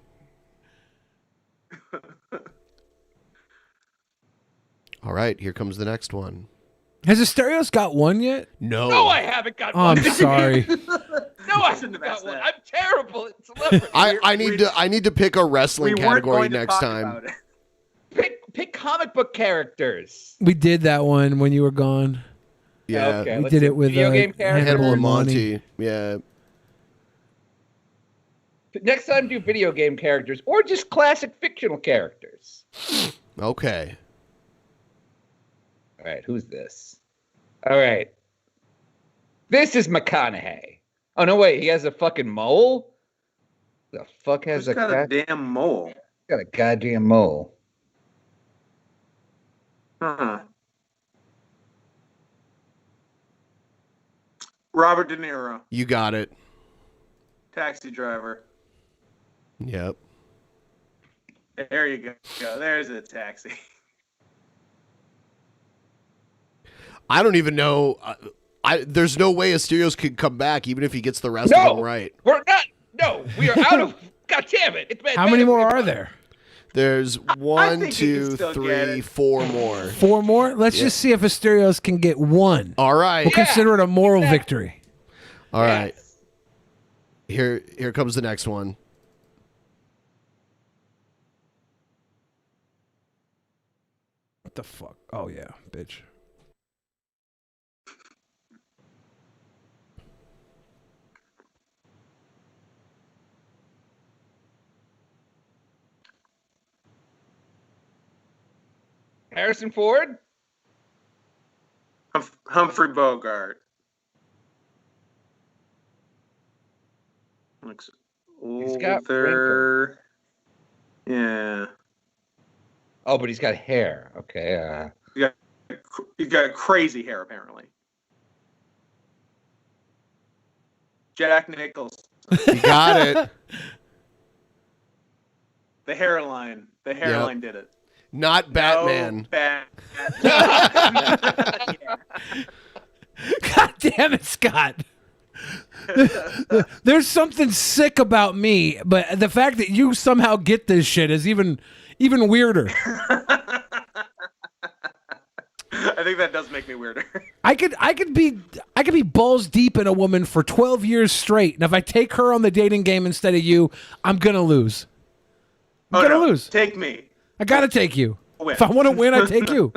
All right, here comes the next one. Has Asterios got one yet? No. No, I haven't got Oh, one. I'm sorry. No, I haven't got one. I'm terrible at celebrity. I need to pick a wrestling category next time. Pick comic book characters. We did that one when you were gone. Yeah, Okay, we let's did see. it with Video game characters. Hannibal and Monty. Yeah. Next time, do video game characters or just classic fictional characters. Okay. All right, who's this? All right. This is McConaughey. Oh, no, wait. He has a fucking mole? The fuck has Who's got a damn mole? Got a goddamn mole. Huh. Robert De Niro. You got it. Taxi driver. Yep. There you go. There's a taxi. I don't even know. There's no way Asterios could come back, even if he gets the rest of them right. We're not. No, we are out of. God damn it! It's been. How many more are there? There's one, think you can 2, still get 3, it. 4 more. 4 more? Let's just see if Asterios can get 1. All right. We'll consider it a moral victory. All right. Here comes the next one. What the fuck? Oh, yeah, bitch. Harrison Ford? Humphrey Bogart. Looks got older. Yeah. Oh, but he's got hair. Okay. He's got crazy hair, apparently. Jack Nicholson. You got it. The hairline. The hairline did it. Not Batman. No, God damn it, Scott. There's something sick about me, but the fact that you somehow get this shit is even weirder. I think that does make me weirder. I could be balls deep in a woman for 12 years straight, and if I take her on the dating game instead of you, I'm gonna lose. I'm gonna lose. Take me. I gotta take you. Win. If I want to win, I take you.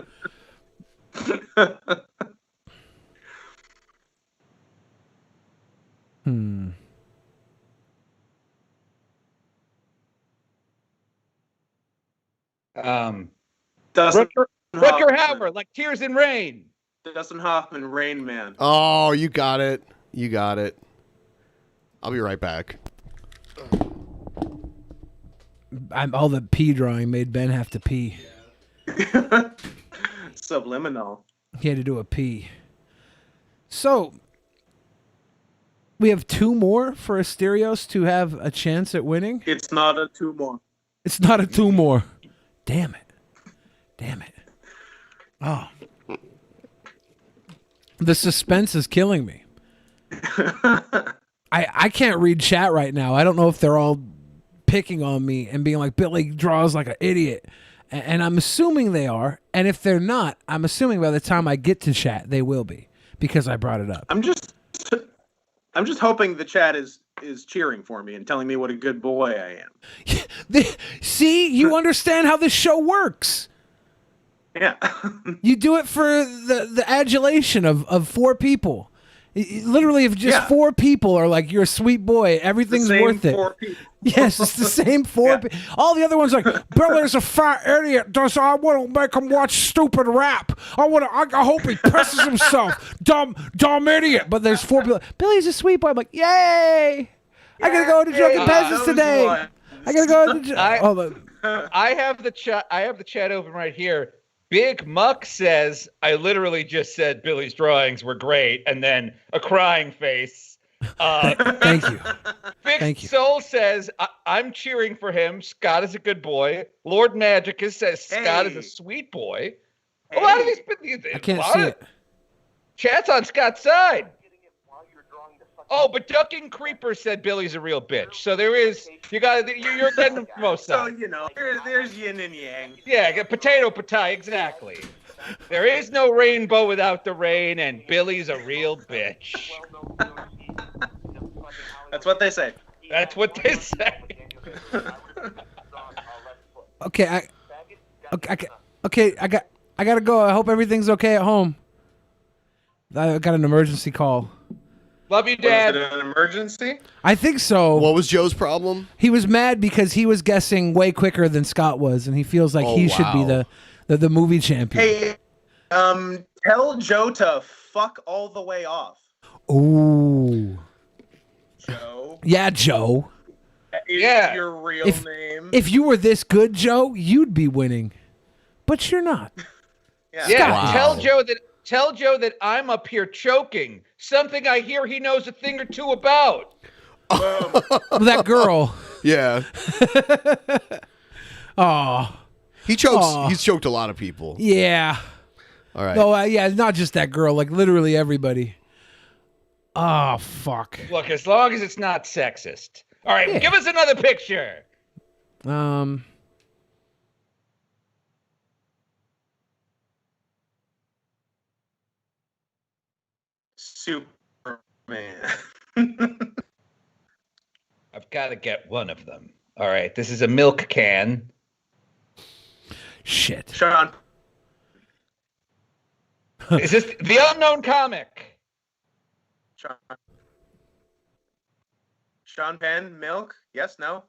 Dustin Rutger Hauer, like Tears in Rain. Dustin Hoffman, Rain Man. Oh, you got it. You got it. I'll be right back. All the pee drawing made Ben have to pee. Subliminal. He had to do a pee. So, we have 2 more for Asterios to have a chance at winning? It's not a 2 more. It's not a 2 more. Damn it. Damn it. Oh. The suspense is killing me. I can't read chat right now. I don't know if they're all picking on me and being like, Billy draws like an idiot. And I'm assuming they are. And if they're not, I'm assuming by the time I get to chat, they will be. Because I brought it up. I'm just hoping the chat is cheering for me and telling me what a good boy I am. See, you understand how this show works. Yeah. You do it for the adulation of 4 people. Literally, if just 4 people are like, you're a sweet boy, everything's worth it. 4 people. Yes, it's the same 4 people. All the other ones are like, Billy's a fat idiot. I want to make him watch stupid rap. I hope he pisses himself. Dumb idiot. But there's 4 people. Billy's a sweet boy. I'm like, yay! I gotta go to Drunken Peasants today. I gotta go to. I have the chat. I have the chat open right here. Big Muck says, I literally just said Billy's drawings were great, and then a crying face. Thank you. Fixed Soul says, I'm cheering for him. Scott is a good boy. Lord Magicus says Scott is a sweet boy. A lot of these, I can't see it. Chat's on Scott's side. Oh, but Ducking Creeper said Billy's a real bitch. So there is, you're getting them from both sides. So, you know, there's yin and yang. Yeah, potato, exactly. There is no rainbow without the rain, and Billy's a real bitch. That's what they say. That's what they say. Okay, I gotta go. I hope everything's okay at home. I got an emergency call. Love you, Dad. Was it an emergency? I think so. What was Joe's problem? He was mad because he was guessing way quicker than Scott was, and he feels like he should be the movie champion. Hey, tell Joe to fuck all the way off. Ooh. Joe. Yeah, Joe. Is your real name? If you were this good, Joe, you'd be winning. But you're not. Yeah. Wow. Tell Joe that I'm up here choking. Something I hear he knows a thing or two about. That girl. Yeah. Oh. He chokes. He's choked a lot of people. Yeah. All right. No, yeah, not just that girl. Like literally everybody. Oh, fuck. Look, as long as it's not sexist. All right, give us another picture. Superman. I've got to get one of them. All right, this is a milk can. Shit. Sean. Is this the unknown comic? Sean Penn, milk? Yes, no?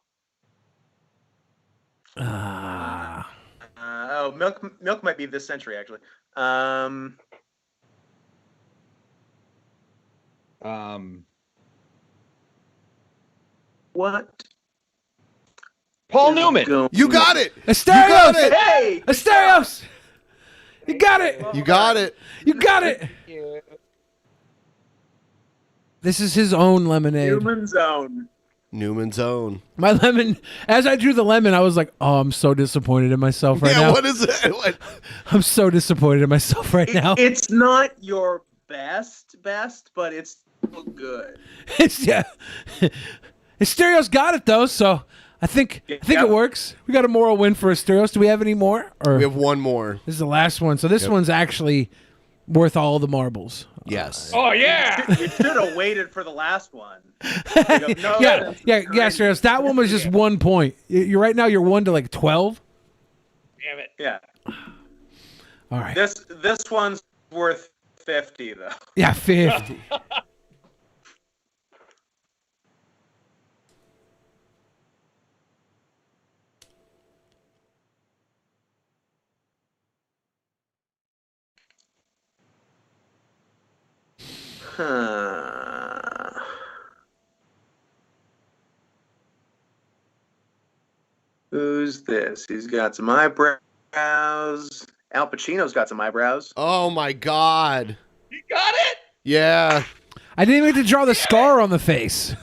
Milk might be this century, actually. What? Paul Newman. You got it. Asterios. Hey, Asterios. You got it. You got it. You got it. This is his own lemonade. Newman's Own. Newman's Own. My lemon. As I drew the lemon, I was like, "Oh, I'm so disappointed in myself right now." What is it? What? I'm so disappointed in myself right now. It's not your best, but it's still good. Yeah. Asterios got it though, so I think it works. We got a moral win for Asterios. Do we have any more? Or we have one more. This is the last one. So this one's actually worth all the marbles. Yes. Oh yeah. You should have waited for the last one. Yeah, Asterios. That one was just 1 point. You're right now. You're 1 to like 12. Damn it. Yeah. All right. This one's worth 50 though. Yeah, 50. Who's this? He's got some eyebrows. Al Pacino's got some eyebrows. Oh my God. You got it? Yeah. I didn't even get to draw the scar on the face.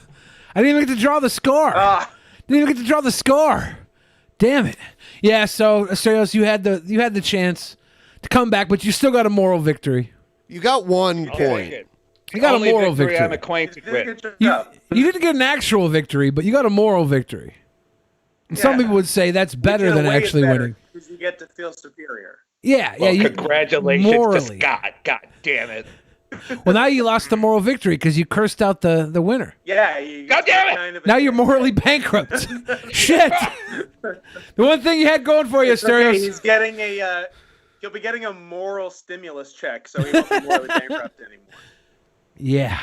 I didn't even get to draw the scar. Didn't even get to draw the scar. Damn it. Yeah, so Asterios, you had the chance to come back, but you still got a moral victory. You got 1 point. You got Only a moral victory victory. I'm acquainted with. You didn't get an actual victory, but you got a moral victory. And some people would say that's better than actually winning. Because you get to feel superior. Yeah, Well, yeah. congratulations to morally. Scott. God damn it. Well, now you lost the moral victory because you cursed out the winner. Yeah. God damn it. Kind of Now you're morally bankrupt. Shit. The one thing you had going for you, It's Asterios. okay. He's getting he'll be getting a moral stimulus check, so he won't be morally bankrupt anymore. Yeah.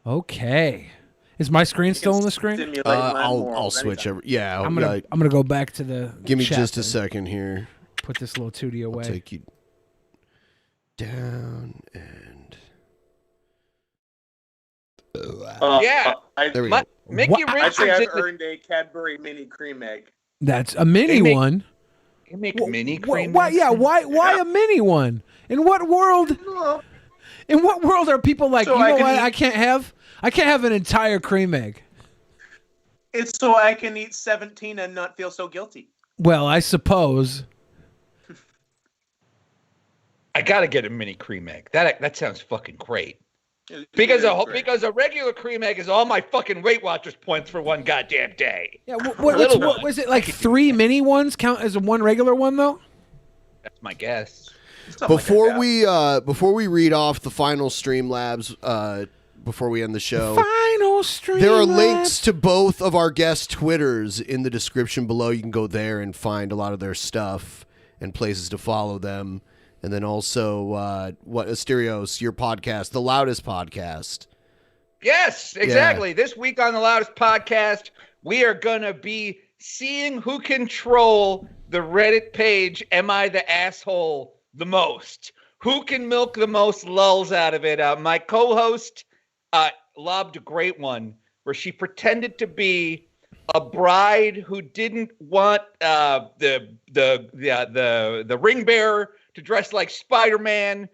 Okay. Is my screen still on the screen? I'll switch over. Yeah. I'm gonna go back to the. Give me chat just a and second here. Put this little tootie away. I'll take you down and. Yeah. There we go. Mickey Actually, I've Richards. earned a Cadbury mini cream egg. That's a mini one. You make mini cream. Why? Yeah. Why a mini one? In what world? In what world are people like? So You know I can what? eat- I can't have an entire cream egg. It's so I can eat 17 and not feel so guilty. Well, I suppose. I gotta get a mini cream egg. That sounds fucking great. Because a regular cream egg is all my fucking Weight Watchers points for one goddamn day. Yeah. What was it like? 3 mini ones count as one regular one though? That's my guess. Before we read off the final Streamlabs, before we end the show, Final Streamlabs. there are links to both of our guest Twitters in the description below. You can go there and find a lot of their stuff and places to follow them. And then also, Asterios, your podcast, The Loudest Podcast. Yes, exactly. This week on the Loudest Podcast, we are gonna be seeing who control the Reddit page. Am I the asshole the most? Who can milk the most lulls out of it? My co-host lobbed a great one where she pretended to be a bride who didn't want the ring bearer to dress like Spider-Man.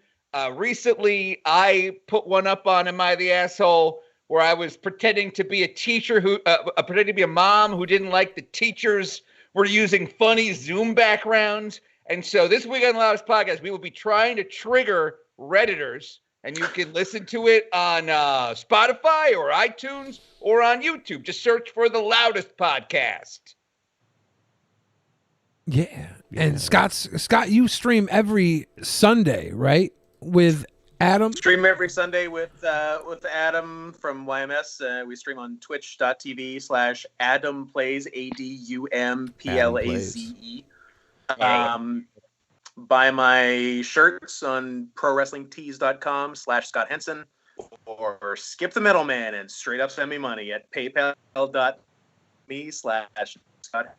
Recently, I put one up on Am I the Asshole, where I was pretending to be a teacher pretending to be a mom who didn't like the teachers were using funny Zoom backgrounds. And so this week on the Loudest Podcast, we will be trying to trigger Redditors, and you can listen to it on Spotify or iTunes or on YouTube. Just search for the Loudest Podcast. Yeah. And Scott, you stream every Sunday, right? With Adam? Stream every Sunday with Adam from YMS. We stream on twitch.tv/AdamPlays, ADUMPLAZE. Buy my shirts on prowrestlingtees.com/Scott Henson, or skip the middleman and straight up send me money at paypal.me/Scott.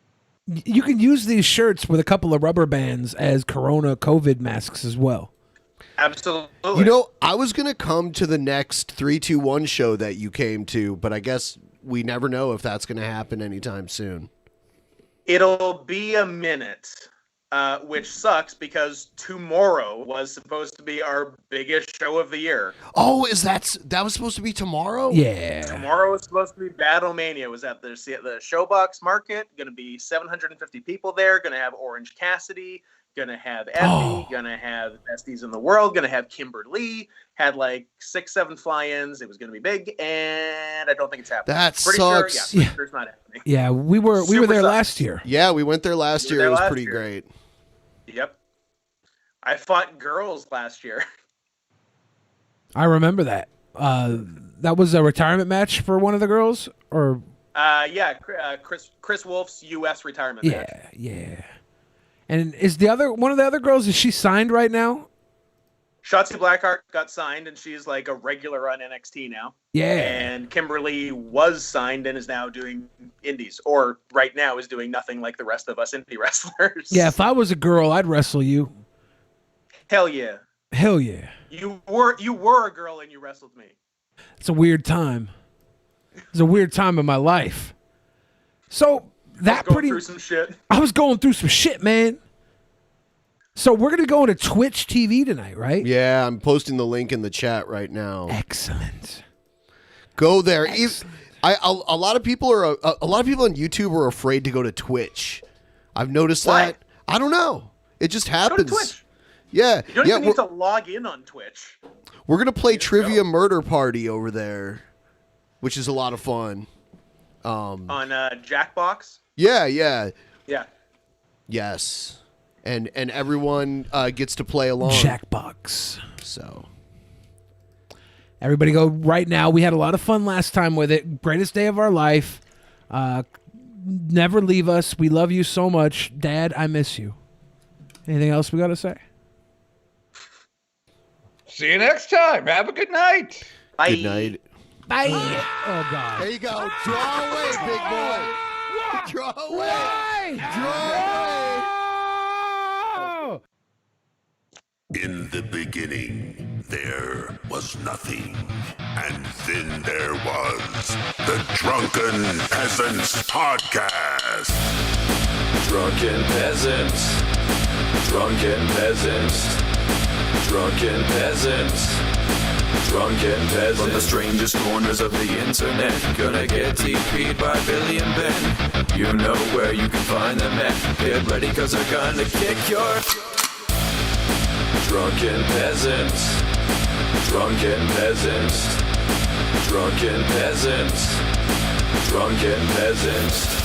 You can use these shirts with a couple of rubber bands as Corona COVID masks as well. Absolutely. You know, I was going to come to the next 321 show that you came to, but I guess we never know if that's going to happen anytime soon. It'll be a minute, which sucks because tomorrow was supposed to be our biggest show of the year. Oh, that was supposed to be tomorrow? Yeah. Tomorrow was supposed to be Battlemania. It was at the Showbox Market. Going to be 750 people there. Going to have Orange Cassidy. Going to have Effie, going to have Besties in the World, going to have Kimberly, had like 6-7 fly-ins. It was going to be big, and I don't think it's happening. That pretty sucks. Sure, pretty sure it's not happening. Yeah, we were there last year. Yeah, we went there last year. It was pretty great. Yep. I fought girls last year. I remember that. That was a retirement match for one of the girls, or Chris Wolf's U.S. retirement match. Yeah. And is one of the other girls, is she signed right now? Shotzi Blackheart got signed, and she's like a regular on NXT now. Yeah. And Kimberly was signed and is now doing indies, or right now is doing nothing like the rest of us indie wrestlers. Yeah, if I was a girl, I'd wrestle you. Hell yeah. Hell yeah. You were a girl and you wrestled me. It's a weird time. It's a weird time in my life. So through some shit. I was going through some shit, man. So we're going to go into Twitch TV tonight, right? Yeah, I'm posting the link in the chat right now. Excellent. Go there. A lot of people on YouTube are afraid to go to Twitch. I've noticed that. I don't know. It just happens. Go to Twitch. Yeah. You don't even need to log in on Twitch. We're going to play Trivia Murder Party over there, which is a lot of fun. On Jackbox? Yeah. Yeah. Yes. And everyone gets to play along. Jackbox. So. Everybody go right now. We had a lot of fun last time with it. Greatest day of our life. Never leave us. We love you so much. Dad, I miss you. Anything else we got to say? See you next time. Have a good night. Bye. Good night. Bye. Oh, God. There you go. Draw away, big boy. Draw away. Draw away. In the beginning, there was nothing. And then there was the Drunken Peasants Podcast. Drunken Peasants. Drunken Peasants. Drunken Peasants. Drunken Peasants. From the strangest corners of the internet, gonna get TP'd by Billy and Ben. You know where you can find them at. Get ready, cause they're gonna kick your... Drunken Peasants. Drunken Peasants. Drunken Peasants. Drunken Peasants.